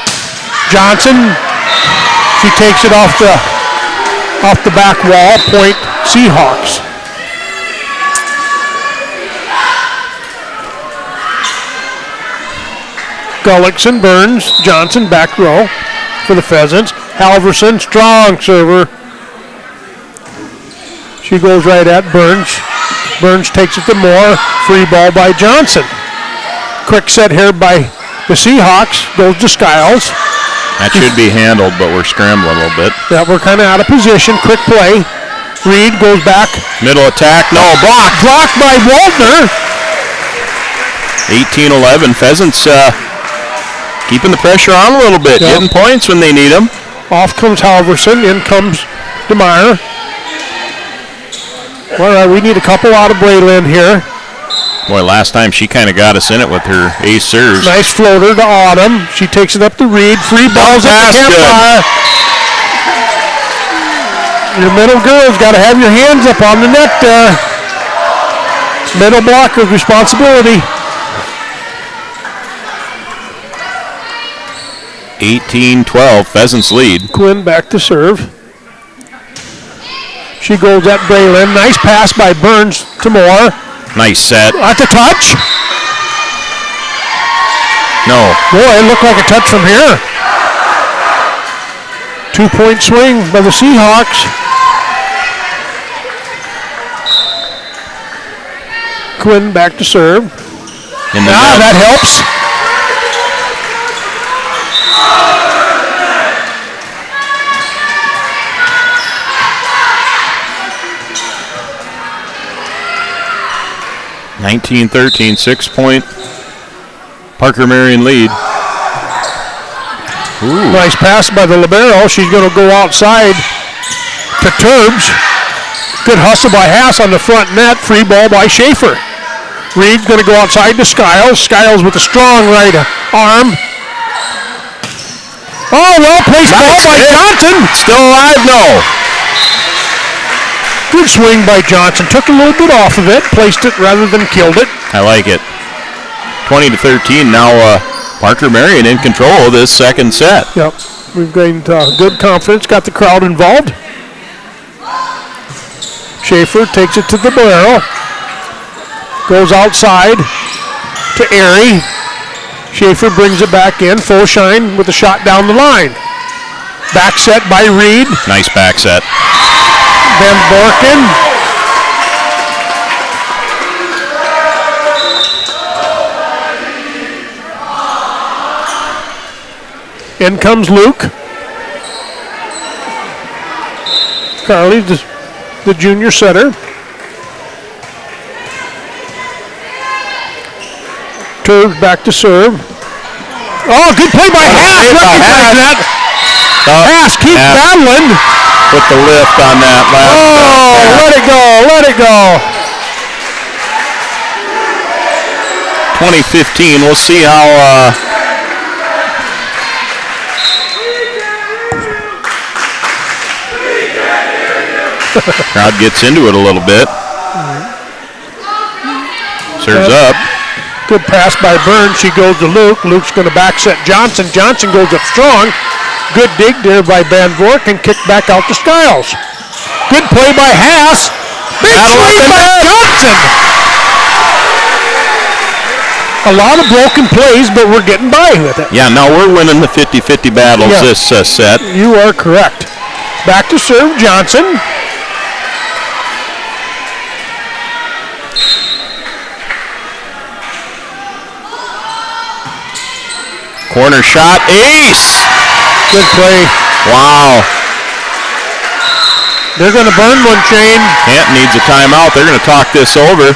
Johnson. She takes it off the back wall. Point Seahawks. Gullickson, Burns, Johnson, back row for the Pheasants. Halverson, strong server. She goes right at Burns. Burns takes it to Moore. Free ball by Johnson. Quick set here by the Seahawks. Goes to Skiles. That should be handled, but we're scrambling a little bit. Yeah, we're kind of out of position. Quick play. Reed goes back. Middle attack. No, block. Blocked by Waldner. 18-11. Pheasants keeping the pressure on a little bit. Getting points when they need them. Off comes Halverson. In comes DeMeyer. All right, we need a couple out of Brayland here. Boy, last time she kind of got us in it with her ace serves. Nice floater to Autumn. She takes it up to Reed. Free balls up to Campfire. Your middle girls got to have your hands up on the net there. Middle blocker's responsibility. 18-12, Pheasants lead. Quinn back to serve. She goes at Brayland. Nice pass by Burns to Moore. Nice set. At the touch. No. Boy, it looked like a touch from here. 2-point swing by the Seahawks. Quinn back to serve. That helps. (19-13), 6-point Parker Marion lead. Ooh. Nice pass by the libero. She's going to go outside to Turbs. Good hustle by Haas on the front net. Free ball by Schaefer. Reed going to go outside to Skiles. Skiles with a strong right arm. Oh, well placed ball by Johnson. Still alive? No. Good swing by Johnson. Took a little bit off of it. Placed it rather than killed it. I like it. 20-13. Now Parker Marion in control of this second set. Yep. We've gained good confidence. Got the crowd involved. Schaefer takes it to the barrel. Goes outside to Airy. Schaefer brings it back in. Full shine with a shot down the line. Back set by Reed. Nice back set. Van Borken. In comes Luke. Carly, the junior setter. Turbs back to serve. Oh, good play by Haas. Recognize that. Haas keeps battling. with the lift on that last. Let it go. 2015. We'll see how. Crowd gets into it a little bit. Serves up. Good pass by Burns. She goes to Luke. Luke's going to back set Johnson. Johnson goes up strong. Good dig there by Van Vork and kick back out to Skiles. Good play by Haas. Big swing by Johnson. A lot of broken plays, but we're getting by with it. Yeah, now we're winning the 50-50 battles this set. You are correct. Back to serve Johnson. Corner shot, ace! Good play. Wow. They're going to burn one, Shane. Canton needs a timeout. They're going to talk this over.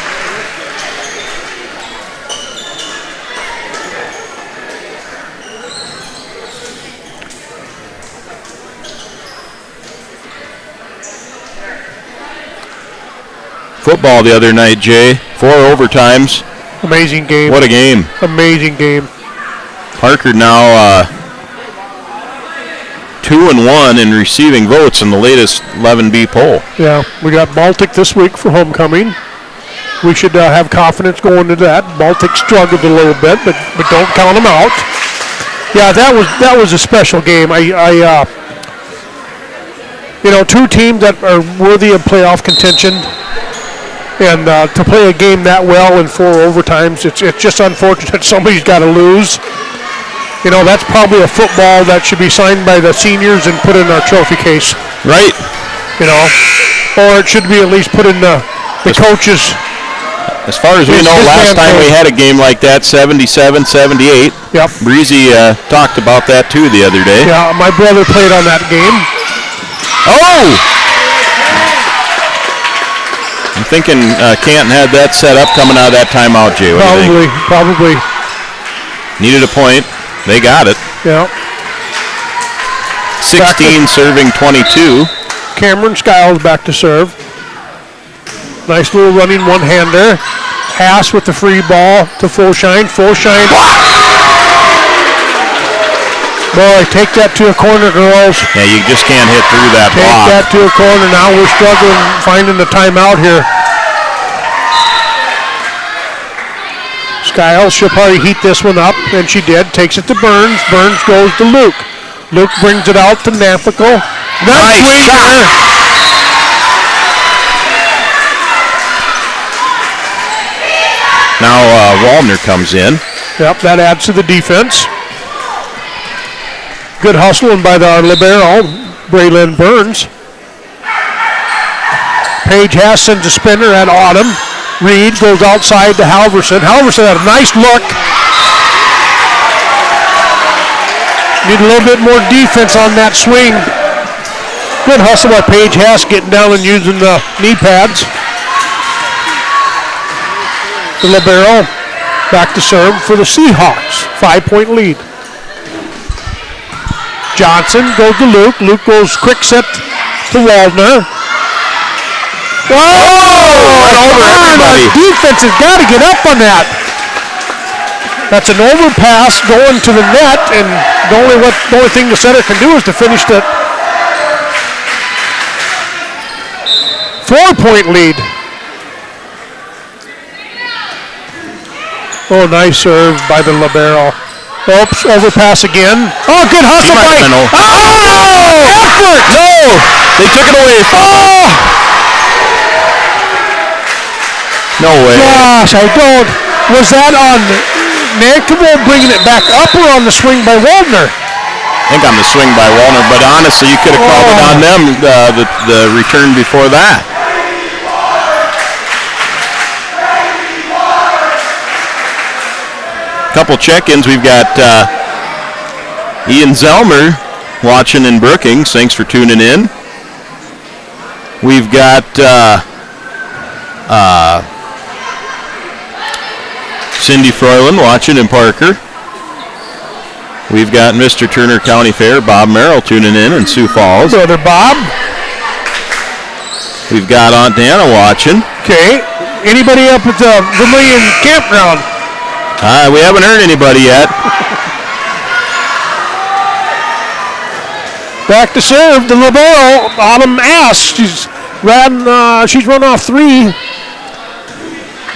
Football the other night, Jay. 4 overtimes. Amazing game. What a game. Amazing game. Parker now 2-1 in receiving votes in the latest 11B poll. Yeah, we got Baltic this week for homecoming. We should have confidence going into that. Baltic struggled a little bit, but don't count them out. Yeah, that was a special game. Two teams that are worthy of playoff contention. And to play a game that well in 4 overtimes, it's just unfortunate somebody's got to lose. That's probably a football that should be signed by the seniors and put in our trophy case. Right. Or it should be at least put in the coaches. As far as we know, last time we had a game like that, 77-78. Yep. Breezy talked about that too the other day. Yeah, my brother played on that game. Oh! I'm thinking Canton had that set up coming out of that timeout, Jay. Probably. Needed a point. They got it. Yeah. 16 serving 22. Cameron Skiles back to serve. Nice little running one-hander. Haas with the free ball to Fullshine. Fullshine. Boy, take that to a corner, girls. Yeah, you just can't hit through that block. Take that to a corner. Now we're struggling finding the timeout here. Skiles, she'll probably heat this one up, and she did. Takes it to Burns. Burns goes to Luke. Luke brings it out to Napical. Nice shot. Now Wallner comes in. Yep, that adds to the defense. Good hustling by our libero, Braylon Burns. Paige Haas sends a spinner at Autumn. Reed goes outside to Halverson. Halverson had a nice look. Need a little bit more defense on that swing. Good hustle by Paige Haas getting down and using the knee pads. The libero back to serve for the Seahawks. 5-point lead. Johnson goes to Luke. Luke goes quick set to Waldner. Whoa! Right over everybody. Our defense has got to get up on that. That's an overpass going to the net, and the only thing the center can do is to finish the 4-point lead. Oh, nice serve by the libero. Oops, overpass again. Oh, good hustle by... Oh! Effort! No! They took it away. Oh! No way. Gosh, I don't... Was that on Nankable bringing it back up or on the swing by Waldner? I think on the swing by Wallner, but honestly, you could have called it on them, the return before that. Couple check-ins. We've got Ian Zelmer watching in Brookings. Thanks for tuning in. We've got Cindy Froyland watching in Parker. We've got Mr. Turner County Fair, Bob Merrill, tuning in Sioux Falls. Brother Bob. We've got Aunt Dana watching. Okay. Anybody up at the Vermilion campground? We haven't heard anybody yet. Back to serve. The libero, Autumn Ass. She's run off 3.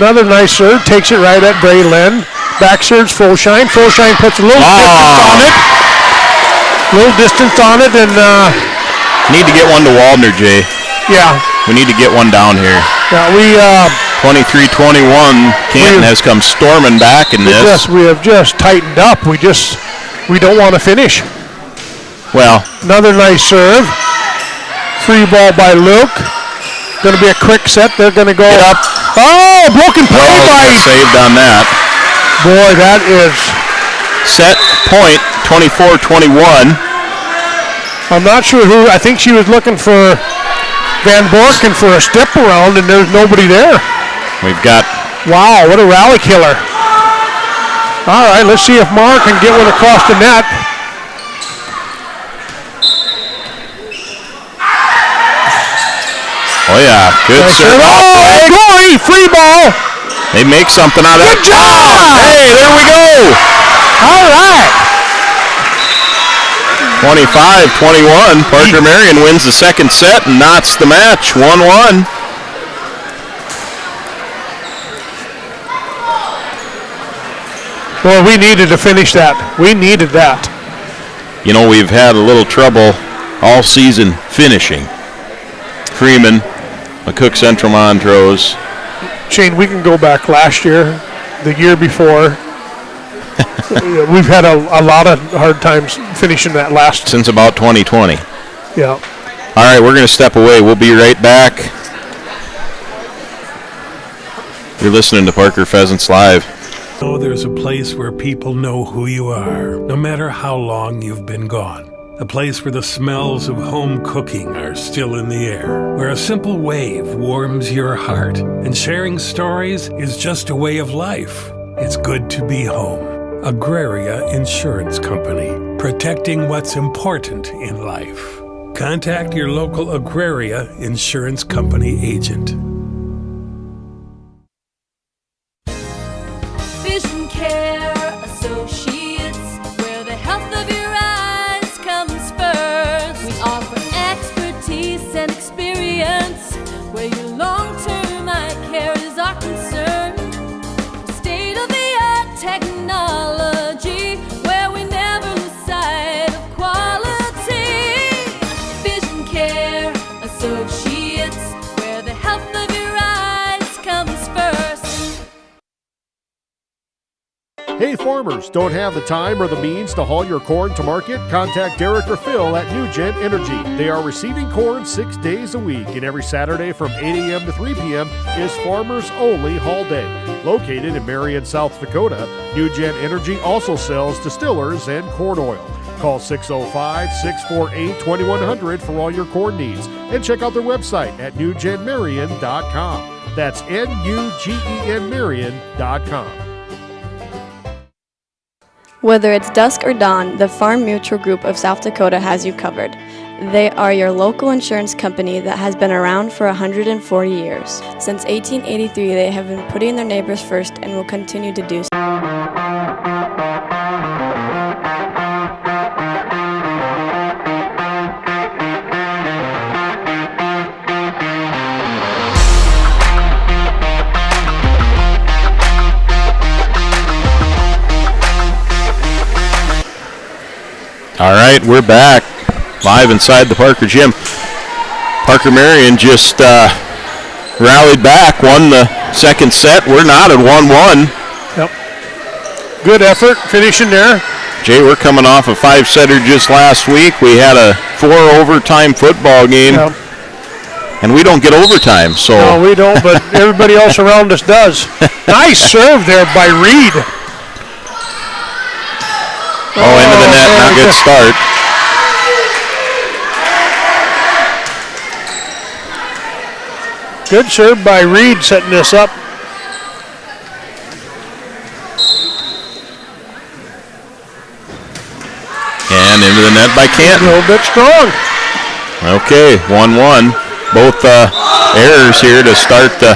Another nice serve. Takes it right at Braylon. Back serves Full Shine. Full Shine puts a little distance on it. And need to get one to Waldner, Jay. Yeah. We need to get one down here. Yeah, we 23-21. Canton has come storming back in this. We have just tightened up. We don't want to finish. Well, another nice serve. Free ball by Luke. Going to be a quick set. They're going to go up. Oh, broken play by. Saved on that. Boy, that is. Set point 24-21. I'm not sure who. I think she was looking for Van Borken for a step around, and there's nobody there. We've got. Wow, what a rally killer. All right, let's see if Mark can get one across the net. Oh, yeah. Good serve. Oh, Gory, free ball. They make something out of it. Good job. Hey, there we go. All right. 25-21. Parker Marion wins the second set and knots the match 1-1. Well, we needed to finish that. We needed that. You know, we've had a little trouble all season finishing. Freeman, McCook Central Montrose. Shane, we can go back last year, the year before. We've had a lot of hard times finishing that last. Since about 2020. Yeah. All right, we're going to step away. We'll be right back. You're listening to Parker Pheasants Live. Oh, there's a place where people know who you are, no matter how long you've been gone. A place where the smells of home cooking are still in the air, where a simple wave warms your heart, and sharing stories is just a way of life. It's good to be home. Agraria Insurance Company, protecting what's important in life. Contact your local Agraria Insurance Company agent. Vision Care Associates, where the health of your eyes comes first. We offer expertise and experience, where your long-term eye care is our concern. State-of-the-art technology, where we never lose sight of quality. Vision Care Associates, where the health of your eyes comes first. Hey farmers, don't have the time or the means to haul your corn to market? Contact Derek or Phil at Nutrien Energy. They are receiving corn 6 days a week, and every Saturday from 8 a.m. to 3 p.m. is Farmers Only Haul Day. Located in Marion, South Dakota, Nutrien Energy also sells distillers and corn oil. Call 605-648-2100 for all your corn needs, and check out their website at nugenmarion.com. That's NUGENMarion.com. Whether it's dusk or dawn, the Farm Mutual Group of South Dakota has you covered. They are your local insurance company that has been around for 140 years. Since 1883, they have been putting their neighbors first and will continue to do so. All right, we're back live inside the Parker Gym. Parker Marion just rallied back, won the second set. We're not at 1-1. Yep. Good effort finishing there. Jay, we're coming off a 5-setter just last week. We had a 4-overtime football game. Yep. And we don't get overtime, so. No, we don't, but everybody else around us does. Nice serve there by Reed. Oh, into the net, not a good start. Good serve by Reed setting this up. And into the net by Canton. A little bit strong. Okay, 1-1. both errors here to start the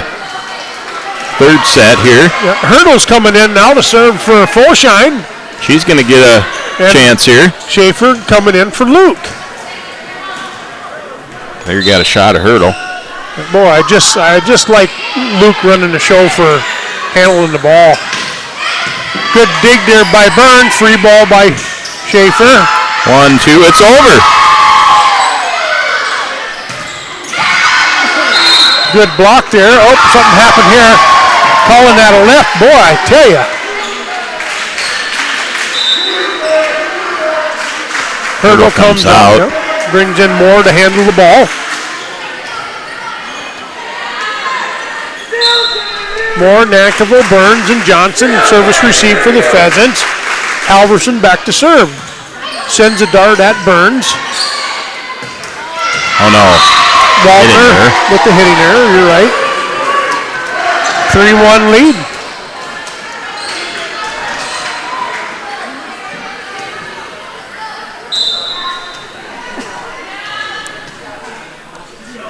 third set here. Yeah, Hurdle's coming in now to serve for Fullshine. She's going to get a chance here. Schaefer coming in for Luke. There you got a shot of Hurdle. Boy, I just like Luke running the show for handling the ball. Good dig there by Burns. Free ball by Schaefer. 1-2, it's over. Good block there. Oh, something happened here. Calling that a left. Boy, I tell you. Hurdle comes out. Yep. Brings in Moore to handle the ball. Moore, Nankivell, Burns, and Johnson. Service received for the Pheasants. Iverson back to serve. Sends a dart at Burns. Oh, no. Walter with the hitting error. You're right. 3-1 lead.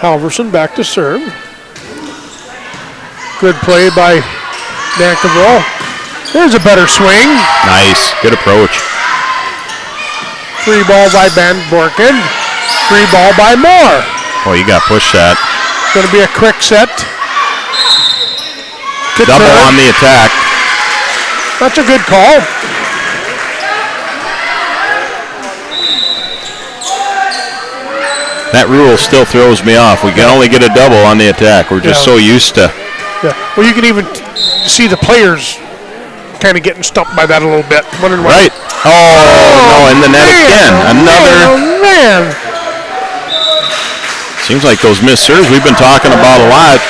Halverson back to serve. Good play by Nankivell. There's a better swing. Nice. Good approach. Free ball by Van Borken. Free ball by Moore. Oh, you got to push that. Going to be a quick set. Good double serve. On the attack. That's a good call. That rule still throws me off. We can only get a double on the attack. We're just so used to. Yeah. Well, you can even see the players kind of getting stumped by that a little bit. Right. Oh, no, in the net again. Another. Oh, man. Seems like those missed serves we've been talking about a lot.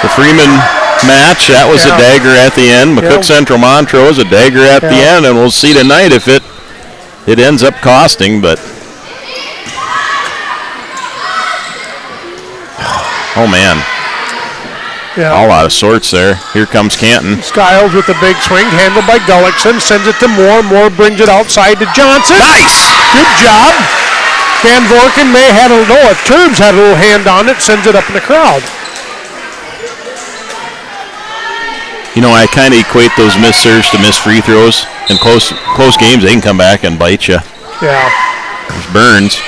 The Freeman match, that was a dagger at the end. McCook Central Montrose, a dagger at the end, and we'll see tonight if it ends up costing, but. Oh, man. Yeah. All out of sorts there. Here comes Canton. Skiles with the big swing, handled by Gullickson, sends it to Moore. Moore brings it outside to Johnson. Nice! Good job. Van Vorken may have a little, Turbs had a little hand on it, sends it up in the crowd. You know, I kind of equate those missed serves to missed free throws. In close games, they can come back and bite you. Yeah. There's Burns.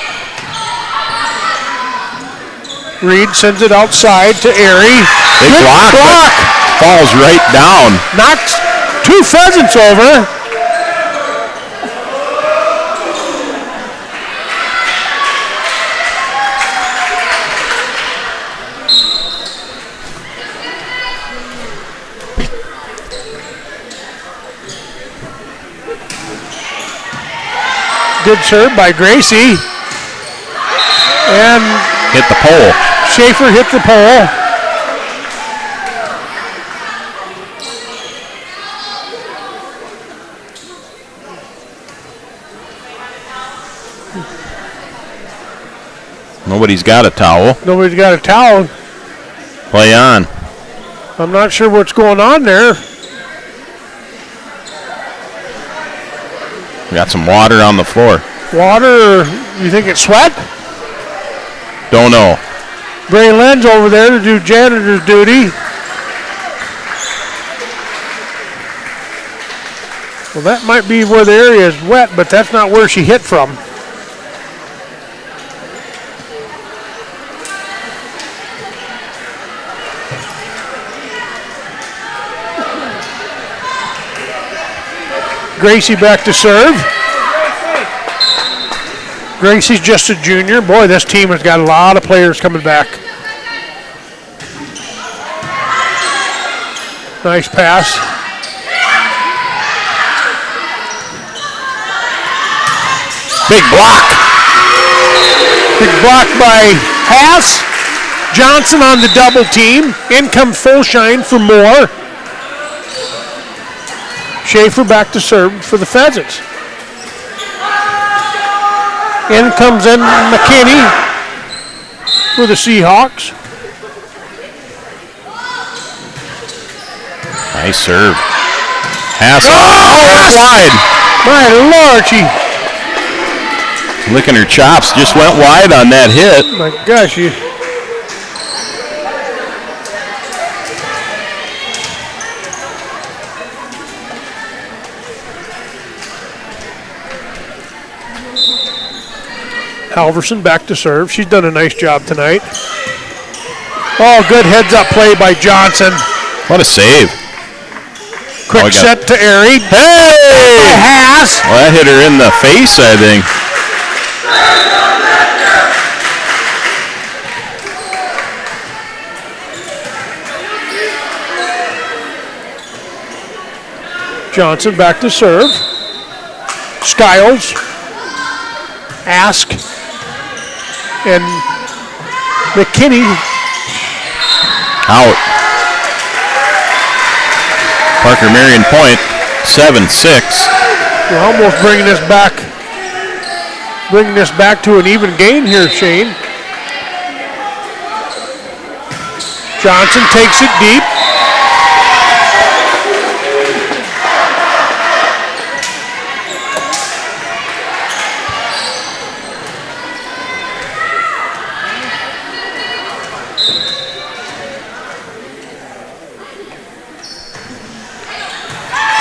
Reed sends it outside to Airy. Big block. Falls right down. Knocks two Pheasants over. Good serve by Gracie. And hit the pole. Schaefer hit the pole. Nobody's got a towel. Nobody's got a towel. Play on. I'm not sure what's going on there. We got some water on the floor. Water, you think it's sweat? Don't know. Gray Len's over there to do janitor's duty. Well, that might be where the area is wet, but that's not where she hit from. Gracie back to serve. Gracie's just a junior. Boy, this team has got a lot of players coming back. Nice pass. Big block. Big block by Haas. Johnson on the double team. In comes Fullshine for Moore. Schaefer back to serve for the Pheasants. In comes in McKinney for the Seahawks. Nice serve. Pass. Oh, wide. My Lord, Licking her chops, just went wide on that hit. Oh my gosh, you. Iverson back to serve. She's done a nice job tonight. Oh, good heads-up play by Johnson. What a save. Quick set to Airy. Hey! Haas. Well, that hit her in the face, I think. Johnson back to serve. Skiles. Ask. And McKinney. Out. Parker Marion point, 7-6. We're almost bringing this back to an even game here, Shane. Johnson takes it deep.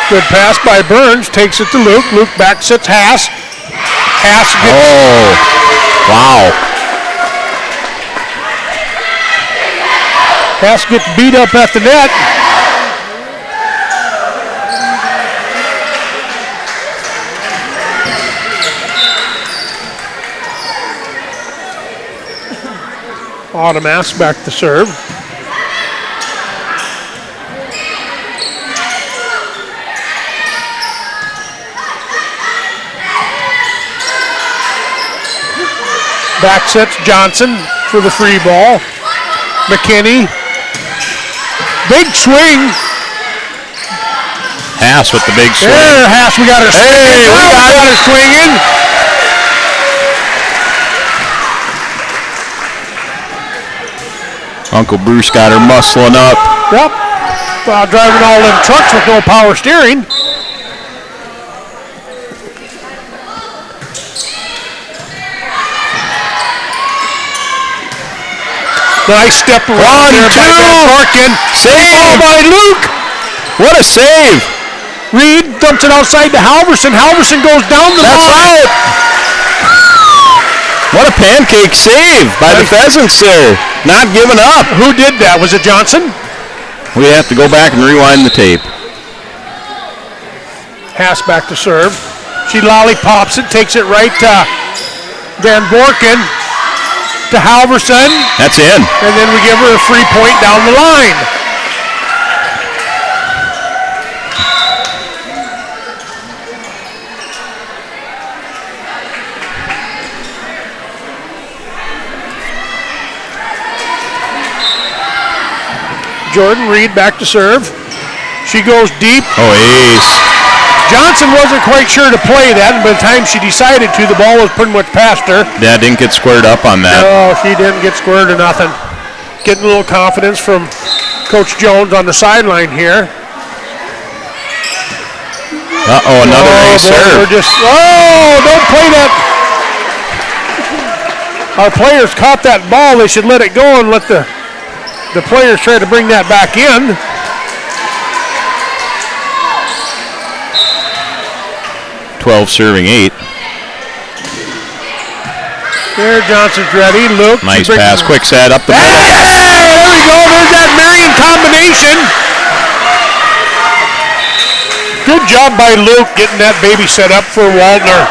Good pass by Burns, takes it to Luke. Luke back sits Haas. Haas gets... Oh, wow. Haas gets beat up at the net. Automass back to serve. Back sets Johnson for the free ball. McKinney. Big swing. Haas with the big swing. There, Haas, we got her swinging. Hey, we got her swinging. Uncle Bruce got her muscling up. Yep. While driving all them trucks with no power steering. Nice step around there by Van Borken. Save by Luke. What a save. Reed dumps it outside to Halverson. Halverson goes down the line. That's right. What a pancake save by the Pheasants there. Not giving up. Who did that? Was it Johnson? We have to go back and rewind the tape. Haas back to serve. She lollipops it, takes it right to Van Borken. To Halverson. That's in. And then we give her a free point down the line. Jordan Reed back to serve. She goes deep. Oh, ace. Johnson wasn't quite sure to play that, and by the time she decided to, the ball was pretty much past her. Yeah, didn't get squared up on that. No, she didn't get squared or nothing. Getting a little confidence from Coach Jones on the sideline here. Uh-oh, another ace serve. Don't play that. Our players caught that ball. They should let it go and let the players try to bring that back in. Serving 8. There, Johnson's ready. Luke. Nice pass. Quick set up the middle. Hey, there we go. There's that Marion combination. Good job by Luke getting that baby set up for Waldner.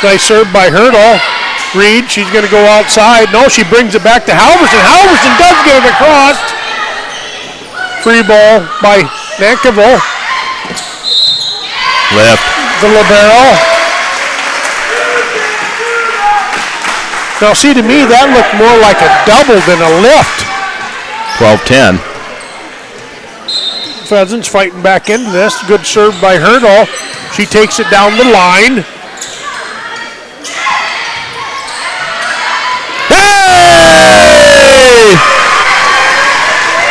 Nice serve by Hurdle. Reed, she's going to go outside. No, she brings it back to Halverson. Halverson does get it across. Free ball by Nankerville. Left. The libero. Now, see, to me, that looked more like a double than a lift. 12-10. Pheasants fighting back into this. Good serve by Hurdle. She takes it down the line.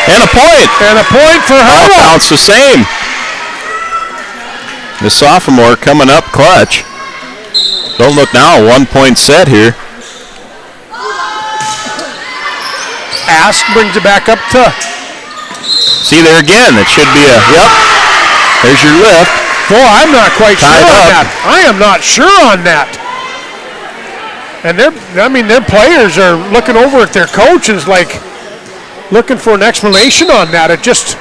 And a point. And a point for All Hurdle. counts the same. The sophomore coming up clutch. Don't look now, 1 point set here. Ask brings it back up to. See there again, it should be a, yep. There's your lift. Boy, I'm not quite sure on that. I am not sure on that. And their players are looking over at their coaches like looking for an explanation on that. It just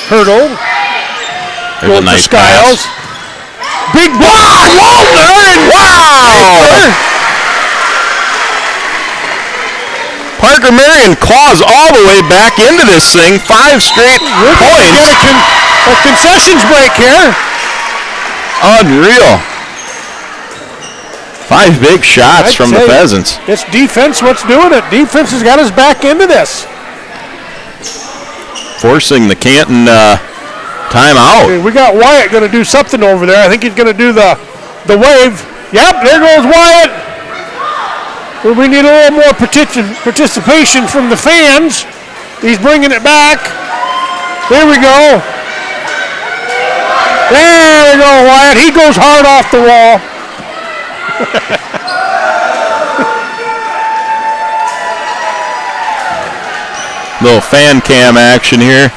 Hurdle. There's a nice Skiles. pass. Big block. Waldner and wow! Parker Marion claws all the way back into this thing. 5 straight points. Get a concessions break here. Unreal. 5 big shots from the Pheasants. It's defense what's doing it. Defense has got us back into this. Forcing the Canton timeout. We got Wyatt going to do something over there. I think he's going to do the wave. Yep, there goes Wyatt. We need a little more participation from the fans. He's bringing it back. There we go. There we go, Wyatt. He goes hard off the wall. Little fan cam action here.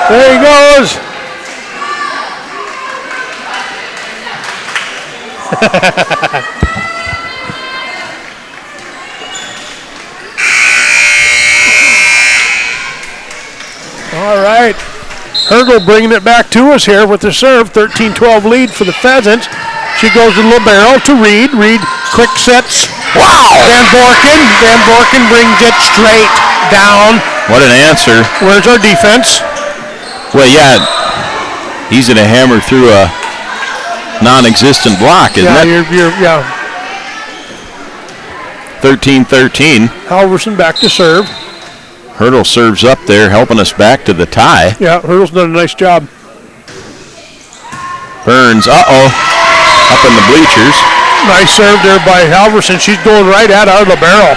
There he goes. All right. Hurdle bringing it back to us here with the serve. 13-12 lead for the Pheasants. She goes to LeBarrel to Reed. Reed quick sets. Wow! Van Borken brings it straight down. What an answer. Where's our defense? Well, yeah, he's going to hammer through a non-existent block, isn't it? Yeah. 13-13. Halverson back to serve. Hurdle serves up there, helping us back to the tie. Yeah, Hurdle's done a nice job. Burns, up in the bleachers. Nice serve there by Halverson. She's going right at our LeBarrel.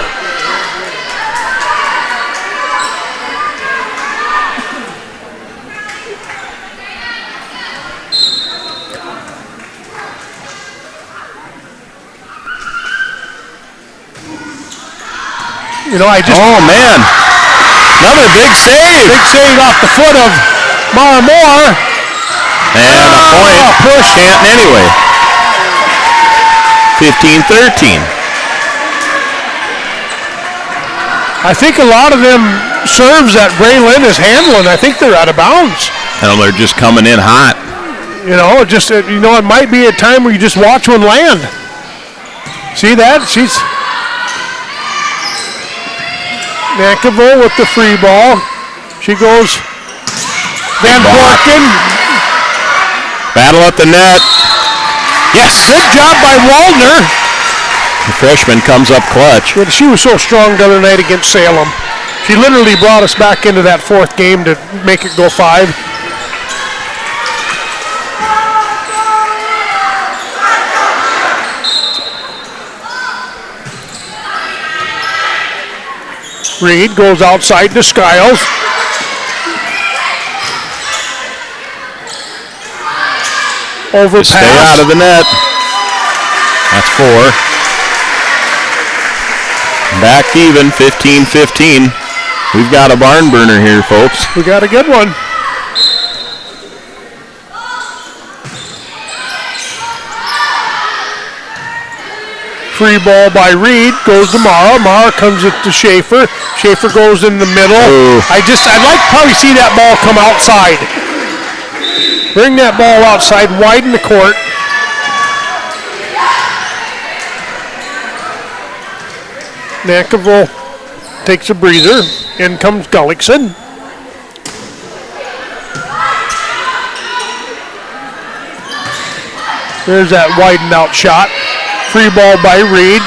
Oh, man. Another big save. Big save off the foot of Mara Moore. And a point. Push. Canton anyway. 15-13. I think a lot of them serves that Braylon is handling, I think they're out of bounds. And they're just coming in hot. It might be a time where you just watch one land. See that? She's Nankiville with the free ball. She goes Van Borken. Battle at the net. Yes. Good job by Waldner. The freshman comes up clutch. But she was so strong the other night against Salem. She literally brought us back into that fourth game to make it go 5. Reed goes outside to Skiles. Overpass. Stay out of the net. That's 4. Back even, 15-15. We've got a barn burner here, folks. We got a good one. Free ball by Reed, goes to Mara. Mara comes it to Schaefer. Schaefer goes in the middle. Ooh. I'd like to probably see that ball come outside. Bring that ball outside, widen the court. Nankiville takes a breather. In comes Gullickson. There's that widened out shot. Free ball by Reed.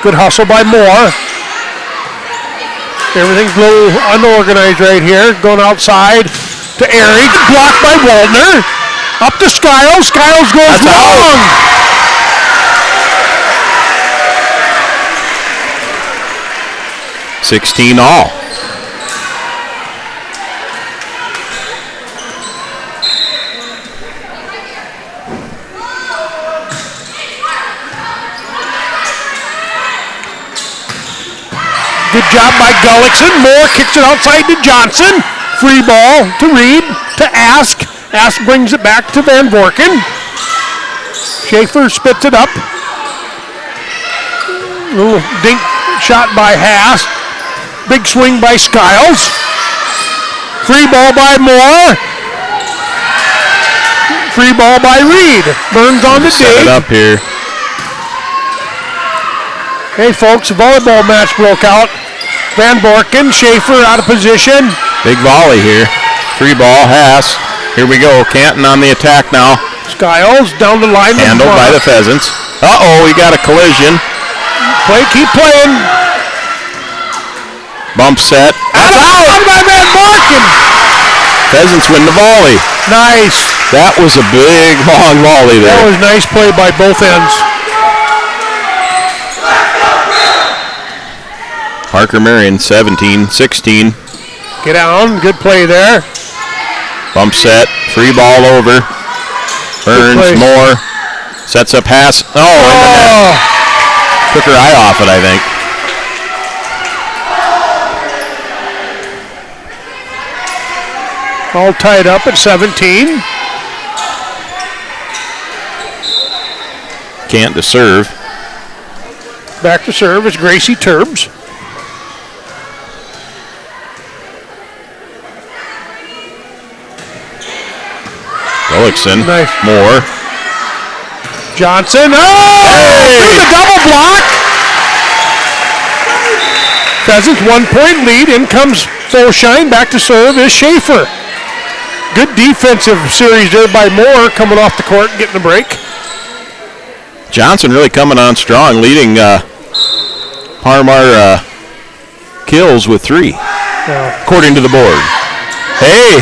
Good hustle by Moore. Everything's a little unorganized right here. Going outside to Airy. Blocked by Waldner. Up to Skiles. Skiles goes long. 16 all. Good job by Gullickson. Moore kicks it outside to Johnson. Free ball to Reed, to Ask. Ask brings it back to Van Vorken. Schaefer spits it up. Little dink shot by Haas. Big swing by Skiles. Free ball by Moore. Free ball by Reed. Burns on the dig. Set it up here. Hey folks, a volleyball match broke out. Van Vorken, Schaefer out of position. Big volley here. Free ball, Haas. Here we go. Canton on the attack now. Skiles down the line. Handled by the Pheasants. Uh-oh, we got a collision. Keep playing. Bump set. That's out by Van Vorken. Pheasants win the volley. Nice. That was a big, long volley there. That was nice play by both ends. Parker Marion, 17-16. Get down. Good play there. Bump set. Free ball over. Burns, Moore. Sets up Haas. Oh, in the net. Took her eye off it, I think. All tied up at 17. Can't to serve. Back to serve is Gracie Turbs. Gullickson. Nice. Moore. Johnson. Through the double block. Pheasants 1 point lead. In comes Folshine. Back to serve is Schaefer. Good defensive series there by Moore coming off the court and getting the break. Johnson really coming on strong, leading Parmar kills with 3, according to the board. Hey,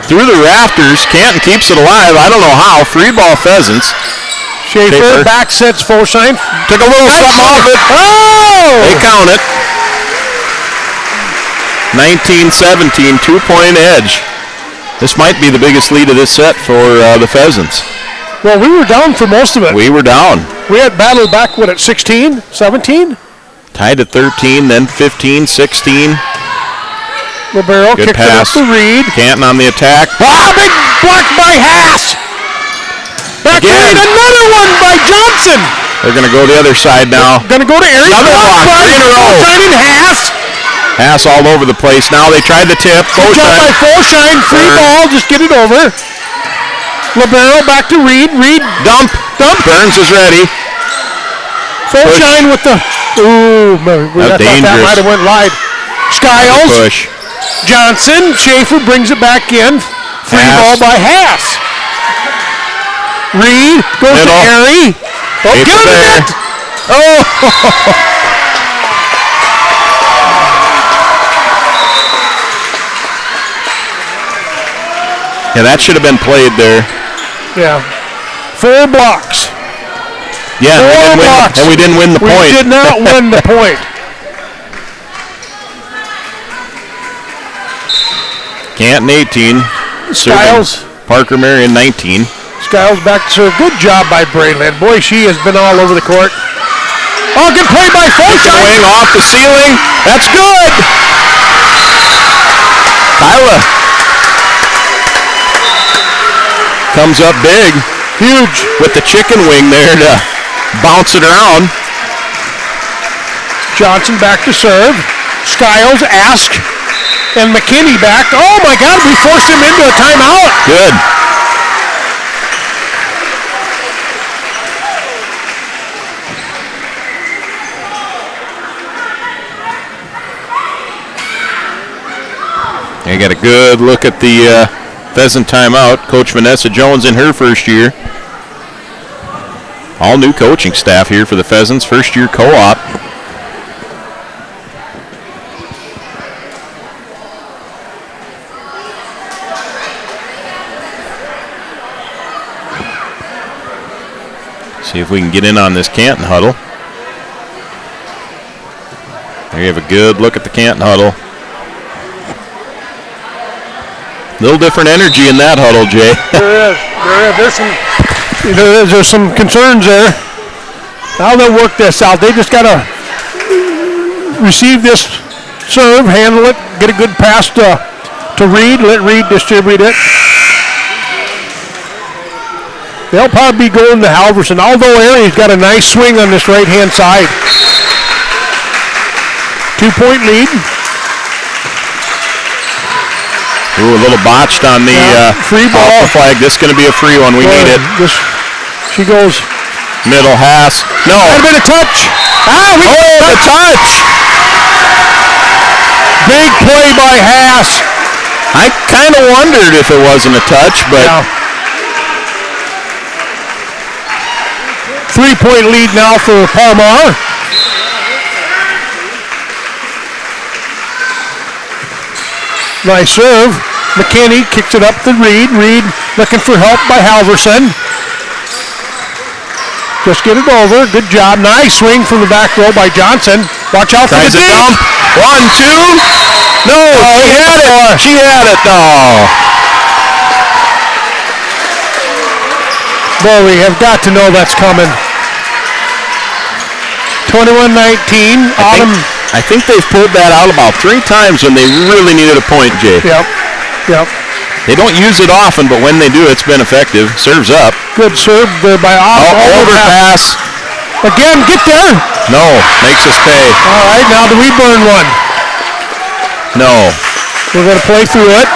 through the rafters, Canton keeps it alive. I don't know how. Free ball Pheasants. Schaefer back sets Folshine. Took a little something off it. Oh! They count it. 19-17, 2-point edge. This might be the biggest lead of this set for the Pheasants. Well, we were down for most of it. We were down. We had battled back, at 16, 17? Tied at 13, then 15, 16. Libero Good kicked pass. it up to Reed. Canton on the attack. Big block by Haas. Back to Reed. Another one by Johnson. They're going to go the other side now. Going to go to Airy. Another block. 3 in a row. Folshine and Haas. Haas all over the place. Now they tried the tip. Good job by Folshine. Free ball. Just get it over. Libero back to Reed. Reed. Dump. Burns is ready. Folshine with the... Ooh, I thought that might have went wide. Skiles. Push. Johnson. Schaefer brings it back in. Free ball by Haas. Reed goes to Airy. Oh, get him there. Oh! Yeah, that should have been played there. Yeah. 4 blocks. Yeah, we didn't win the point. We did not win the point. Canton 18. Skiles. Parker Marion 19. Skiles back to serve. Good job by Braylon. Boy, she has been all over the court. Oh, good play by Folshine. Wing off the ceiling. That's good. Kyla comes up big. Huge. With the chicken wing there to bounce it around. Johnson back to serve. Skiles, Ask, and McKinney back. Oh my God, we forced him into a timeout. Good. You got a good look at the Pheasant timeout. Coach Vanessa Jones in her first year. All new coaching staff here for the Pheasants. First year co-op. See if we can get in on this Canton huddle. There you have a good look at the Canton huddle. Little different energy in that huddle, Jay. There's some concerns there. Now they'll work this out. They just got to receive this serve, handle it, get a good pass to Reed, let Reed distribute it. They'll probably be going to Halverson, although Aries got a nice swing on this right-hand side. 2-point lead. Ooh, a little botched on the free ball flag. This is going to be a free one. We need it. She goes middle. Haas. No. Might have been a touch. The touch. Big play by Haas. I kind of wondered if it wasn't a touch, but. Yeah. 3-point lead now for Palmar. Nice serve. McKinney kicks it up to Reed. Reed looking for help by Halverson. Just get it over. Good job. Nice swing from the back row by Johnson. Watch out for the deep. Dump. 1, 2. No, she had it. She had it. No. Boy, we have got to know that's coming. 21-19. Autumn. I think they've pulled that out about 3 times when they really needed a point, Jay. Yep. They don't use it often, but when they do, it's been effective. Serves up. Good serve there by Autumn. Overpass. Again, get there. No, makes us pay. All right, now do we burn one? No. We're going to play through it.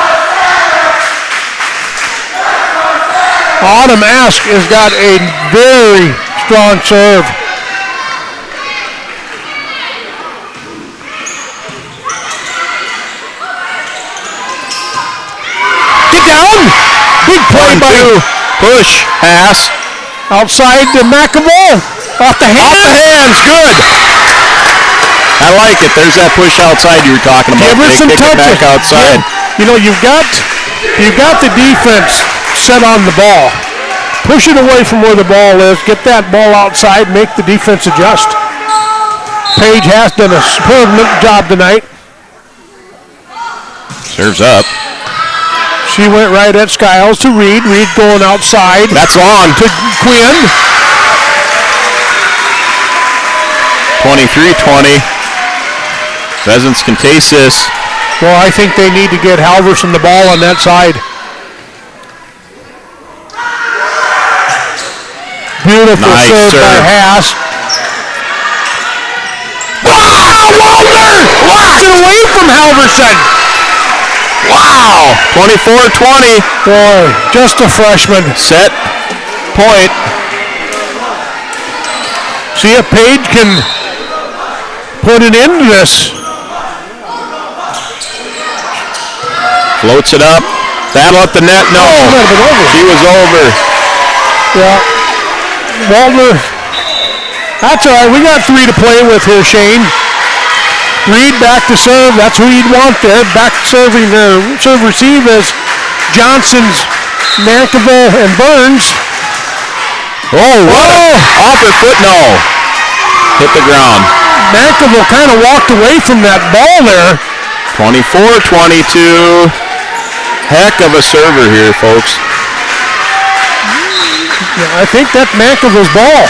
Autumn Ask has got a very strong serve. Get down! Big play by push, pass. Outside to McAvoy. Off the hands. Off the hands, good. I like it. There's that push outside you were talking about. Give her some touches. Back outside. Yeah. You know, you've got the defense set on the ball. Push it away from where the ball is. Get that ball outside. Make the defense adjust. Paige has done a superb job tonight. Serves up. She went right at Skiles to Reed. Reed going outside. That's on. To Quinn. 23-20. Pheasants can taste this. Well, I think they need to get Halverson the ball on that side. Beautiful serve by Haas. Wow, Walter! Walks it away from Halverson. Wow, 24-20. Boy, just a freshman. Set point. See if Paige can put it into this. Floats it up. That'll at the net. No, she was over. Yeah. Walter, that's all right. We got 3 to play with here, Shane. Reed back to serve. That's who you'd want there. Back serving there. Serve receive is Johnson's, Mankival, and Burns. Oh, off her foot. No. Hit the ground. Mankival kind of walked away from that ball there. 24-22. Heck of a server here, folks. Yeah, I think that's Mankival's ball.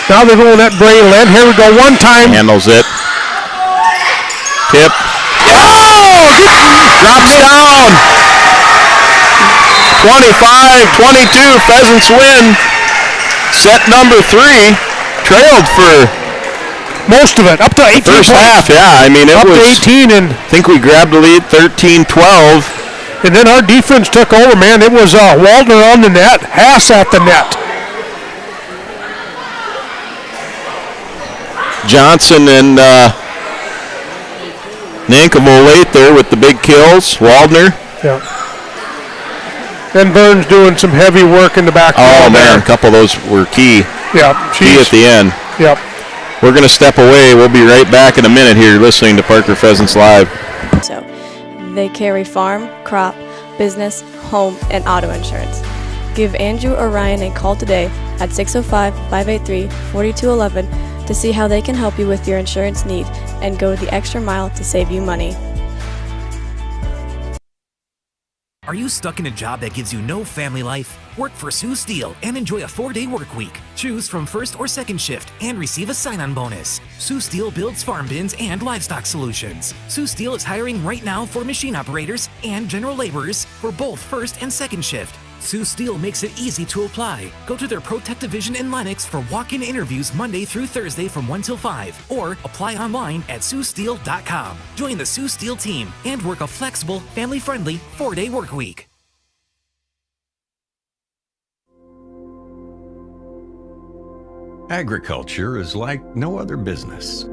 Now they're going at Brayland. Here we go. One time. Handles it. Tip. Oh! Drops down. 25-22. Pheasants win. Set number 3. Trailed for most of it. Up to 18 first points. half, yeah. I mean, it up was. To 18, and I think we grabbed the lead 13-12. And then our defense took over, man. It was Waldner on the net, Haas at the net. Johnson and Nankovo late there with the big kills. Waldner. Yeah. And Burns doing some heavy work in the back. Oh, man, a couple of those were key. Yeah. Key at the end. Yep. We're going to step away. We'll be right back in a minute here listening to Parker Pheasants Live. So, they carry farm, crop, business, home, and auto insurance. Give Andrew or Ryan a call today at 605-583-4211 to see how they can help you with your insurance need and go the extra mile to save you money. Are you stuck in a job that gives you no family life? Work for Sioux Steel and enjoy a 4-day work week. Choose from first or second shift and receive a sign-on bonus. Sioux Steel builds farm bins and livestock solutions. Sioux Steel is hiring right now for machine operators and general laborers for both first and second shift. Sioux Steel makes it easy to apply. Go to their ProTech division in Lenox for walk-in interviews Monday through Thursday from 1 till 5, or apply online at SiouxSteel.com. Join the Sioux Steel team and work a flexible, family-friendly 4-day work week. Agriculture is like no other business,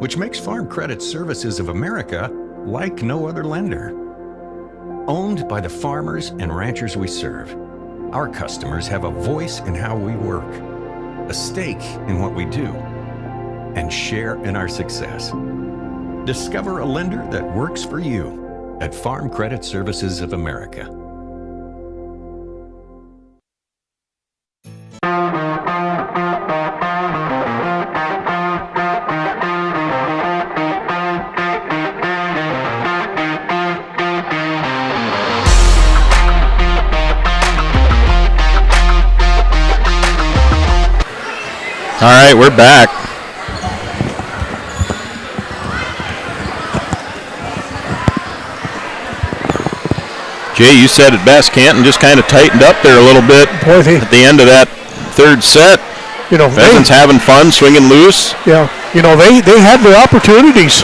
which makes Farm Credit Services of America like no other lender. Owned by the farmers and ranchers we serve, our customers have a voice in how we work, a stake in what we do, and share in our success. Discover a lender that works for you at Farm Credit Services of America. All right, we're back. Jay, you said it best. Canton just kind of tightened up there a little bit at the end of that third set. You know, Pheasants having fun, swinging loose. Yeah, you know, they had their opportunities.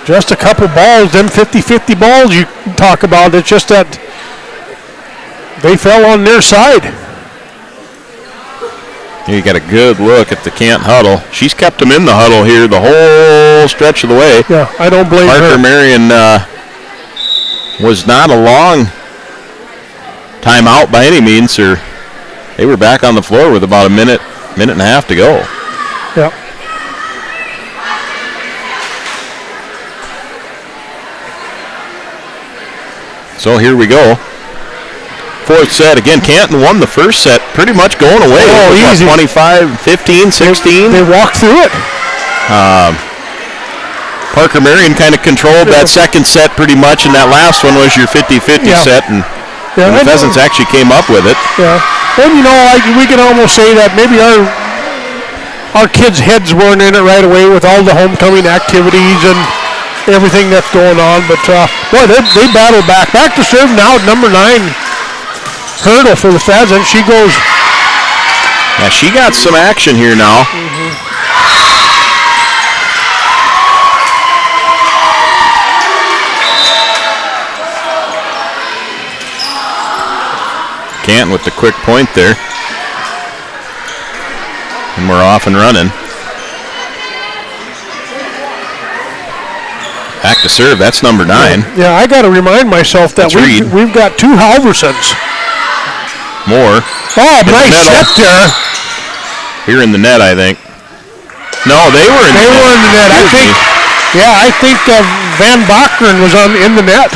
Just a couple balls, them 50-50 balls you talk about. It's just that they fell on their side. You got a good look at the Canton huddle. She's kept them in the huddle here the whole stretch of the way. Yeah, I don't blame her. Parker Marion was not a long timeout by any means. They were back on the floor with about a minute and a half to go. Yeah. So here we go. Fourth set. Again, Canton won the first set pretty much going away. Oh, easy. 25, 15, 16. They walked through it. Parker Marion kind of controlled that second set pretty much, and that last one was your 50-50 set, and the Pheasants actually came up with it. Yeah. And, you know, we can almost say that maybe our kids' heads weren't in it right away with all the homecoming activities and everything that's going on, but, boy, they battled back. Back to serve now at number 9. Hurdle for the Pheasants. She goes. Yeah, she got some action here now. Canton with the quick point there. And we're off and running. Back to serve. That's number 9. Yeah, I got to remind myself that we've got 2 Halversons. More. Oh, nice set there. Here in the net, I think. No, they were in the net. They were in the net. I think Van Bacheren was in the net.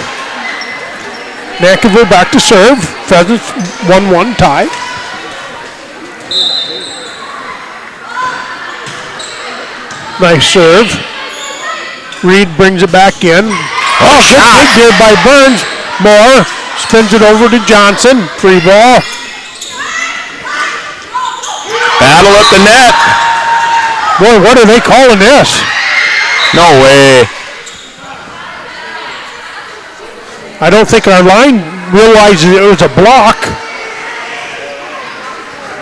Nankerville back to serve. Pheasants 1-1 tie. Nice serve. Reed brings it back in. Oh, good there by Burns. Moore spins it over to Johnson. Free ball. Battle at the net. Boy, what are they calling this? No way. I don't think our line realizes it was a block.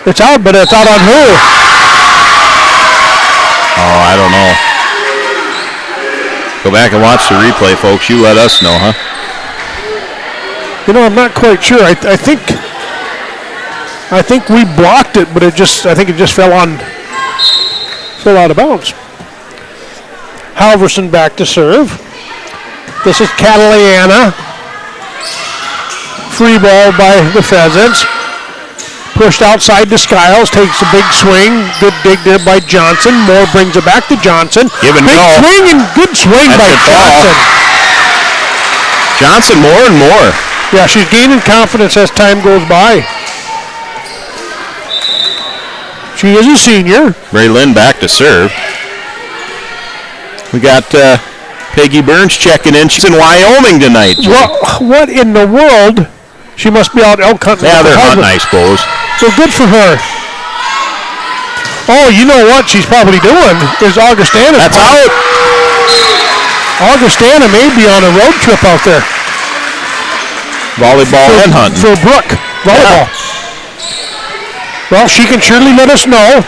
It's out, but it's out on who? Oh, I don't know. Go back and watch the replay, folks. You let us know, huh? You know, I'm not quite sure. I think we blocked it, but I think it just fell out of bounds. Halverson back to serve. This is Cataliana. Free ball by the Pheasants. Pushed outside to Skiles. Takes a big swing. Good dig there by Johnson. Moore brings it back to Johnson. Give and big go. Swing and good swing by Johnson. Johnson more and more. Yeah, she's gaining confidence as time goes by. She is a senior. Braylon back to serve. We got Peggy Burns checking in. She's in Wyoming tonight. What in the world? She must be out elk hunting. Yeah, they're hunting, I suppose. So good for her. Oh, you know what she's probably doing is Augustana. That's out. Augustana may be on a road trip out there. Volleyball and hunting. For Brooke. Volleyball. Yeah. Well, she can surely let us know.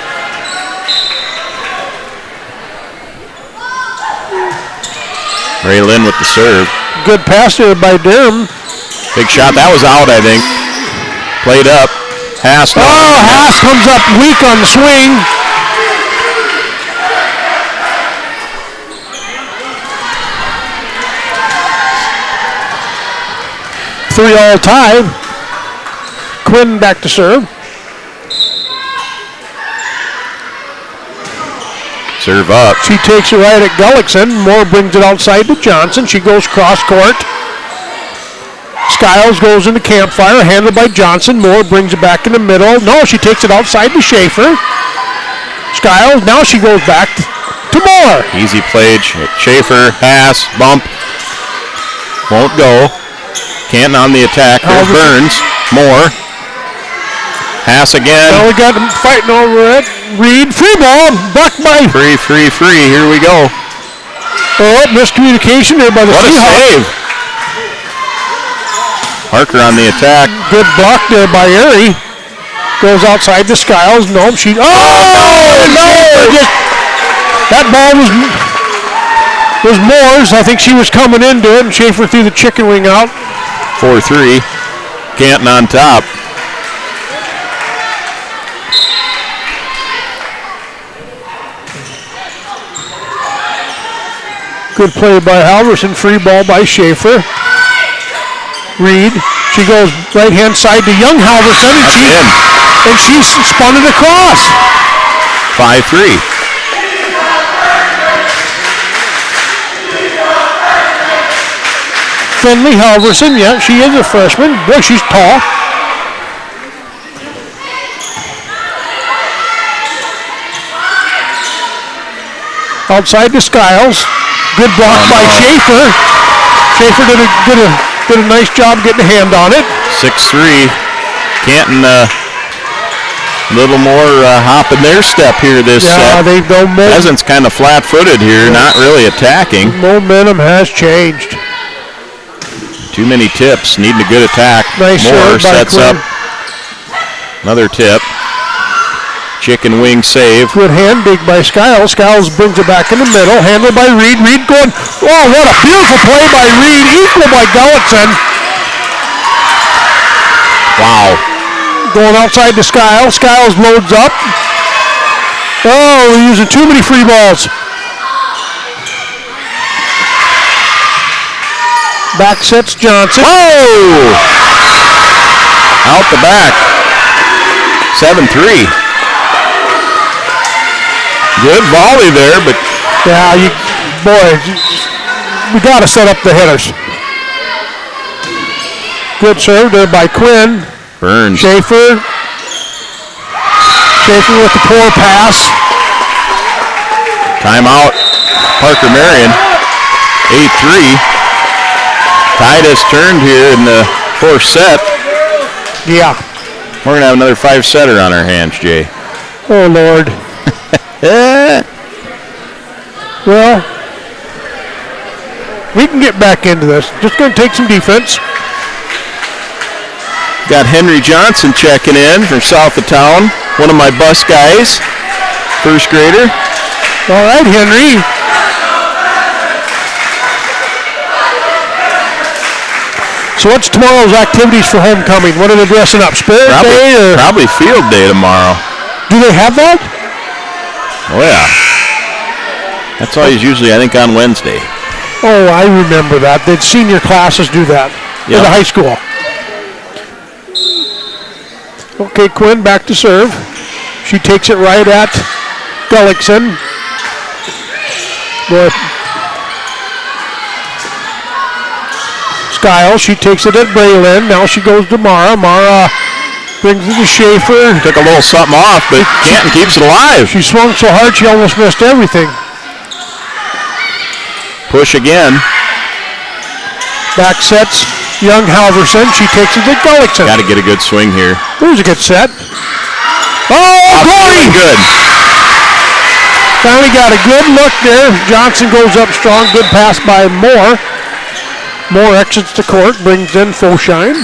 Braylon with the serve. Good pass there by Durham. Big shot. That was out, I think. Played up. Haas. Haas comes up weak on the swing. Three all tie. Quinn back to serve. Serve up. She takes it right at Gullickson. Moore brings it outside to Johnson. She goes cross court. Skiles goes into Campfire, handled by Johnson. Moore brings it back in the middle. No, she takes it outside to Schaefer. Skiles, now she goes back to Moore. Easy play. Schaefer, pass, bump. Won't go. Canton on the attack. There's Burns. Moore. Pass again. Now we got them fighting over it. Reed, free ball, blocked by. Free. Here we go. Oh, miscommunication there by the Seahawks. What a save. Parker on the attack. Good block there by Erie. Goes outside to Skiles. Nope, she. Oh, no! That ball was Moore's. I think she was coming into it, and Schaefer threw the chicken wing out. 4-3. Canton on top. Good play by Halverson. Free ball by Schaefer. Reed. She goes right-hand side to young Halverson, and she spun it across. 5-3. Finley Halverson, yeah, she is a freshman. Boy, she's tall. Outside to Skiles. Good block by Schaefer. Schaefer did a nice job getting a hand on it. 6-3. Canton a little more hop in their step here this set. Pheasants kind of flat-footed here, not really attacking. Momentum has changed. Too many tips, needing a good attack. Nice Moore sets up another tip. Chicken wing save. Good hand dig by Skiles. Skiles brings it back in the middle. Handled by Reed. Reed going. Oh, what a beautiful play by Reed. Equal by Gullickson. Wow. Going outside to Skiles. Skiles loads up. Oh, we're using too many free balls. Back sets Johnson. Oh! Out the back. 7-3. Good volley there, but yeah, we got to set up the hitters. Good serve there by Quinn. Burns. Schaefer with the poor pass. Timeout. Parker Marion. 8-3. Tide has turned here in the fourth set. Yeah. We're going to have another 5-setter on our hands, Jay. Oh, Lord. Well, we can get back into this. Just going to take some defense. Got Henry Johnson checking in from south of town. One of my bus guys. First grader. All right, Henry. So what's tomorrow's activities for homecoming? What are they dressing up? Spirit Day? Or? Probably field day tomorrow. Do they have that? Oh, yeah. That's always usually, I think, on Wednesday. Oh, I remember that. The senior classes do that in the high school. Okay, Quinn back to serve. She takes it right at Gullickson. Boy. Skiles, she takes it at Braylon. Now she goes to Mara. Mara Brings it to Schaefer. Took a little something off, but Canton keeps it alive. She swung so hard she almost missed everything. Push again. Back sets young Halverson. She takes it to Gullickson. Got to get a good swing here. There's a good set. Oh, Gordy! Good. Finally got a good look there. Johnson goes up strong. Good pass by Moore. Moore exits the court, brings in Fosheim.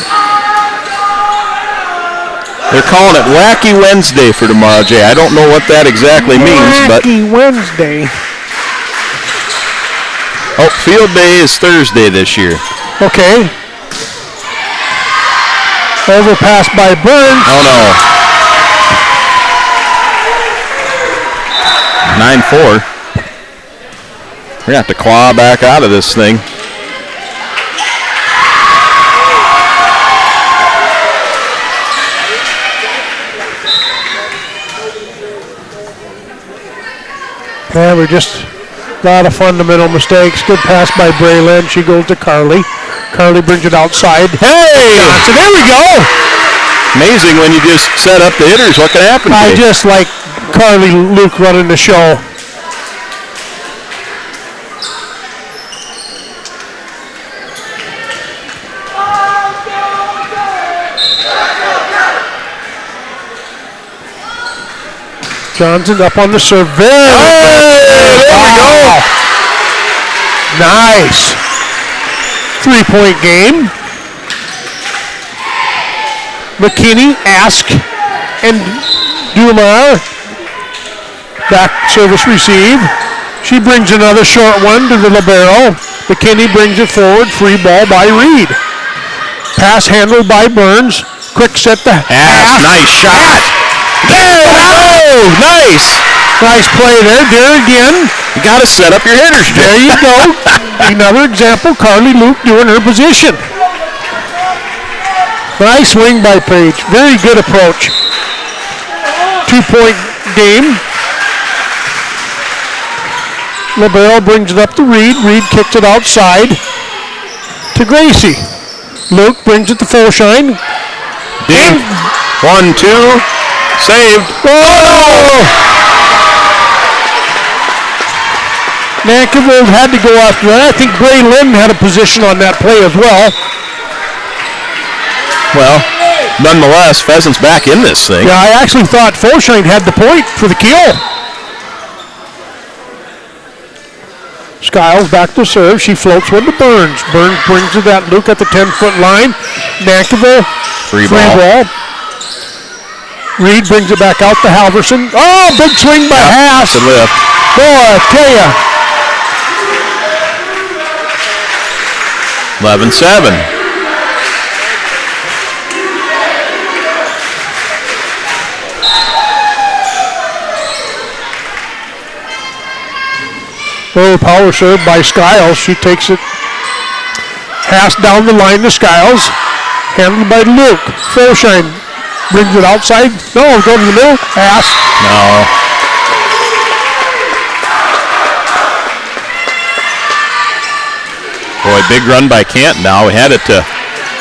They're calling it Wacky Wednesday for tomorrow, Jay. I don't know what that exactly means, but... Wacky Wednesday. Oh, field day is Thursday this year. Okay. Overpass by Burns. Oh, no. 9-4. We're going to have to claw back out of this thing. Yeah, we're just a lot of fundamental mistakes. Good pass by Braylon. She goes to Carly. Carly brings it outside. Hey! Johnson, there we go! Amazing when you just set up the hitters. What can happen? I just like Carly Luke running the show. Johnson up on the serve. There we go. Nice. 3-point game. McKinney, Ask, and Dumar. Back service receive. She brings another short one to the libero. McKinney brings it forward. Free ball by Reed. Pass handled by Burns. Quick set to Ask. Nice shot. There we go. Nice. Nice play there. There again. You got to set up your hitters, Jay. There you go. Another example. Carly Luke doing her position. Nice swing by Page. Very good approach. 2-point game. Libero brings it up to Reed. Reed kicks it outside to Gracie. Luke brings it to Fosheim. Ding. 1-2. Saved. Oh! Nankerville had to go after that. I think Bray Lynn had a position on that play as well. Well, nonetheless, Pheasants back in this thing. Yeah, I actually thought Fosheim had the point for the kill. Skiles back to serve. She floats one to Burns. Burns brings it at Luke at the 10-foot line. Nankerville. Free ball. Reed brings it back out to Halverson. Oh, big swing by Haas. Good lift. Boy, I tell ya. 11-7. Oh, power serve by Skiles. She takes it. Haas down the line to Skiles. Handled by Luke. Fosheim brings it outside. No, go to the middle. Haas. No. Boy, big run by Canton now. We had it to,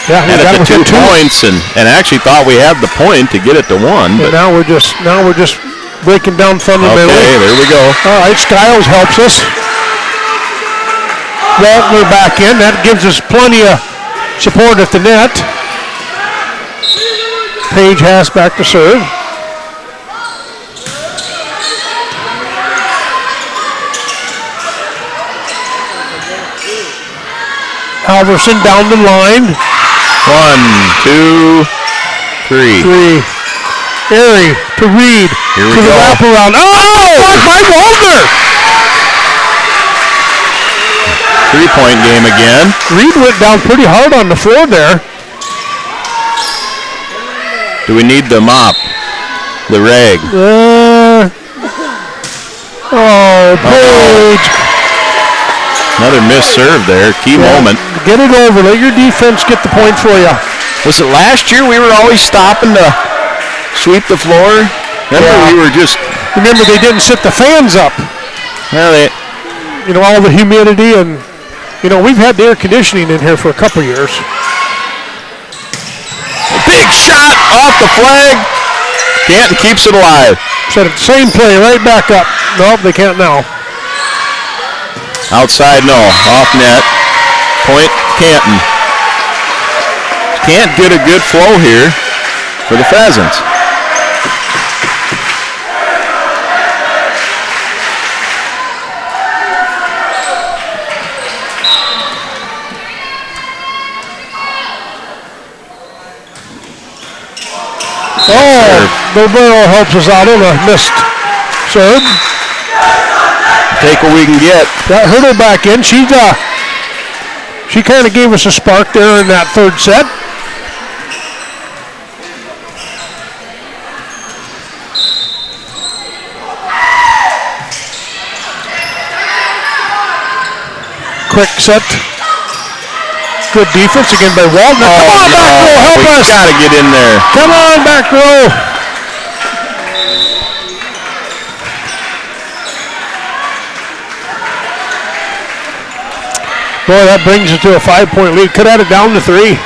had it to 2 points and actually thought we had the point to get it to 1. But now we're just breaking down fundamentally. Okay, there we go. All right, Skiles helps us. Waltner back in. That gives us plenty of support at the net. Page Haas back to serve. Halverson down the line. 1, 2, 3. Airy to Reed. Here we to go. The wraparound. Oh! Blocked by Waltner. 3-point game again. Reed went down pretty hard on the floor there. Do we need the mop? The rag? Page. Another missed serve there. Key moment. Get it over. Let your defense get the point for you. Was it last year we were always stopping to sweep the floor? Remember they didn't set the fans up. Well, all the humidity and, we've had the air conditioning in here for a couple years. Big shot off the flag. Canton keeps it alive. Set up the same play, right back up. Nope, they can't now. Outside, no. Off net. Point, Canton. Can't get a good flow here for the Pheasants. Libero helps us out on a missed serve. Take what we can get. Got Hurdle back in. She kind of gave us a spark there in that third set. Quick set. Good defense again by Walton. Come on, back row, help us. Got to get in there. Come on, back row. Boy, that brings it to a 5-point lead. Could add it down to 3.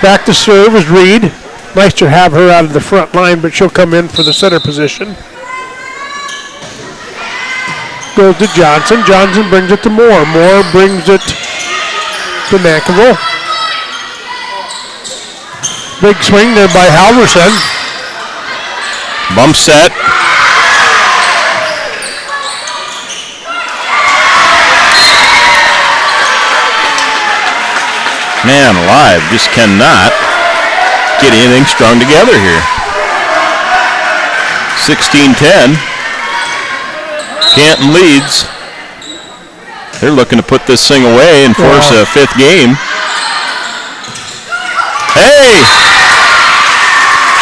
Back to serve is Reed. Nice to have her out of the front line, but she'll come in for the center position. Goes to Johnson. Johnson brings it to Moore. Moore brings it to McEnroe. Big swing there by Halverson. Bump set. Man alive, just cannot get anything strung together here. 16-10. Canton leads. They're looking to put this thing away and force a 5th game. Hey!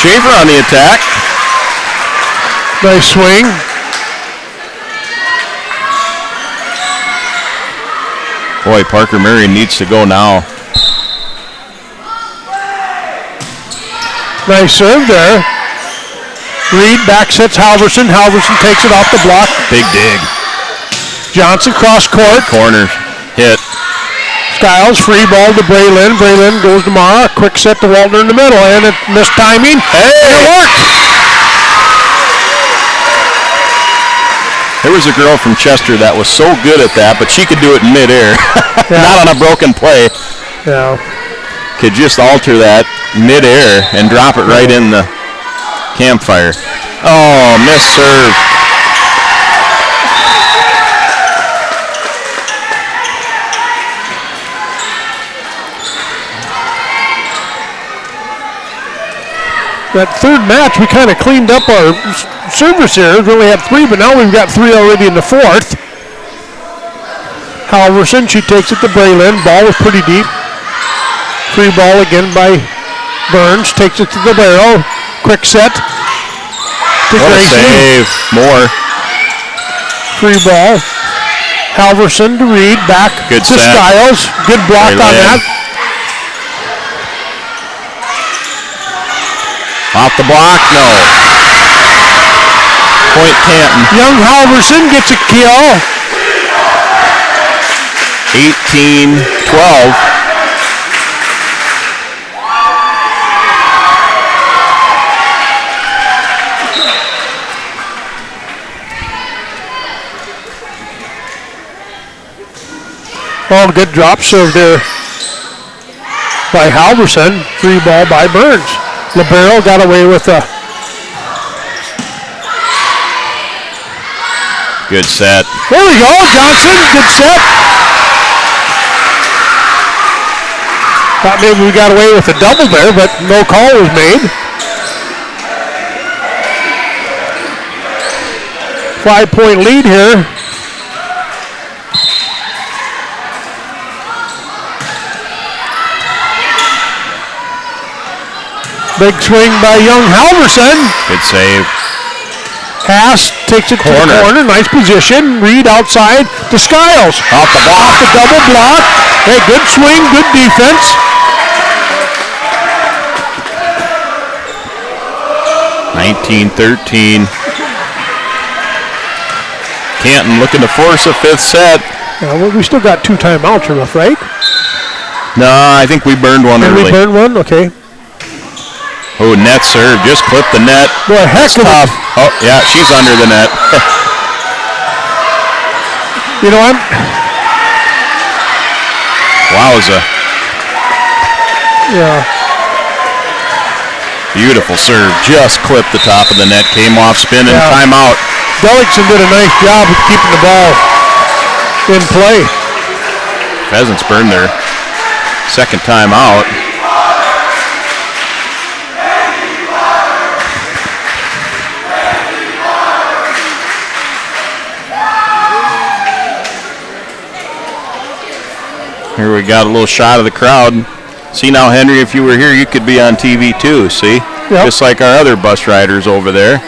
Schaefer on the attack. Nice swing. Boy, Parker Marion needs to go now. Nice serve there. Reed back sets Halverson. Halverson takes it off the block. Big dig. Johnson cross court. Corner hit. Skiles free ball to Braylon. Braylon goes to Mara. Quick set to Waltner in the middle, and it missed timing. Hey! And it worked. There was a girl from Chester that was so good at that, but she could do it in midair. Not on a broken play. Yeah. Could just alter that midair and drop it right in the campfire. Oh, missed serve. That third match, we kind of cleaned up our service errors. We only had 3, but now we've got 3 already in the 4th. Halverson, she takes it to Braylon. Ball was pretty deep. Free ball again by Burns. Takes it to the barrel. Quick set to Gracie. Save. More. Free ball. Halverson to Reed. Back good to set. Skiles. Good block on that. Off the block, no. Point Canton. Young Halverson gets a kill. 18-12. Oh, good drop serve there by Halverson. Free ball by Burns. Libero got away with a good set. There we go, Johnson. Good set. Thought maybe we got away with a double there, but no call was made. 5-point lead here. Big swing by young Halverson. Good save. Haas takes it to the corner. Nice position. Reed outside to Skiles. Off the block. Off the double block. Hey, good swing, good defense. (19-13). Canton looking to force a 5th set. Yeah, well, we still got 2 timeouts, I'm afraid. No, I think we burned one early. We burned one? Okay. Oh, net serve. Just clipped the net. Boy, heck of tough. Oh, yeah, she's under the net. You know, Wowza. Yeah. Beautiful serve. Just clipped the top of the net. Came off spin and timeout. Gullickson did a nice job of keeping the ball in play. Pheasants burned their second time out. Here we got a little shot of the crowd. See now, Henry, if you were here, you could be on TV too, see? Yep. Just like our other bus riders over there.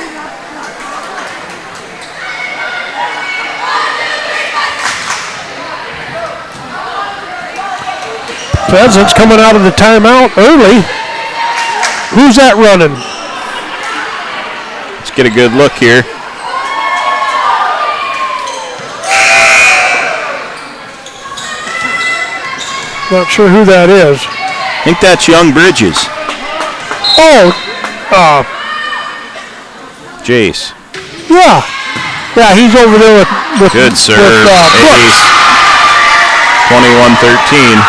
Pheasants coming out of the timeout early. Who's that running? Let's get a good look here. Not sure who that is. I think that's Young Bridges. Oh, Jace. Yeah, he's over there with good serve. Ace. 21-13.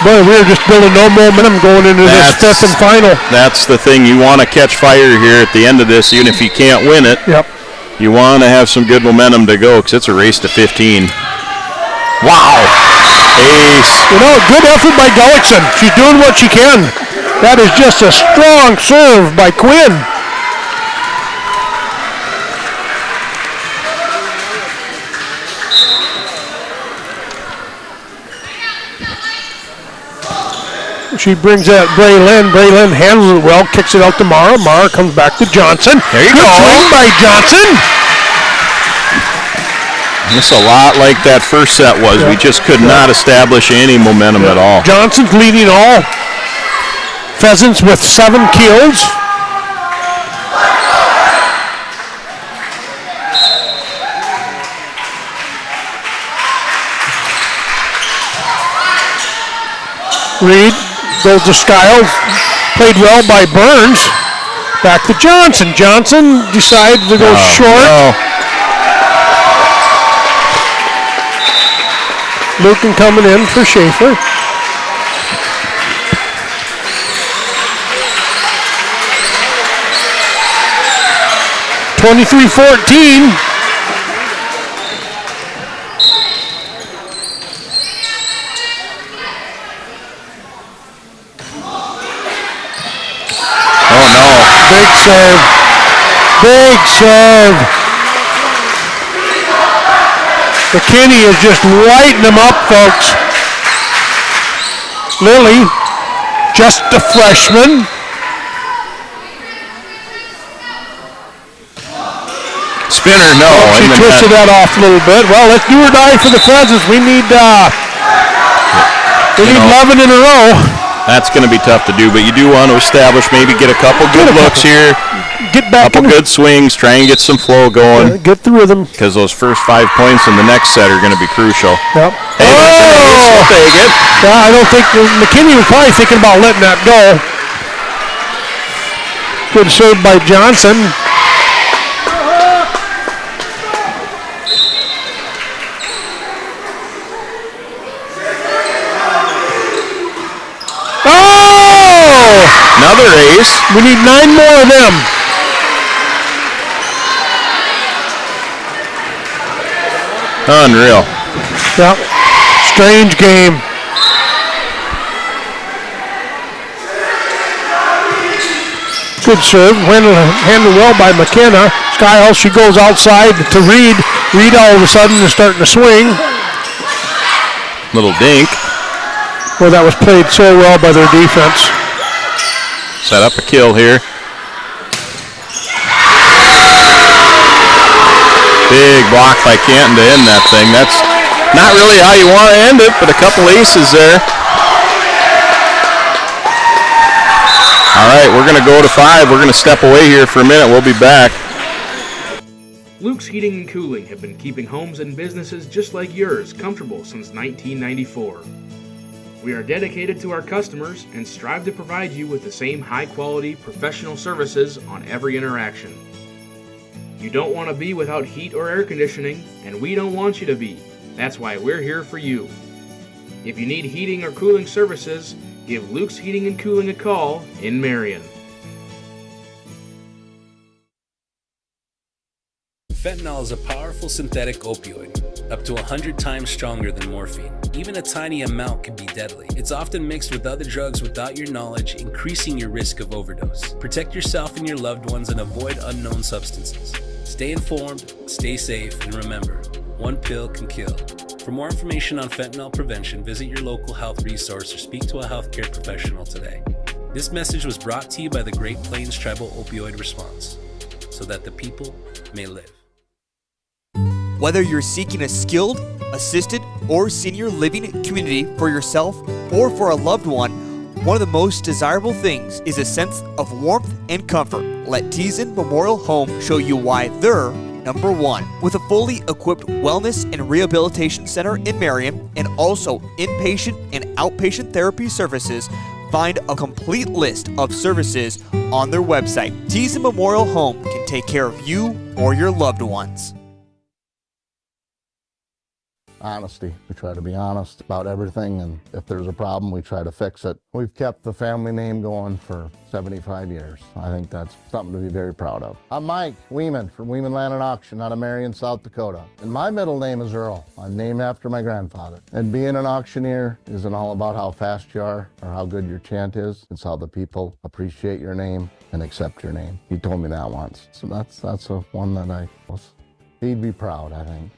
Boy, we were just building no momentum going into this fifth and final. That's the thing. You want to catch fire here at the end of this, even if you can't win it. Yep. You want to have some good momentum to go because it's a race to 15. Wow. Ace. You know, good effort by Gullickson. She's doing what she can. That is just a strong serve by Quinn. She brings that Braylon. Braylon handles it well, kicks it out to Mara. Mara comes back to Johnson. There you go. Good swing by Johnson. It's a lot like that first set was. We just could not establish any momentum at all. Johnson's leading all. Pheasants with 7 kills. Reed goes to Skiles. Played well by Burns. Back to Johnson. Johnson decides to go short. No. Lucan coming in for Schaefer. (23-14). Oh no! Big serve. Big serve. McKinney is just lighting them up, folks. Lily, just a freshman. Spinner, no. She twisted that off a little bit. Well, let's do or die for the Pheasants. We need 11 in a row. That's going to be tough to do, but you do want to establish, maybe get a couple good looks here. Get back. Couple good swings, try and get some flow going. Get the rhythm. Because those first 5 points in the next set are going to be crucial. Yep. Hey, we'll take it. Yeah, I don't think McKinney was probably thinking about letting that go. Good serve by Johnson. Another ace. We need 9 more of them. Unreal. Yep. Strange game. Good serve. Handled well by McKenna. Skiles, she goes outside to Reed. Reed all of a sudden is starting to swing. Little dink. Well, that was played so well by their defense. Set up a kill here. Big block by Canton to end that thing. That's not really how you want to end it, but a couple aces there. All right, we're going to go to 5. We're going to step away here for a minute. We'll be back. Luke's Heating and Cooling have been keeping homes and businesses just like yours comfortable since 1994. We are dedicated to our customers and strive to provide you with the same high-quality professional services on every interaction. You don't want to be without heat or air conditioning, and we don't want you to be. That's why we're here for you. If you need heating or cooling services, give Luke's Heating and Cooling a call in Marion. Fentanyl is a powerful synthetic opioid, up to 100 times stronger than morphine. Even a tiny amount can be deadly. It's often mixed with other drugs without your knowledge, increasing your risk of overdose. Protect yourself and your loved ones and avoid unknown substances. Stay informed, stay safe, and remember, one pill can kill. For more information on fentanyl prevention, visit your local health resource or speak to a healthcare professional today. This message was brought to you by the Great Plains Tribal Opioid Response, so that the people may live. Whether you're seeking a skilled, assisted, or senior living community for yourself or for a loved one, one of the most desirable things is a sense of warmth and comfort. Let Tieszen Memorial Home show you why they're number one. With a fully equipped wellness and rehabilitation center in Marion and also inpatient and outpatient therapy services, find a complete list of services on their website. Tieszen Memorial Home can take care of you or your loved ones. Honesty. We try to be honest about everything, and if there's a problem, we try to fix it. We've kept the family name going for 75 years. I think that's something to be very proud of. I'm Mike Wieman from Wieman Land and Auction out of Marion, South Dakota. And my middle name is Earl. I'm named after my grandfather. And being an auctioneer isn't all about how fast you are or how good your chant is. It's how the people appreciate your name and accept your name. He told me that once. So that's a one that he'd be proud, I think.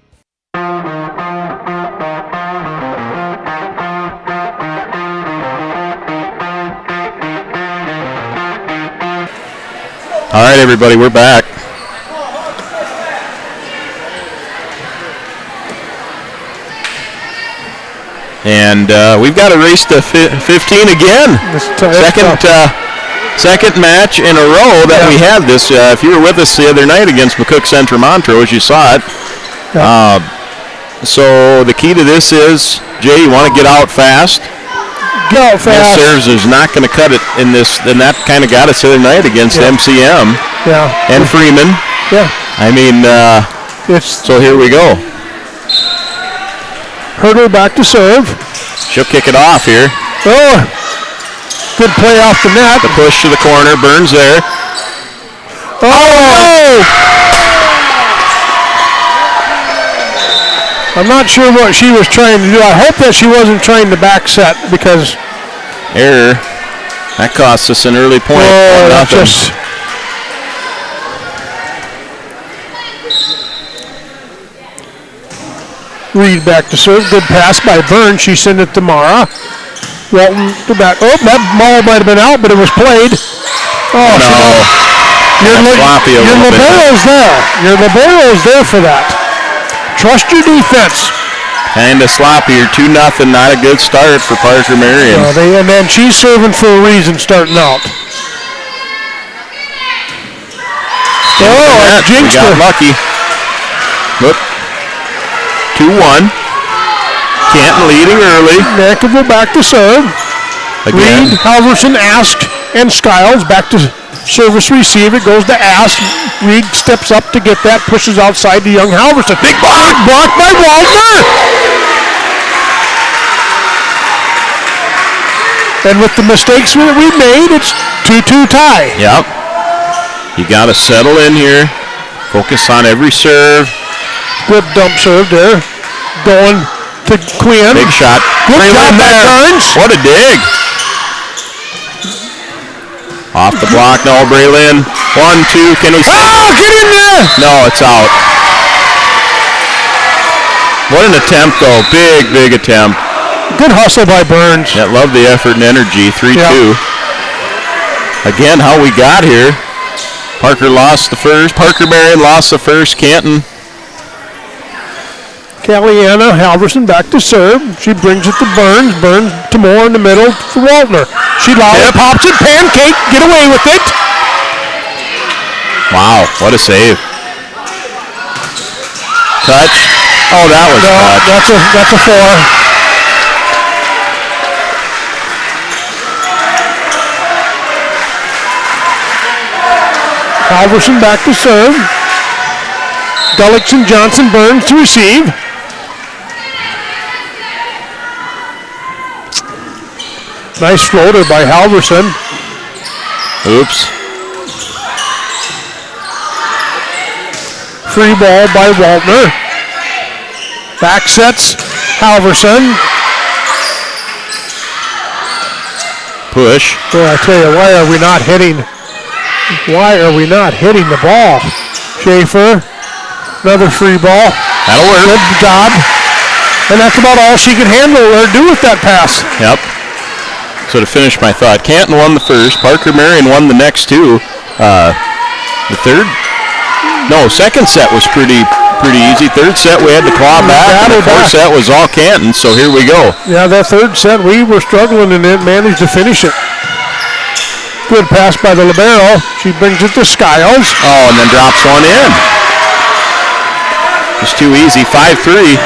All right, everybody, we're back. And we've got a race to 15 again. Second match in a row that we had this. If you were with us the other night against McCook Central Montrose, you saw it. So the key to this is, Jay, you want to get out fast. Get out fast. Serves is not going to cut it in this, and that kind of got us the other night against MCM. Yeah. And Freeman. Yeah. I mean, so here we go. Hurdle back to serve. She'll kick it off here. Oh, good play off the net. The push to the corner, Burns there. Oh! I'm not sure what she was trying to do. I hope that she wasn't trying to back set because... Error. That costs us an early point. Just... Reed back to serve. Good pass by Burns. She sent it to Mara. Walton to back. Oh, that ball might have been out, but it was played. Oh, no. Your libero's there. Your libero's there for that. Trust your defense. Kind of sloppy here, 2-0. Not a good start for Parker Marion. And then she's serving for a reason starting out. We got lucky. Look. 2-1. Canton leading early. Nackable back to serve. Again. Reed, Halverson, Ask, and Skiles back to service receive. It goes to Ask. Reed steps up to get that, pushes outside to young Halverson. Big block by Waldner. And with the mistakes that we made, it's 2-2 tie. Yep. You got to settle in here. Focus on every serve. Good dump serve there. Going to Quinn. Big shot. Good job by Burns. What a dig. Off the block, no, Braylon. 1-2, can we see? Oh, get in there! No, it's out. What an attempt, though. Big attempt. Good hustle by Burns. Yeah, love the effort and energy. 3-2. Yeah. Again, how we got here. Parker lost the first. Parker Marion lost the first. Canton. Caliana Halverson back to serve. She brings it to Burns. Burns to Moore in the middle for Waltner. She pops it. Pancake. Get away with it. Wow, what a save. Touch. Oh, that was touch. That's a 4. Iverson back to serve. Gullickson, Johnson, Burns to receive. Nice floater by Halverson. Oops. Free ball by Waltner. Back sets Halverson. Push. Boy, I tell you, why are we not hitting the ball? Schaefer, another free ball. That'll work. Good job. And that's about all she could handle or do with that pass. Yep. So to finish my thought, Canton won the first. Parker Marion won the next two. Second set was pretty easy. Third set we had to claw back. And the fourth set was all Canton. So here we go. Yeah, that third set we were struggling and it managed to finish it. Good pass by the libero. She brings it to Skiles. Oh, and then drops one in. Just too easy. 5-3.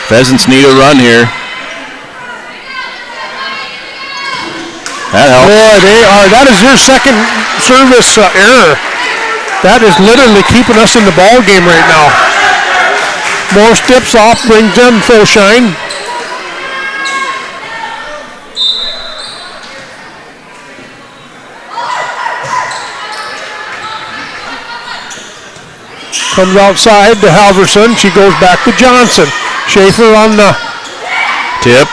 Pheasants need a run here. That helps. Boy, that is your second service error. That is literally keeping us in the ball game right now. More steps off, brings them full shine. Comes outside to Halverson. She goes back to Johnson. Schaefer on the tip.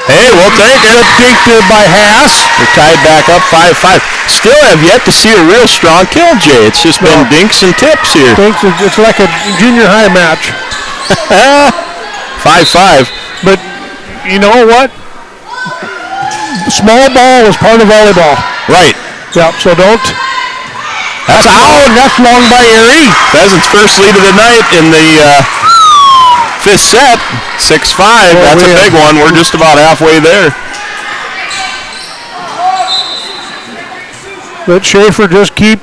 Hey, we'll take it. Dinked by Haas. We're tied back up 5-5. Still have yet to see a real strong kill, Jay. It's just been dinks and tips here. It's like a junior high match. 5-5. But you know what? Small ball is part of volleyball. Right. Yep, so don't. That's out. That's long by Erie. Pheasants' first lead of the night in the fifth set. 6-5. That's a big one. We're just about halfway there. Let Schaefer just keep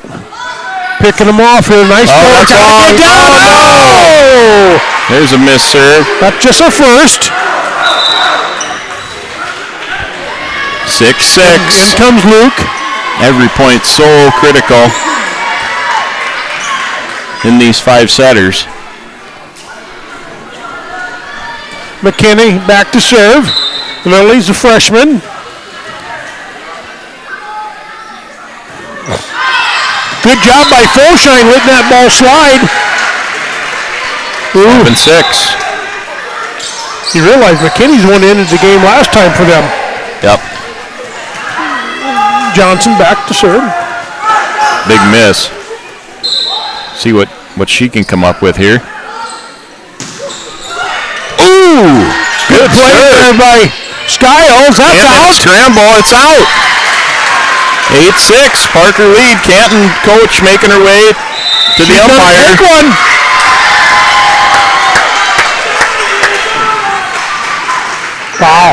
picking them off here. Nice ball. That's long. No! There's a miss serve. That's just a first. 6-6. In comes Luke. Every point so critical in these 5-setters. McKinney back to serve. Lily's a freshman. Good job by Folshine letting that ball slide. 7-6. You realize McKinney's one ended the game last time for them. Yep. Johnson back to serve. Big miss. See what she can come up with here. Ooh! Good play there by Skiles. That's out. Scramble. It's out. 8-6. Parker lead. Canton coach making her way to the umpire. Pick one. Wow.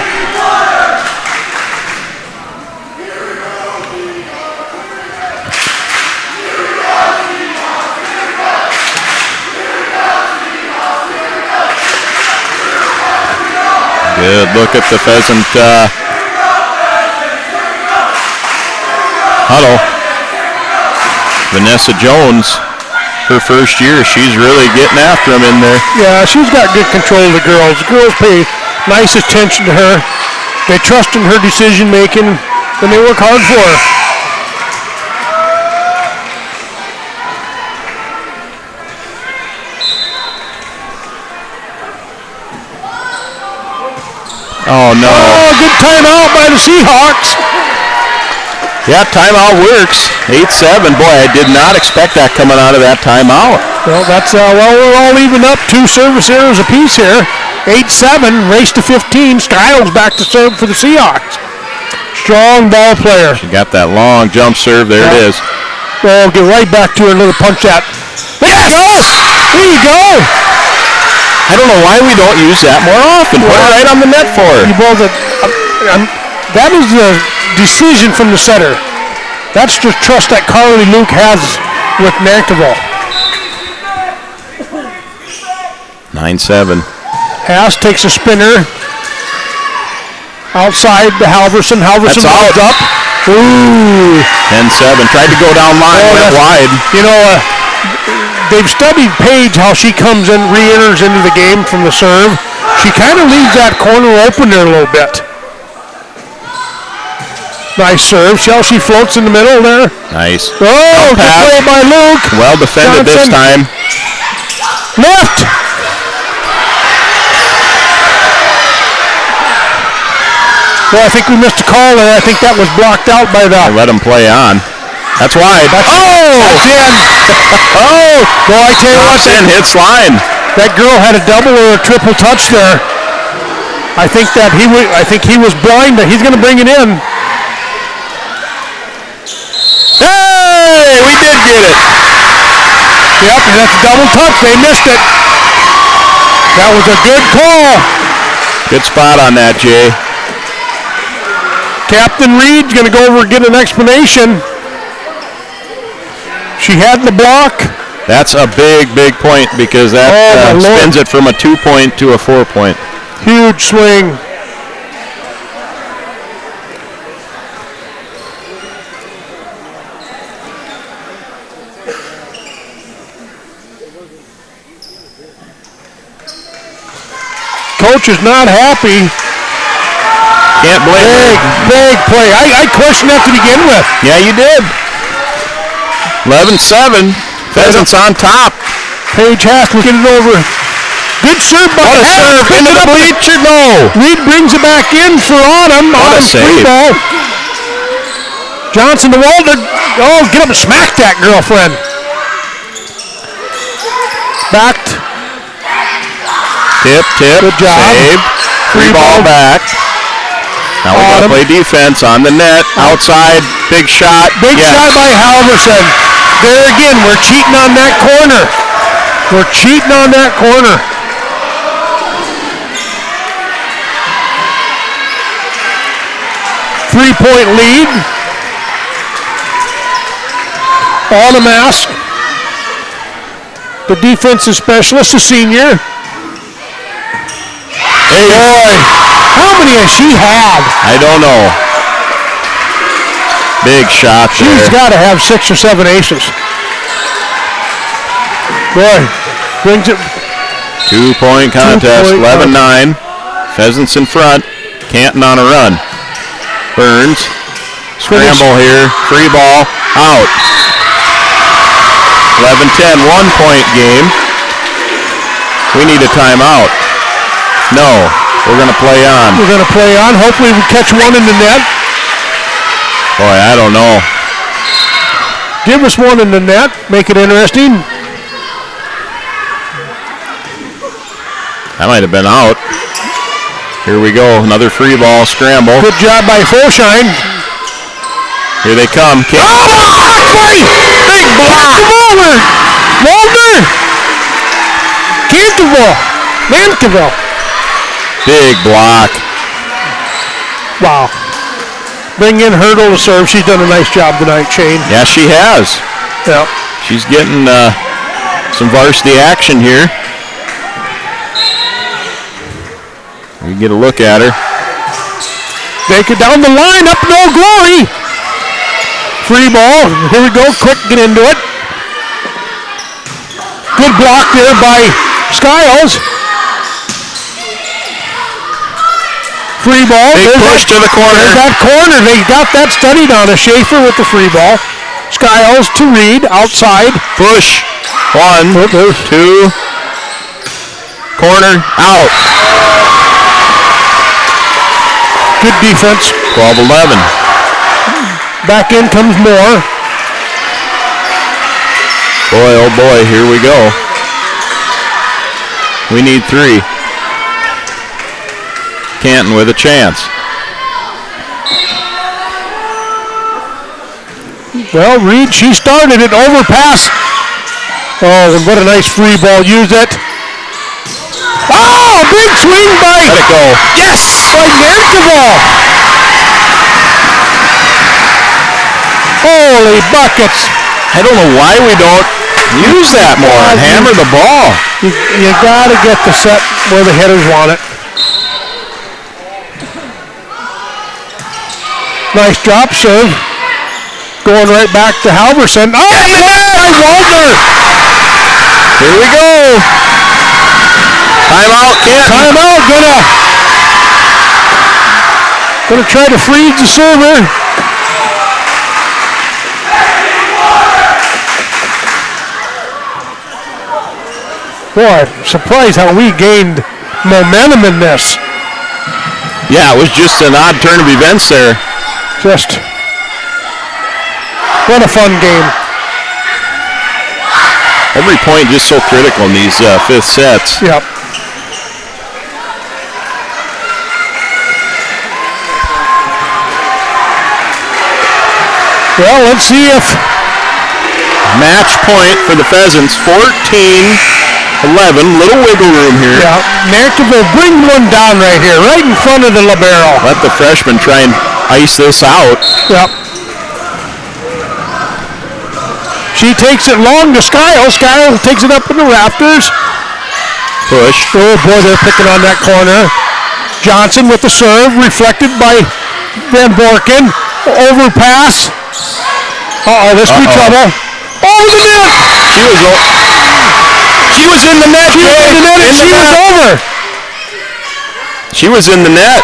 Good look at the Pheasant huddle. Vanessa Jones, her first year, she's really getting after them in there. Yeah, she's got good control of the girls. The girls pay nice attention to her. They trust in her decision making and they work hard for her. Oh, no. Oh, good timeout by the Seahawks. Yeah, timeout works. 8-7. Boy, I did not expect that coming out of that timeout. Well, that's, we're all even up 2 service errors apiece here. 8-7, race to 15. Skiles back to serve for the Seahawks. Strong ball player. She got that long jump serve. There it is. Well, get right back to her, another punch out. Yes! There you go. I don't know why we don't use that more often. Put it right on the net for her. That is the decision from the setter. That's the trust that Carly Luke has with Nankerville. 9-7. Haas takes a spinner. Outside to Halverson. Halverson That's out. up. Ooh. 10-7. Tried to go down line, went wide. You know, they've studied Paige, how she comes in, re-enters into the game from the serve. She kind of leaves that corner open there a little bit. Nice serve. She floats in the middle there. Nice. Oh, good play by Luke. Well defended this time. Lift. Well, I think we missed a call there. I think that was blocked out by the... Let him play on. That's wide. That's in. Oh! Well, I tell you what. That's in, hits line. That girl had a double or a triple touch there. I think he was blind. He's going to bring it in. Hey! We did get it. Yep, and that's a double touch. They missed it. That was a good call. Good spot on that, Jay. Captain Reed's going to go over and get an explanation. She had the block. That's a big point because that spins it from a 2-point to a 4-point. Huge swing. Coach is not happy. Can't blame her. Big play. I questioned that to begin with. Yeah, you did. 11-7. Pheasants on top. Paige Haskell get it over. Good serve by What a serve into the bleacher. No. Reed brings it back in for Autumn. What a save. Free ball. Johnson to Walter. Oh, get up and smack that girlfriend. Backed. Tip. Good job. Saved. Free ball back. Now we got to play defense on the net. Outside. Big shot. Big shot by Halverson. There again, we're cheating on that corner. 3-point lead. Autumn Ask. The defensive specialist, a senior. Hey, boy. How many has she had? I don't know. Big shot there. She's got to have 6 or 7 aces. Boy, brings it. 2-point contest, 11-9. Pheasants in front. Canton on a run. Burns. Scramble here. Free ball. Out. 11-10. 1-point game. We need a timeout. No. We're going to play on. Hopefully we catch one in the net. Boy, I don't know. Give us one in the net. Make it interesting. That might have been out. Here we go. Another free ball scramble. Good job by Forshine. Here they come. Big block. Walter. Canterville. Big block. Wow. Bring in Hurdle to serve. She's done a nice job tonight, Shane. Yeah, she has. Yep. She's getting some varsity action here. We get a look at her. Take it down the line, up no glory. Free ball. Here we go. Quick, get into it. Good block there by Skiles. Free ball. Big push to the corner. There's that corner. They got that studied on a Schaefer with the free ball. Skiles to Reed, outside. Push. 1, 2. Corner, out. Good defense. 12-11. Back in comes Moore. Boy, oh boy, here we go. We need 3. Canton with a chance. Well, Reed, she started it. Overpass. Oh, and what a nice free ball. Use it. Oh, big swing by. Let it go. Yes! By Nankerville. Holy buckets. I don't know why we don't use that more and hammer the ball. You got to get the set where the hitters want it. Nice drop serve. Going right back to Halverson. Oh, by Waldner. Here we go. Timeout, Canton. Timeout. Gonna try to freeze the server. Boy, surprised how we gained momentum in this. Yeah, it was just an odd turn of events there. Just what a fun game. Every point just so critical in these fifth sets. Yep. Well, let's see if match point for the Pheasants, 14-11, little wiggle room here. Yeah, Marion will bring one down right here, right in front of the libero. Let the freshman try and ice this out. Yep. She takes it long to Skiles. Skiles takes it up in the rafters. Push. Oh boy, they're picking on that corner. Johnson with the serve, reflected by Van Borken. Overpass. This could be trouble. Over the net. She was in the net. She was in the net and she was over. She was in the net.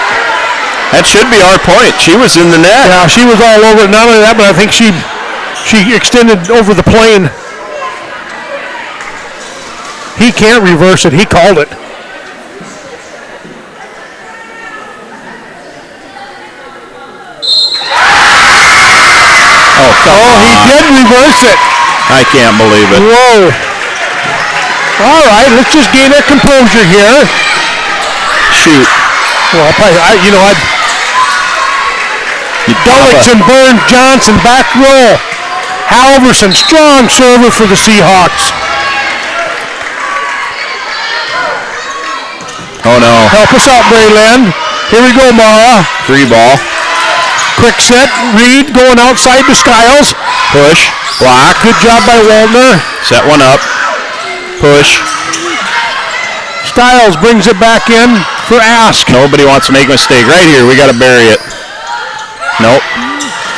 That should be our point. She was in the net. Yeah, she was all over. Not only that, but I think she extended over the plane. He can't reverse it. He called it. Oh, he did reverse it. I can't believe it. Whoa. All right, let's just gain our composure here. Shoot. Well, Gullickson, Burns, Johnson, back row. Halverson, strong server for the Seahawks. Oh, no. Help us out, Brayland. Here we go, Mara. Free ball. Quick set. Reed going outside to Skiles. Push. Block. Good job by Waldner. Set one up. Push. Skiles brings it back in for Ask. Nobody wants to make a mistake. Right here, we got to bury it. Nope.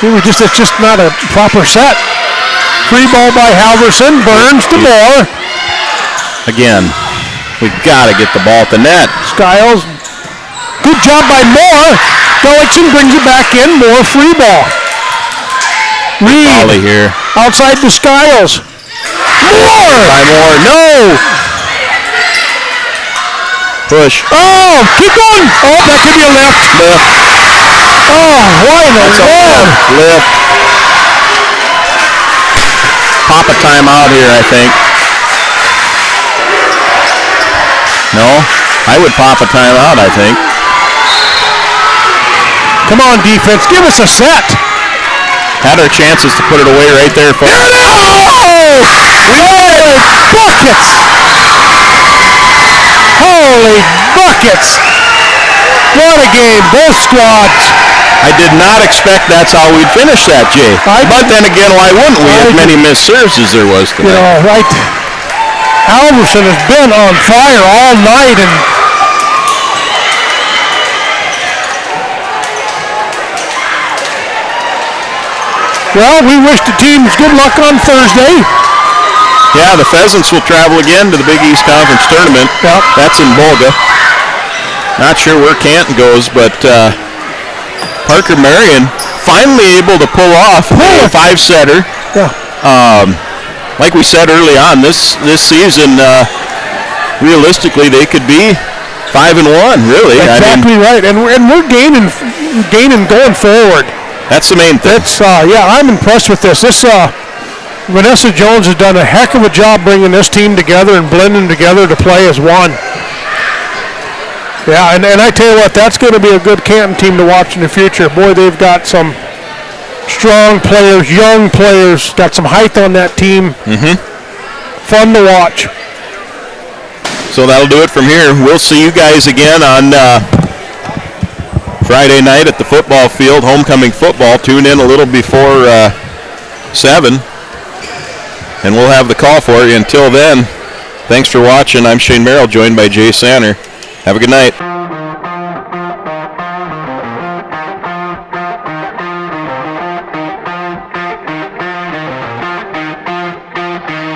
It's just not a proper set. Free ball by Halverson. Burns to Moore. Again, we've got to get the ball at the net. Skiles. Good job by Moore. Gullickson brings it back in. Moore free ball. Reed. Volley here. Outside to Skiles. Moore. By Moore. No. Push. Oh, keep going. Oh, that could be a lift. Lift. Oh, why in the world? Lift. Pop a timeout here, I think. No, I would pop a timeout, I think. Come on, defense, give us a set. Had our chances to put it away right there. Here it is! Holy buckets! Holy buckets! What a game, both squads. I did not expect that's how we'd finish that, Jay. But then again, why wouldn't we? As many missed serves as there was tonight. You know, right. Halverson has been on fire all night, and well, we wish the teams good luck on Thursday. Yeah, the Pheasants will travel again to the Big East Conference Tournament. Yep. That's in Volga. Not sure where Canton goes, but Parker Marion finally able to pull off a five-setter. Yeah. Like we said early on, this season, realistically, they could be 5-1, really. Exactly right, and we're gaining going forward. That's the main thing. I'm impressed with this. Vanessa Jones has done a heck of a job bringing this team together and blending together to play as one. Yeah, and I tell you what, that's going to be a good Canton team to watch in the future. Boy, they've got some strong players, young players, got some height on that team. Mm-hmm. Fun to watch. So that'll do it from here. We'll see you guys again on Friday night at the football field, homecoming football. Tune in a little before 7, and we'll have the call for you. Until then, thanks for watching. I'm Shane Merrill, joined by Jay Sanner. Have a good night.